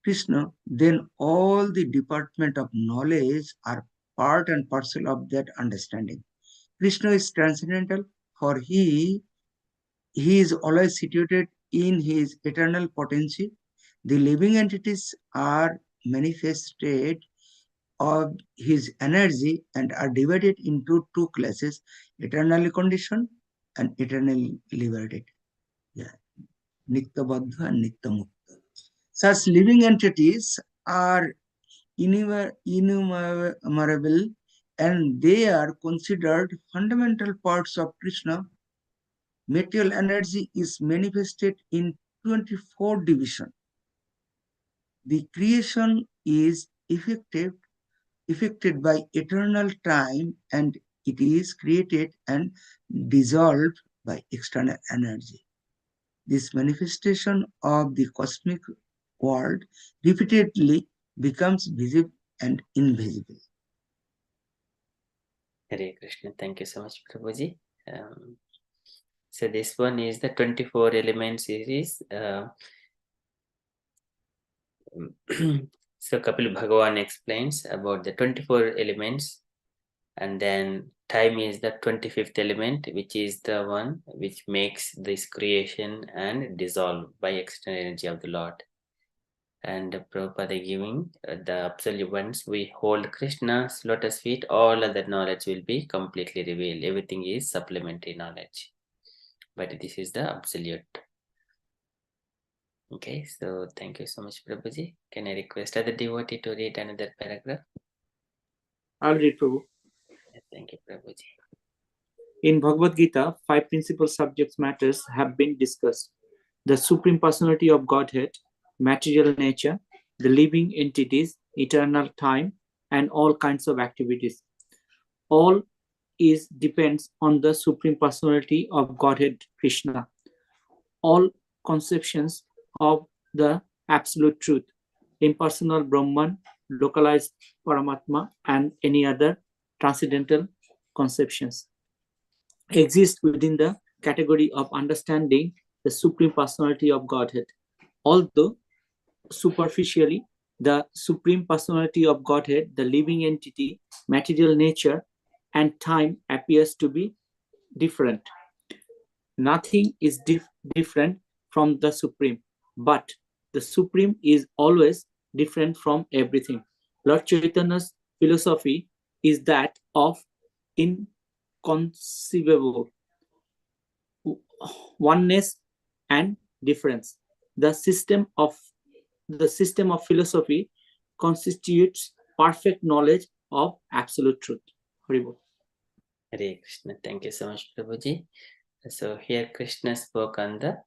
Krishna, then all the department of knowledge are part and parcel of that understanding. Krishna is transcendental, for he is always situated in his eternal potency. The living entities are manifested of his energy and are divided into 2 classes: eternally conditioned and eternally liberated. Yeah. Nitya Baddha and Nitya Mukta. Such living entities are innumerable, and they are considered fundamental parts of Krishna. Material energy is manifested in 24 divisions. The creation is affected by eternal time, and it is created and dissolved by external energy. This manifestation of the cosmic world repeatedly becomes visible and invisible. Hare Krishna. Thank you so much, Prabhuji. So this one is the 24 element series. So Kapil Bhagavan explains about the 24 elements, and then time is the 25th element, which is the one which makes this creation and dissolve by external energy of the Lord. And Prabhupada giving the absolute ones, we hold Krishna's lotus feet, all other knowledge will be completely revealed. Everything is supplementary knowledge, but this is the absolute. Okay, so thank you so much, Prabhuji. Can I request other devotee to read another paragraph? I'll read, Prabhu. Thank you, Prabhuji. In Bhagavad Gita, 5 principal subject matters have been discussed: the Supreme Personality of Godhead, material nature, the living entities, eternal time, and all kinds of activities. All depends on the Supreme Personality of Godhead, Krishna. All conceptions of the Absolute Truth, impersonal Brahman, localized Paramatma, and any other transcendental conceptions exist within the category of understanding the Supreme Personality of Godhead. Although superficially, the Supreme Personality of Godhead, the living entity, material nature, and time appears to be different. Nothing is different from the Supreme, but the Supreme is always different from everything. Lord Chaitanya's philosophy is that of inconceivable oneness and difference. The system of philosophy constitutes perfect knowledge of absolute truth. Haribol. Hare Krishna. Thank you so much, Prabhuji. So here Krishna spoke on the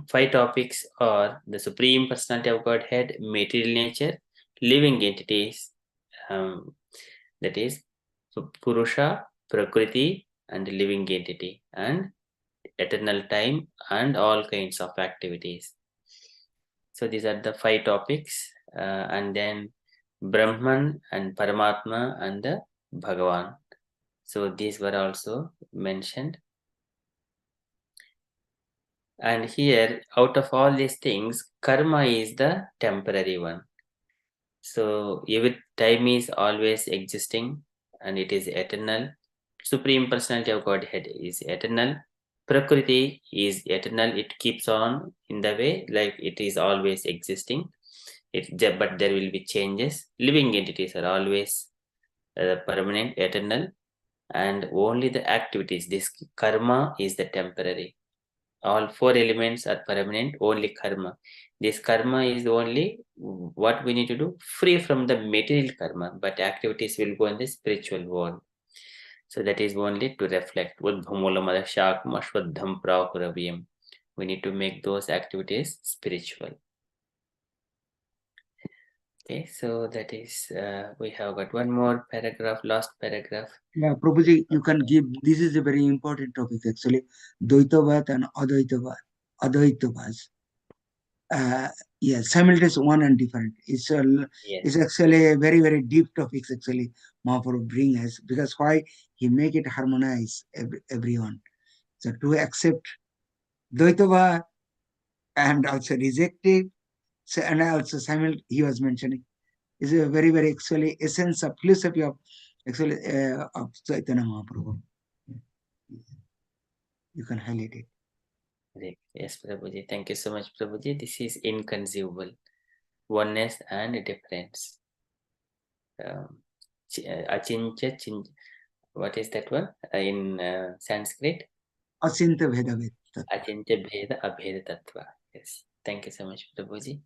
5 topics are the Supreme Personality of Godhead, material nature, living entities, that is Purusha, Prakriti, and living entity, and eternal time, and all kinds of activities. So these are the 5 topics, and then Brahman and Paramatma and the Bhagavan. So these were also mentioned. And here, out of all these things, karma is the temporary one. So every time is always existing and it is eternal. Supreme Personality of Godhead is eternal. Prakriti is eternal. It keeps on in the way like it is always existing. But there will be changes. Living entities are always permanent, eternal. And only the activities, this karma is the temporary. All 4 elements are permanent, only karma. This karma is only what we need to do, free from the material karma, but activities will go in the spiritual world. So that is only to reflect. We need to make those activities spiritual. Okay, so that is, we have got one more paragraph, last paragraph. Yeah, Prabhuji, you can give, this is a very important topic actually, Dvaitavad and Advaitavad. Yeah, simultaneous one and different. It's actually a very, very deep topic actually Mahaprabhu bring us, because why he make it harmonize everyone. So to accept Dvaitava and also reject it, so, and also he was mentioning, is a very, very actually essence of philosophy of actually of Chaitanya Mahaprabhu. You can highlight it. Yes, Prabhuji. Thank you so much, Prabhuji. This is inconceivable. Oneness and difference. Achincha, what is that one in Sanskrit? Achinta Bheda Bheda. Achincha Bheda Abheda Tattva. Yes. Thank you so much, Prabhuji.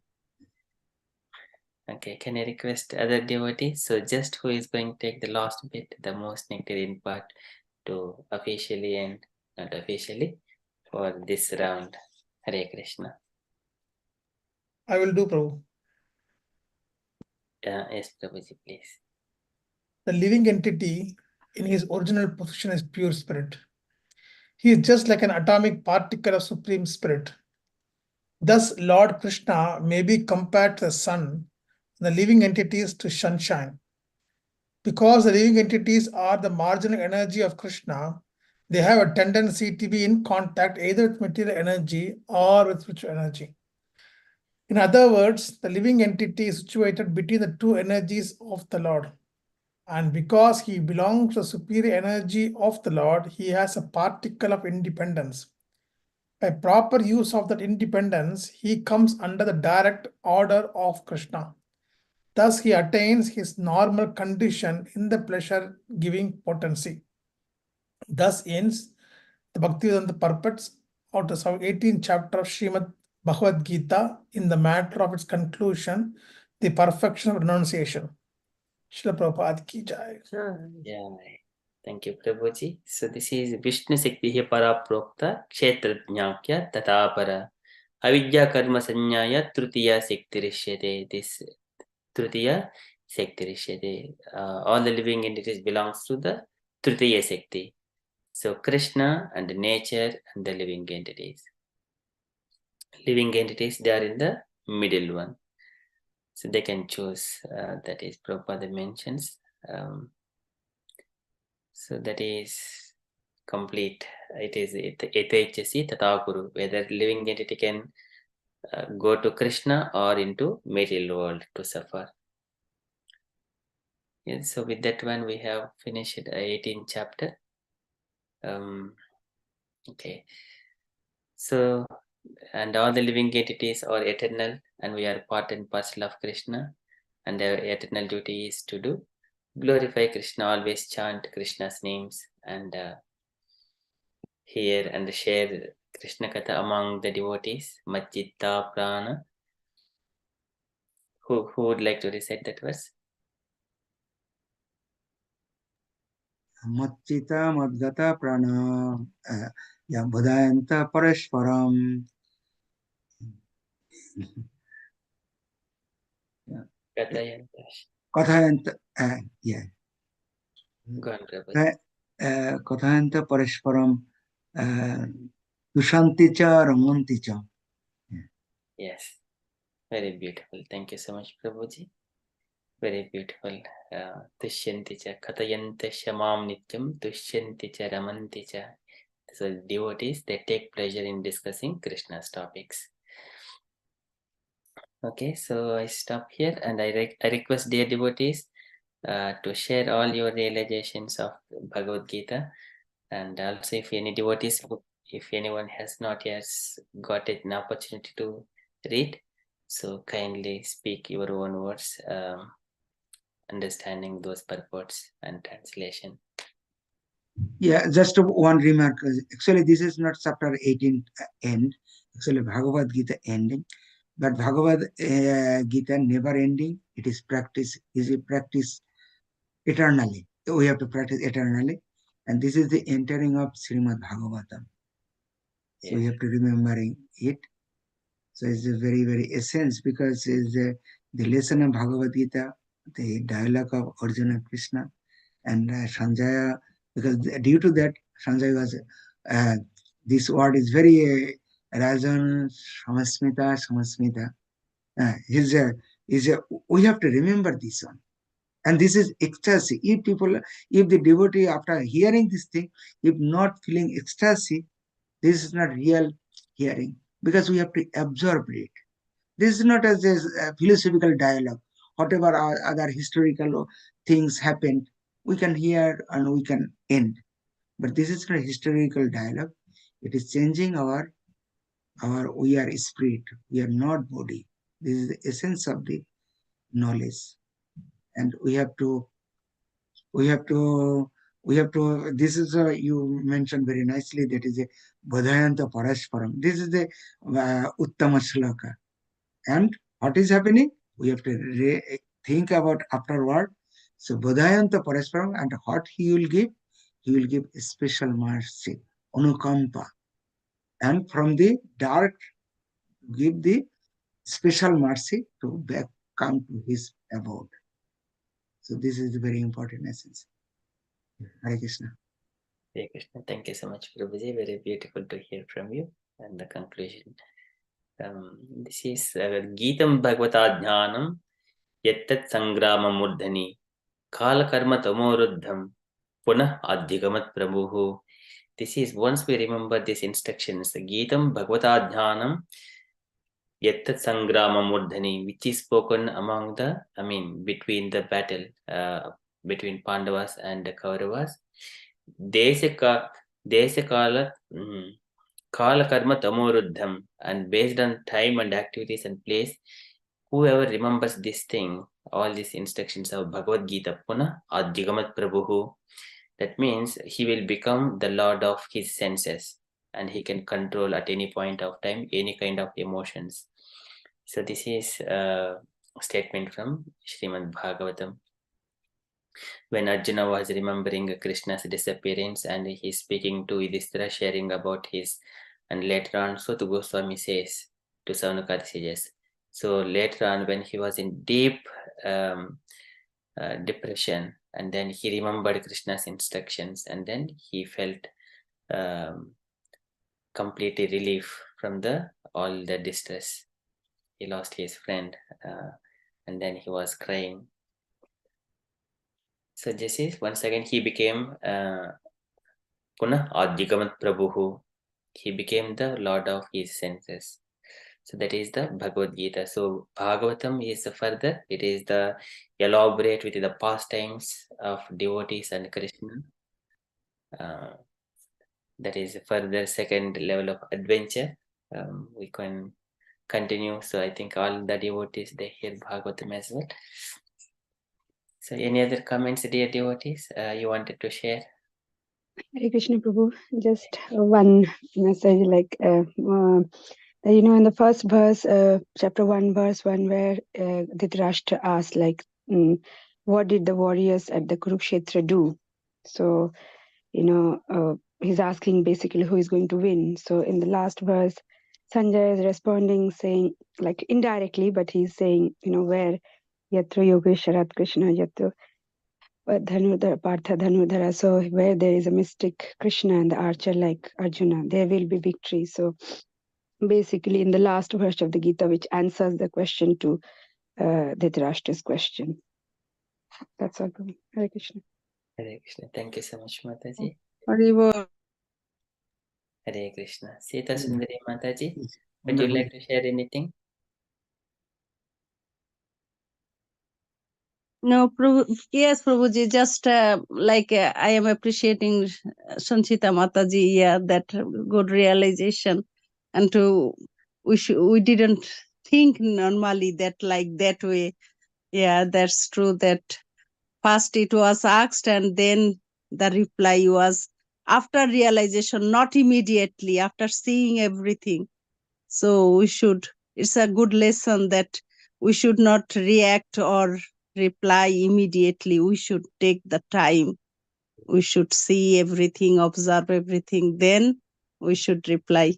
Okay, can I request other devotees? So just who is going to take the last bit, the most nectarian part, to officially and not officially for this round. Hare Krishna. I will do, Prabhu. Yes, Prabhuji, please. The living entity in his original position is pure spirit. He is just like an atomic particle of Supreme Spirit. Thus, Lord Krishna may be compared to the sun, the living entities to sunshine. Because the living entities are the marginal energy of Krishna, they have a tendency to be in contact either with material energy or with spiritual energy. In other words, the living entity is situated between the two energies of the Lord. And because he belongs to the superior energy of the Lord, he has a particle of independence. By proper use of that independence, he comes under the direct order of Krishna. Thus, he attains his normal condition in the pleasure-giving potency. Thus ends the Bhaktivedanta purports out of 18th chapter of Srimad Bhagavadgita in the matter of its conclusion, the perfection of renunciation. Srila Prabhupada ki jai. Yeah. Thank you, Prabhuji. So this is Vishnu Shakti Paraprokta Kshetra Jnakya Tatapara Avidya Karma Sanyaya Trutiya Shaktirishyate. This Trutiya Shaktirishyate. All the living entities belongs to the Trutiya Shakti. So Krishna and nature and the living entities. Living entities, they are in the middle one. So they can choose, that is Prabhupada mentions. So that is complete. It is Etechasi Tatakuru, whether living entity can go to Krishna or into material world to suffer. Yes, so with that one we have finished 18th chapter. Okay. So, and all the living entities are eternal, and we are part and parcel of Krishna, and our eternal duty is to do glorify Krishna, always chant Krishna's names, and hear and share Krishna Katha among the devotees. Majjitta Prana. Who would like to recite that verse? Matchita Madgata Prana Yambudayanta Parashparam. Kathayanta, yeah. Kathayanta Parashparam Dushanticha Ramanticha. Yes, very beautiful. Thank you so much, Prabhuji. Very beautiful. Tushyanticha Kathayanta Shamam Nityam Tushyanticha Ramanticha. So devotees, they take pleasure in discussing Krishna's topics. Okay, so I stop here, and I request dear devotees to share all your realizations of Bhagavad Gita, and also if any devotees, if anyone has not yet got an opportunity to read, so kindly speak your own words, understanding those purports and translation. Yeah, just one remark. Actually, this is not chapter 18 end. Actually, Bhagavad Gita ending. But Bhagavad Gita never ending. It is practice. Is a practice eternally. We have to practice eternally. And this is the entering of Srimad Bhagavatam. So we have to remembering it. So it's a very, very essence, because it's the lesson of Bhagavad Gita, the dialogue of Arjuna and Krishna, and Sanjaya, because due to that, Sanjaya was, this word is very Rajan, Samasmita. We have to remember this one. And this is ecstasy. If the devotee, after hearing this thing, if not feeling ecstasy, this is not real hearing, because we have to absorb it. This is not as a philosophical dialogue. Whatever other historical things happened, we can hear and we can end. But this is not a historical dialogue. It is changing we are spirit. We are not body. This is the essence of the knowledge. And we have to, this is you mentioned very nicely, that is a Bodhayanta Parashparam. This is the Uttama Shloka. And what is happening? We have to think about afterward. So Bodhayanta Parashparam, and what he will give? He will give a special mercy, Anukampa. And from the dark, give the special mercy to come to his abode. So this is a very important essence. Hare Krishna. Hare Krishna. Thank you so much, Prabhuji. Very beautiful to hear from you. And the conclusion. This is Gitam Bhagavata Jnanam Yattat Sangrama Murdhani Kala karma tamoruddham punah adhigamat prabhuhu. This is, once we remember these instructions, Geetam Bhagavata Dhyanam Yattat Sangramam Murdhani, which is spoken among the, between the battle, between Pandavas and the Kauravas. Desakala Kala Karma Tamoruddham, and based on time and activities and place, whoever remembers this thing, all these instructions of Bhagavad Gita, Puna Adhigamat Prabhuhu, that means he will become the lord of his senses and he can control at any point of time any kind of emotions. So this is a statement from Srimad Bhagavatam. When Arjuna was remembering Krishna's disappearance and he's speaking to Yudhishthira, sharing about his, and later on Sutta Goswami says to Saunaka sages. So later on, when he was in deep depression, and then he remembered Krishna's instructions, and then he felt completely relief from all the distress. He lost his friend, and then he was crying. So this is, once again, he became Punah Adhigamat Prabhuhu. He became the lord of his senses. So that is the Bhagavad Gita. So Bhagavatam is further, it is the elaborate with the pastimes of devotees and Krishna. That is further second level of adventure. We can continue. So I think all the devotees, they hear Bhagavatam as well. So any other comments, dear devotees, you wanted to share? Hare Krishna Prabhu, just one message, in the first verse, chapter 1, verse 1, where Dhritarashtra asked, what did the warriors at the Kurukshetra do? So, he's asking basically who is going to win. So in the last verse, Sanjay is responding, saying, indirectly, but he's saying, where Yatra Yogeshwarat Krishna Yatra Dhanudhara Partha Dhanudhara. So where there is a mystic Krishna and the archer like Arjuna, there will be victory. So basically in the last verse of the Gita, which answers the question to Dhritarashtra's question. That's all. Hare Krishna. Hare Krishna. Thank you so much, Mataji. Haribo. Hare Krishna. Sita Sundari Mataji, would you like to share anything? No, yes, Prabhuji, just I am appreciating Sanchita Mataji, that good realization. And we didn't think normally that that way. Yeah, that's true, that first it was asked and then the reply was after realization, not immediately, after seeing everything. So it's a good lesson that we should not react or reply immediately. We should take the time. We should see everything, observe everything, then we should reply.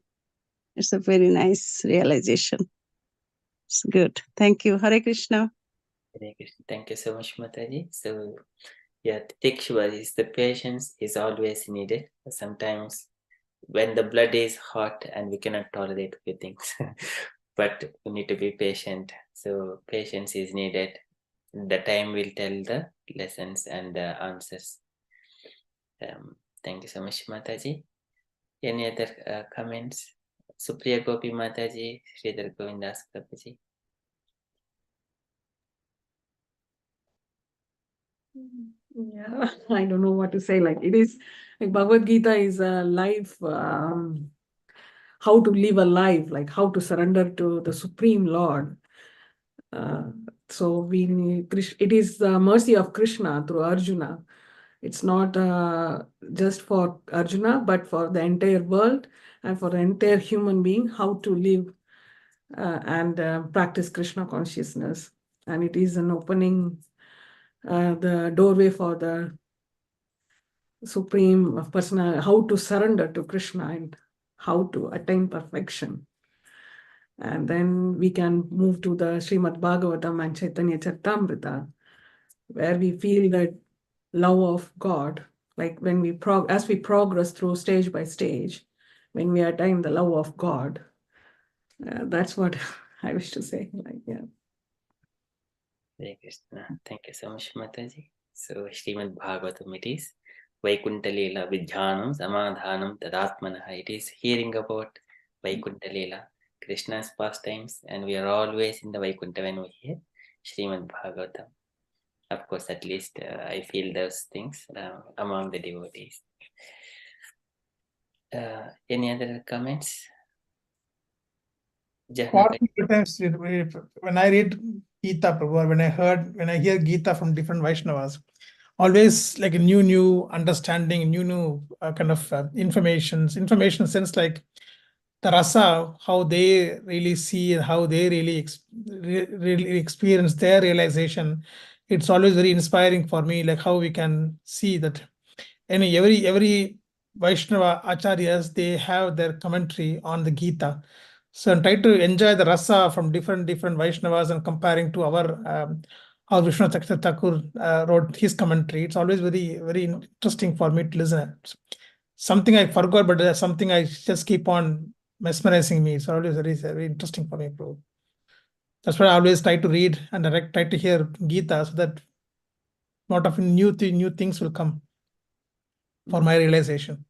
It's a very nice realization. It's good. Thank you. Hare Krishna. Hare Krishna. Thank you so much, Mataji. So, yeah, Tikshva is the patience is always needed. Sometimes when the blood is hot and we cannot tolerate few things, but we need to be patient. So patience is needed. The time will tell the lessons and the answers. Thank you so much, Mataji. Any other comments? Supriya Gopi Mataji, Sridhar Govindas Prabhuji. Yeah, I don't know what to say. It is like Bhagavad Gita is a life, how to live a life, how to surrender to the Supreme Lord. So it is the mercy of Krishna through Arjuna. It's not just for Arjuna, but for the entire world and for the entire human being, how to live and practice Krishna consciousness. And it is an opening the doorway for the Supreme Personality, how to surrender to Krishna and how to attain perfection. And then we can move to the Srimad Bhagavatam and Chaitanya Charitamrita, where we feel that love of God, when we as we progress through stage by stage, when we attain the love of God. That's what I wish to say. Hare Krishna. Thank you so much, Mataji. So Srimad Bhagavatam it is Vaikuntha Leela Vidyanam Samadhanam Tadatmanah. It is hearing about Vaikuntha Leela, Krishna's pastimes, and we are always in the Vaikuntha when we hear Srimad Bhagavatam. Of course, at least I feel those things among the devotees. Any other comments? Sometimes when I read Gita, Prabhu, or when I hear Gita from different Vaishnavas, always like a new understanding, new kind of information sense, like the rasa, how they really see and how they really really experience their realization. It's always very inspiring for me, like how we can see that every Vaishnava acharyas, they have their commentary on the Gita. So I'm trying to enjoy the rasa from different Vaishnavas and comparing to how Vishnu Thakur wrote his commentary. It's always very interesting for me to listen. Something I forgot, but something I just keep on mesmerizing me. It's always very interesting for me, bro. That's why I always try to read and I try to hear Gita, so that a lot of new things will come for my realization,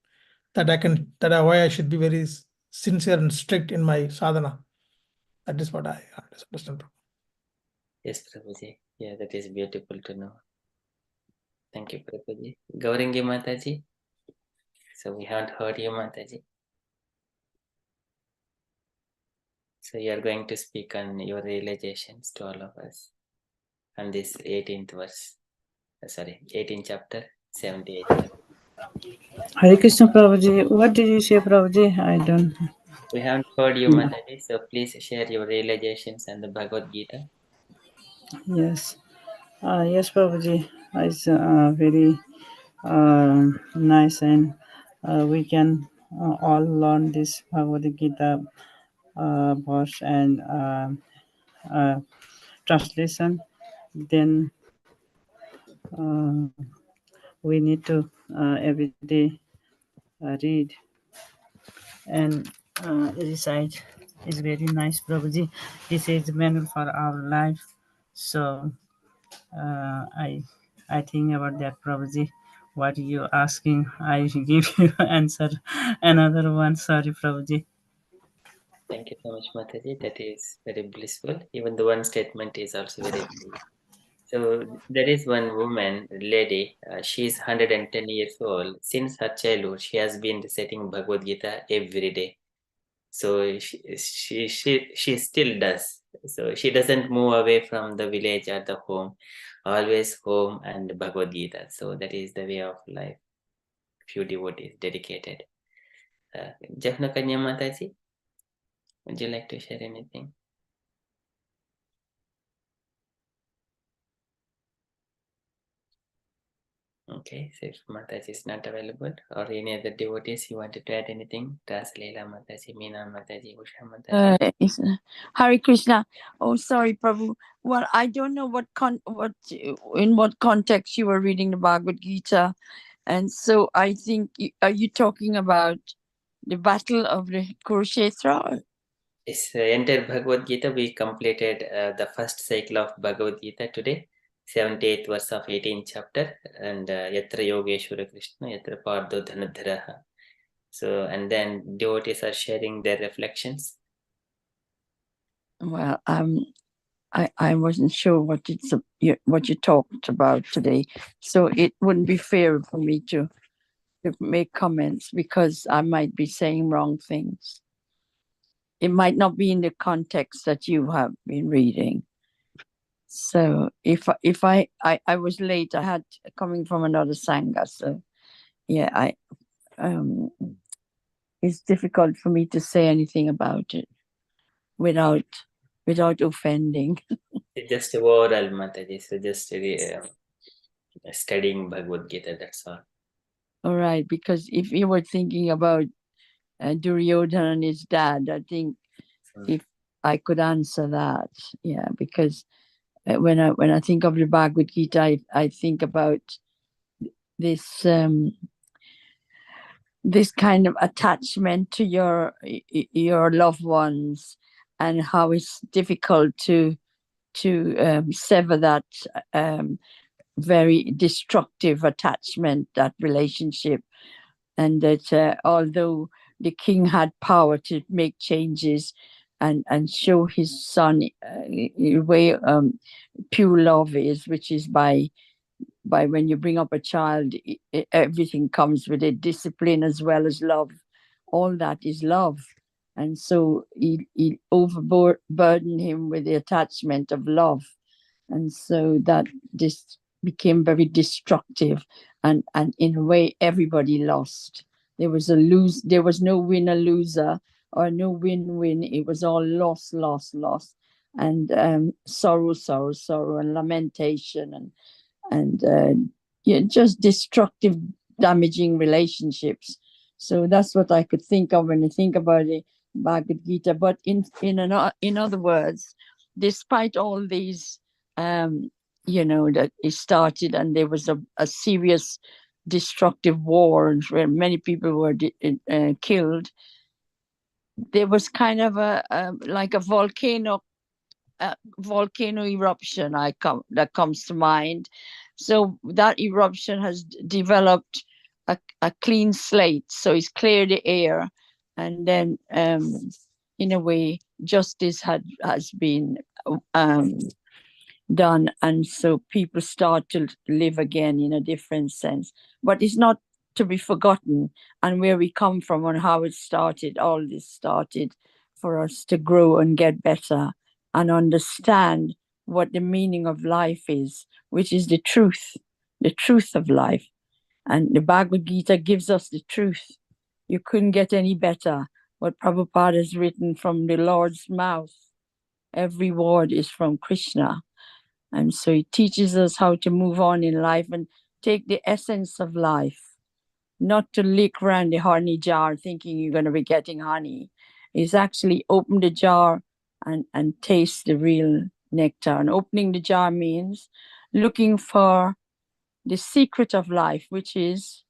why I should be very sincere and strict in my sadhana. That is what I understand. Yes, Prabhuji. Yeah, that is beautiful to know. Thank you, Prabhuji. Gaurangi Mataji. So we haven't heard you, Mataji. So you are going to speak on your realizations to all of us on this 18th verse. 18th chapter, 78. Hare Krishna Prabhuji. What did you say, Prabhuji? I don't. We haven't heard you, Mataji, so please share your realizations and the Bhagavad Gita. Yes. Yes, Prabhuji. It's very nice, and we can all learn this Bhagavad Gita verse and translation. Then we need to every day read and recite. It's very nice, Prabhuji. This is the manual for our life. So I think about that, Prabhuji. What you asking, I give you answer. Another one. Sorry, Prabhuji. Thank you so much, Mataji. That is very blissful. Even the one statement is also very blissful. So there is one woman, lady, she is 110 years old. Since her childhood, she has been reciting Bhagavad Gita every day. So she still does. So she doesn't move away from the village or the home, always home and Bhagavad Gita. So that is the way of life. Few devotees dedicated. Jafna Kanya Mataji, would you like to share anything? Okay, so if Mataji is not available, or any other devotees, you wanted to add anything? Das Leela Mataji, Meena Mataji, Usha Mataji. Hare Krishna. Oh, sorry, Prabhu. Well, I don't know in what context you were reading the Bhagavad Gita, and so I think are you talking about the battle of the Kurukshetra? Yes, entire Bhagavad Gita, we completed the first cycle of Bhagavad Gita today, 78th verse of 18th chapter, and Yatra Yogeshwara Krishna, Yatra Pardo Dhanadharaha. So, and then devotees are sharing their reflections. Well, I wasn't sure what you talked about today, so it wouldn't be fair for me to make comments because I might be saying wrong things. It might not be in the context that you have been reading. So if I was late, I had coming from another sangha. So yeah, it's difficult for me to say anything about it without offending. It's just oral, Mataji, so just studying Bhagavad Gita, that's all. All right, because if you were thinking about Duryodhana and his dad, I think if I could answer that, yeah, because when I think of the Bhagavad Gita, I think about this this kind of attachment to your loved ones, and how it's difficult to sever that very destructive attachment, that relationship, and that although the king had power to make changes and show his son the way pure love is, which is by when you bring up a child, everything comes with it, discipline as well as love. All that is love. And so he overburdened him with the attachment of love. And so that this became very destructive. And in a way, everybody lost. There was no winner loser or no win-win. It was all loss, loss, loss. And sorrow, sorrow, sorrow, and lamentation, and just destructive, damaging relationships. So that's what I could think of when I think about the Bhagavad Gita. But in other words, despite all these, that it started, and there was a serious destructive war where many people were killed. There was kind of like a volcano eruption that comes to mind. So that eruption has developed a clean slate. So it's cleared the air, and then in a way justice has been done, and so people start to live again in a different sense. But it's not to be forgotten, and where we come from and how it started. All this started for us to grow and get better and understand what the meaning of life is, which is the truth of life. And the Bhagavad Gita gives us the truth. You couldn't get any better. What Prabhupada has written from the Lord's mouth, every word is from Krishna. And so it teaches us how to move on in life and take the essence of life, not to lick around the honey jar thinking you're going to be getting honey. It's actually open the jar and taste the real nectar. And opening the jar means looking for the secret of life, which is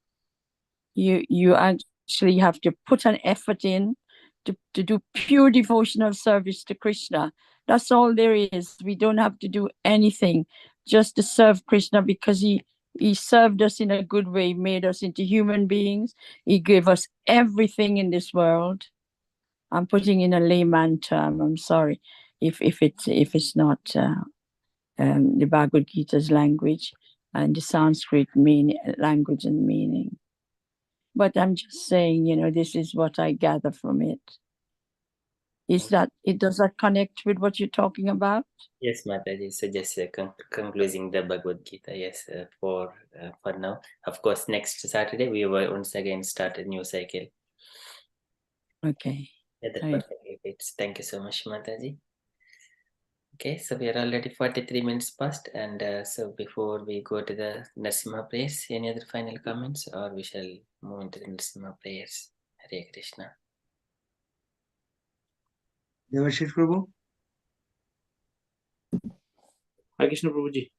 you actually have to put an effort in to do pure devotional service to Krishna. That's all there is. We don't have to do anything just to serve Krishna, because he served us in a good way, made us into human beings. He gave us everything in this world. I'm putting in a layman term. I'm sorry if it's not the Bhagavad Gita's language and the Sanskrit language and meaning. But I'm just saying, this is what I gather from it. Does that connect with what you're talking about? Yes, Mataji. So just concluding the Bhagavad Gita. Yes, for now. Of course, next Saturday we will once again start a new cycle. Okay. Yeah, that's perfectly great. Thank you so much, Mataji. Okay, so we are already 43 minutes past, and so before we go to the Narasimha prayers, any other final comments, or we shall move into the Narasimha prayers? Hare Krishna. Devashish Prabhu. Hare Krishna Prabhuji.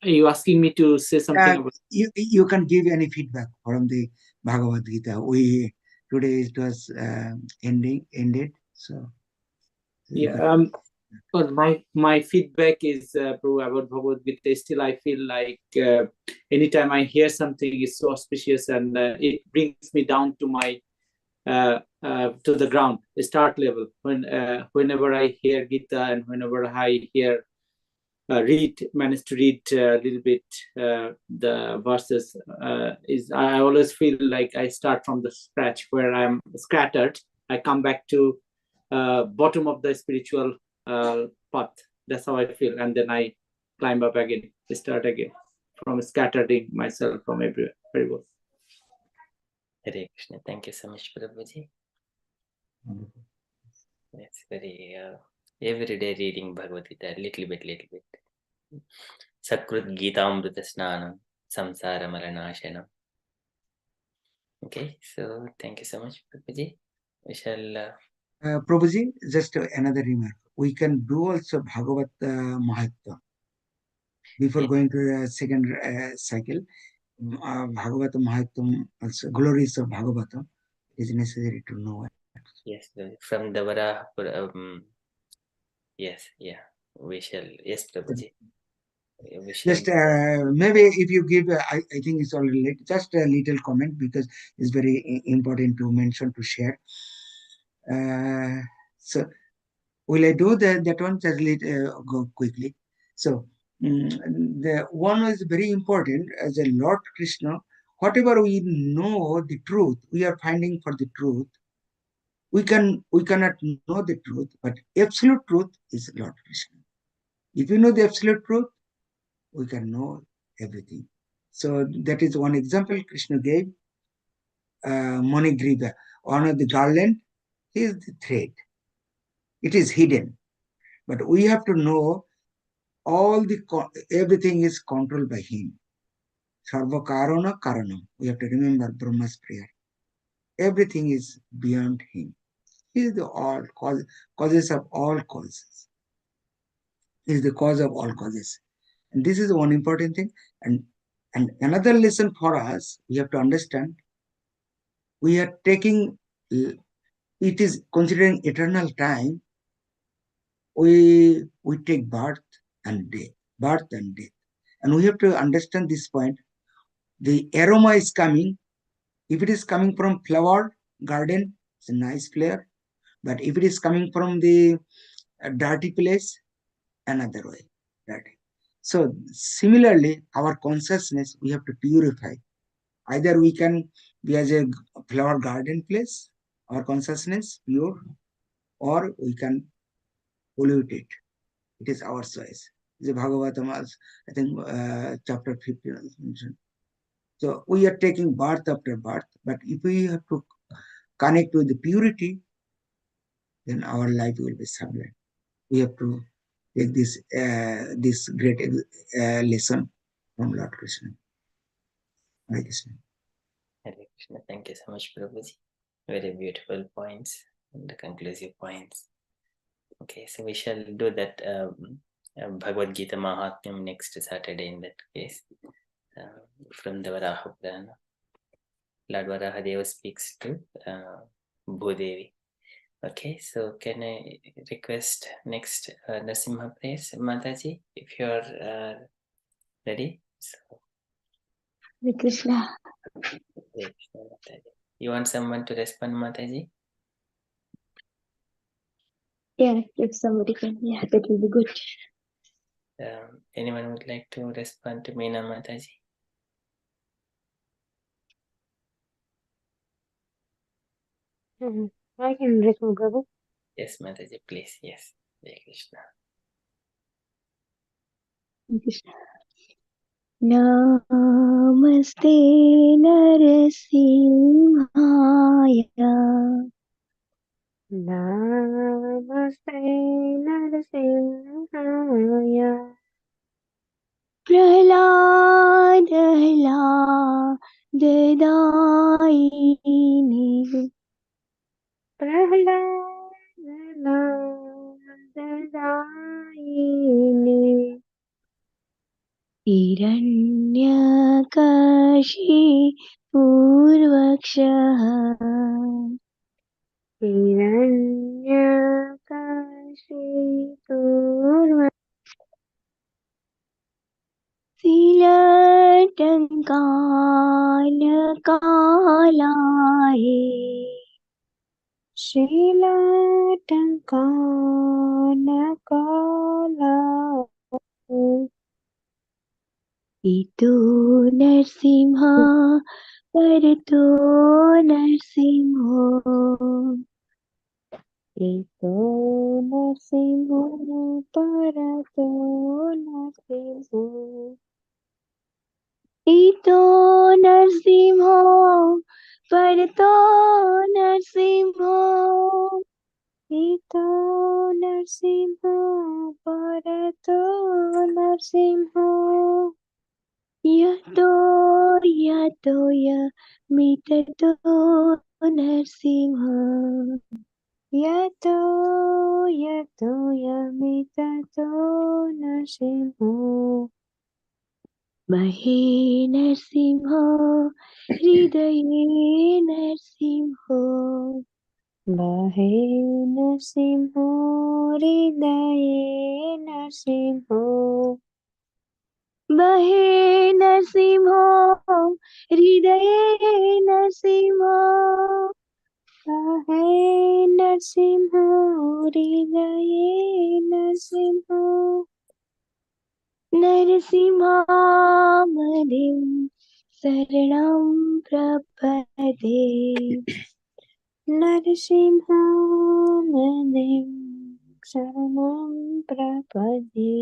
Are you asking me to say something about? You can give any feedback from the Bhagavad Gita. Today it was ended. So Yeah. But my feedback is about Bhagavad Gita. Still, I feel like anytime I hear something is so auspicious, and it brings me down to my to the ground, the start level. Whenever I hear Gita and whenever I manage to read a little bit the verses, I always feel like I start from the scratch where I'm scattered. I come back to bottom of the spiritual path. That's how I feel, and then I climb up again, start again from scattering myself from everywhere. Very well. Hare Krishna. Thank you so much, Prabhuji. It's very everyday reading Bhagavad Gita, little bit. Sakrut Gita Amrita Snanam Samsara Maranashanam. Okay, so thank you so much, Prabhuji. We shall. Prabhuji, just another remark. We can do also Bhagavat Mahatma before going to the second cycle. Bhagavata Mahatma, also glories of Bhagavatam, is necessary to know. Yes, from the Varaha Yes, yeah. We shall. Yes, Prabhuji. We shall. Just maybe if you give, I think it's already late, just a little comment because it's very important to mention, to share. So will I do that one? Just go quickly. So the one is very important as a Lord Krishna. Whatever we know the truth, we are finding for the truth. We cannot know the truth, but absolute truth is Lord Krishna. If you know the absolute truth, we can know everything. So that is one example Krishna gave. Monigriva, one of the garland, is the thread. It is hidden, but we have to know everything is controlled by him. Sarva karana karanam. We have to remember Brahma's prayer. Everything is beyond him. He is the all causes of all causes. He is the cause of all causes. And this is one important thing. And another lesson for us, we have to understand, we are taking, it is considering eternal time, we take birth and death. And we have to understand this point. The aroma is coming. If it is coming from flower garden, it's a nice flavor. But if it is coming from the dirty place, another way, dirty. So similarly, our consciousness, we have to purify. Either we can be as a flower garden place, our consciousness pure, or we can pollute it. It is our choice. The Bhagavatam, I think, chapter 15 is mentioned. So we are taking birth after birth, but if we have to connect with the purity, then our life will be sublime. We have to take this great lesson from Lord Krishna. Hare Krishna. Hare Krishna. Thank you so much, Prabhuji. Very beautiful points and the conclusive points. Okay, so we shall do that Bhagavad Gita Mahatmyam next Saturday in that case. From the Varaha Purana. Lord Varahadeva speaks to Bhudevi. Okay, so can I request next Narasimha Prayers, Mataji, if you're ready? So, Hare Krishna. Hare Krishna, Mataji. You want someone to respond, Mataji? Yeah, if somebody can, yeah, that will be good. Anyone would like to respond to Meena Mataji? I can respond, Prabhu. Yes, Mataji, please. Yes. Hare Krishna. Hare Krishna. Namaste Narasimhaya. Namaste Narasimhaya. Prahlādayini. Prahlādayini. Hiranyakashipurvakshaha. Hiranyakashipu. Silatankalakalaye. Shilatankalakalaye. Itu Narsimha Parato Narsimho. Ito Narsimho Parato Narsimho. Ito Narsimho Parato Narsimho. Ito Narsimho Parato Narsimho. Yato Yato Mitato Narsimha. Yato Yamitato Narsimho. Mahe Narsimho Hridaye Narsimho. बहे नरसिंहो हृदये नरसिंहो बहे नरसिंहो हृदये नरसिंहो बहे नरसिंहो हृदये नरसिंहो नरसिंहामदिं शरणं प्रपदे नरसिंहामदिं शरणं प्रपदे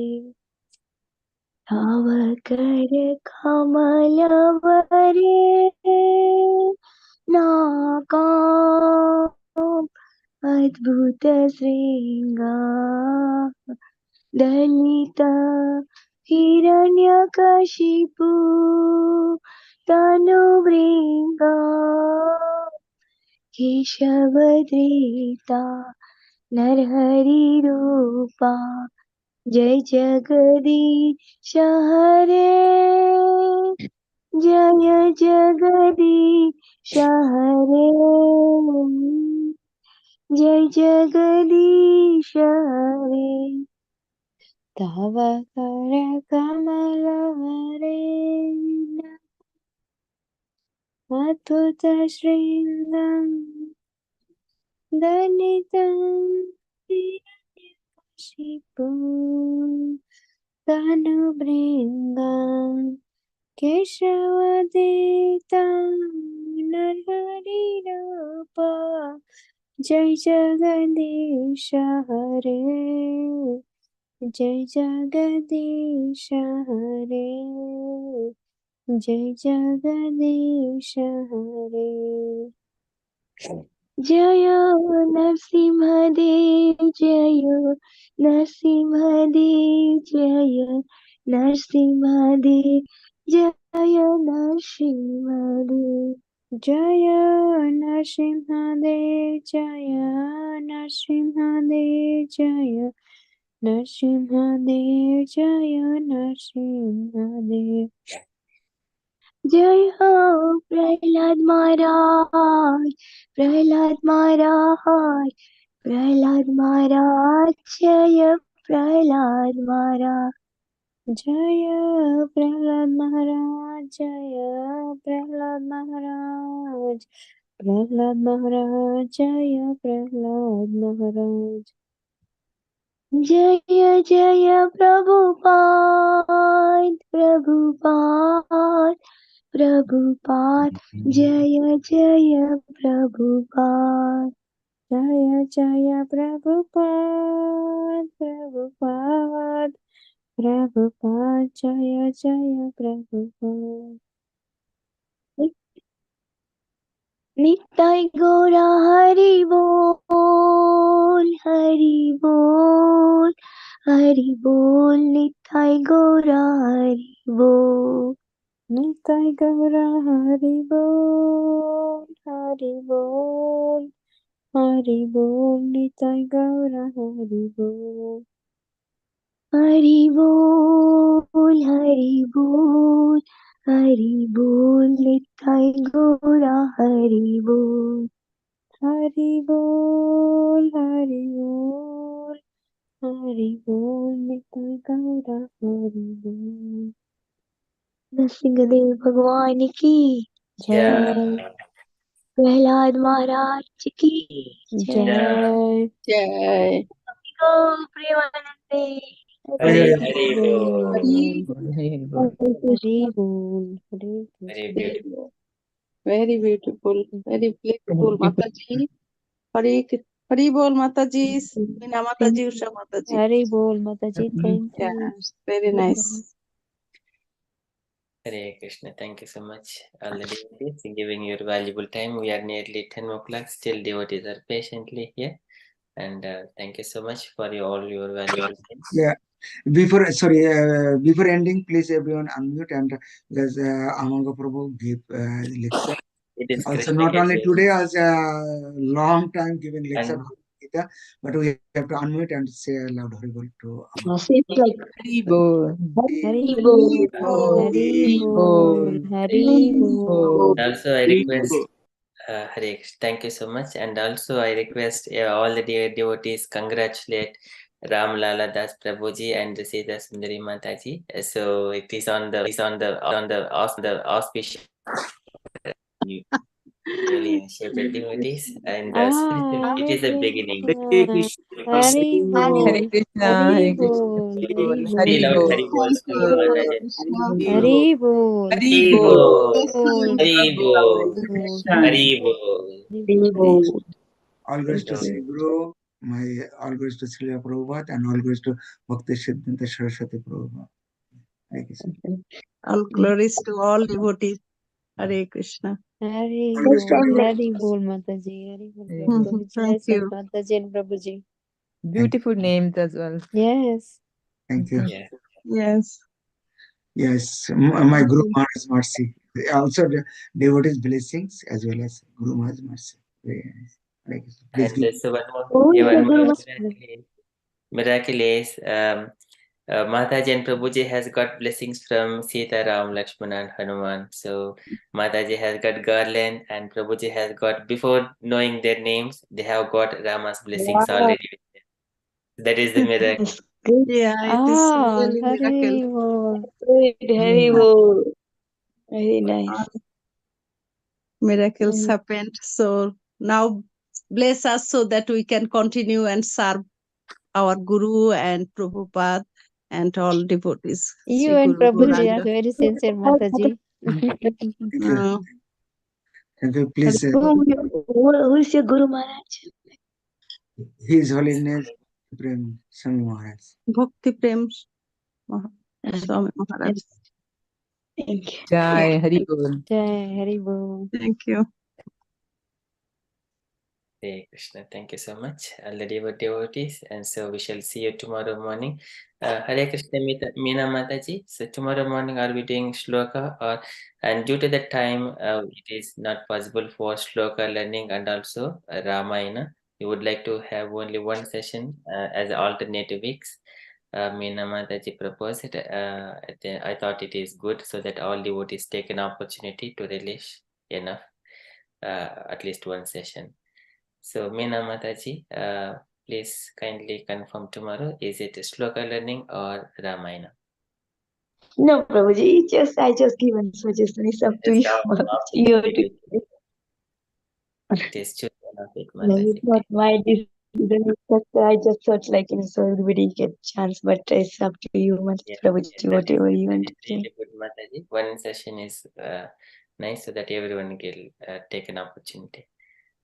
तव कर कमलवरे नाकाम् अद्भुत श्रृंगा दलिता हिरण्यकशिपु तनुभृङ्गा केशवधृता नरहरिरूपा जय जगदीश हरे जय जगदीश हरे जय जगदीश हरे तव कर कमलवरे अद्भुत श्रृंगं दलितं हिरण्यकशिपु तनुभृङ्गं केशवधृता नरहरिरूपा जय जगदीश हरे जय जगदीश हरे जय जगदीश हरे जय नरसिंहदेव जय नरसिंहदेव जय नरसिंहदेव जय नरसिंहदेव जय नरसिंहदेव जय नरसिंहदेव जय नरसिंहदेव जय नरसिंहदेव जय हो प्रहलाद महाराज प्रहलाद महाराज प्रहलाद महाराज जय प्रहलाद महाराज जय प्रहलाद महाराज जय प्रहलाद महाराज प्रहलाद महाराज जय प्रहलाद महाराज जय जय प्रभुपाद प्रभुपाद प्रभुपाद जय जय प्रभुपाद जय जय प्रभुपाद प्रभुपाद प्रभुपाद जय जय प्रभुपाद नित्य गौरा हरि बोल हरि बोल हरि बोल नित्य गौरा हरि बोल नित्य गौरा हरि बोल हरि बोल हरि बोल नित्य गौरा हरि बोल हरि बोल हरि बोल हरि बोल नित्य गौरा हरि बोल हरि बोल हरि बोल हरि बोल नित्य गौरा हरि बोल नरसिंहदेव भगवान की जय प्रहलाद महाराज की जय जय गो प्रेमानंदे हरे हरि हरे बोल बोल। हरि बोल हरे Very Krishna beautiful. very beautiful very blissful माता जी हरि बोल माता जी मीना माता जी उषा माता जी हरि बोल माता ji thank you yes very nice Hare Krishna. Thank you so much, all the devotees, for giving your valuable time. We are nearly 10 o'clock. Still, devotees are patiently here. And thank you so much for all your valuable time. Yeah. Before ending, please everyone unmute and because Amanga Prabhu gave lecture. It is Also, Krishna not only gave today, as a long time giving lecture, and Gita, but we have to unmute and say aloud Haribol to Amanga. Seems like Hari Bol. Hari Bol, Hari Bol, Hari Bol. also I request Hare Krishna. Thank you so much. And also I request all the dear devotees congratulate Ram Lala Das Prabhuji and Sita Sundari Mataji. So it is on the auspicious newly initiated devotees, and it is a beginning. Hare Krishna. Hari bol, Hare Krishna, Hari Hare bol, Krishna, Hari Very Hari loud bol, Bol, Hari Bols to Mataji. Hari bol, Hari Hari Bol, Bol, Hari Bol, Hari Bol. All goes to So, Sri Guru, all goes to Srila Prabhupada, and all goes to Bhakti Sidhanta Saraswati Prabhupada. Hare Krishna. All glories to all devotees. Hare Krishna. Hari All goes to bol, everyone. Hari bol, Mataji, Hari bol, Hare Prabhu. Thank Jai you. Mataji and Prabhuji. Beautiful names as well. Yes. Thank you. yeah. Yes. Yes, my Guru Maharaj's mercy. Also, the devotees' blessings as well as Guru Maharaj's mercy. Very nice. Hare Krishna. Please And give. so one Who more, is the one Guru more Maharaj? miraculous. Mataji and Prabhuji has got blessings from Sita, Ram, Lakshmana, and Hanuman. So Mataji has got garland, and Prabhuji has got, before knowing their names, they have got Rama's blessings Wow, already. That is the miracle. that's good. Yeah, it is really Hari miracle. bol. Great, Hari bol. Very nice. Miracles happened. So now bless us so that we can continue and serve our Guru and Prabhupada and all devotees. You Sri and Guru Prabhuji are Gauranga. very sincere, Mataji. Thank you. Uh, Thank you. Please, Who is your Guru Maharaj? His Holiness Prem Swami Maharaj. Bhakti Prem Swami Maharaj. Thank you. Jai Hari Bol. Jai Hari bol. Thank you. Hare Krishna. Thank you so much, all the devotees. And so we shall see you tomorrow morning. Hare Krishna, Meena Mataji. So tomorrow morning, are we doing shloka? And due to the time, it is not possible for shloka learning and also Ramayana. We would like to have only one session as alternative weeks. Meena Mataji proposed it. I thought it is good so that all devotees take an opportunity to release enough, at least one session. So, Meena Mataji, please kindly confirm tomorrow. Is it Shloka learning or Ramayana? No, Prabhuji, I just given suggestion. It's up to Just you. You it is choose one of it, No, Mataji. it's not my decision. I just thought so everybody get chance, but it's up to you, Prabhuji, whatever you want to say. Really good, Mataji. One session is nice so that everyone will take an opportunity.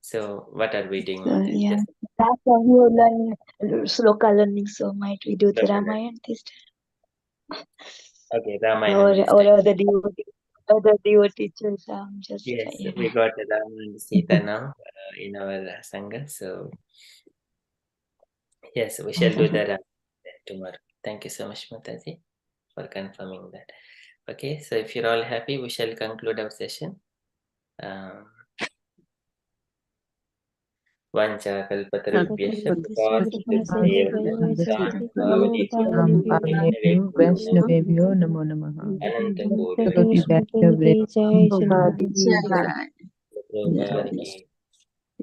So, what are we doing, Mataji? Yeah, that's how we are learning Sloka learning. So might we do the Sloka Ramayana this time? Okay, Ramayana this time. Or other devotee teachers. Just Yes, we got Ram and Sita now in our Sangha. So, yes, we shall do that tomorrow. Thank you so much, Mataji, for confirming that. Okay, so if you're all happy, we shall conclude our session. Vancha kalpatarubhyascha Vaishnavebhyo namo namaha. Anantakoti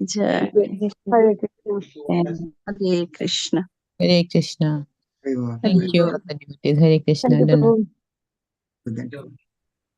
Jai. Hare Krishna. Hare Krishna. Hare Bol. Thank you, all the devotees. Hare Krishna. Thank you, Prabhu. Thank you.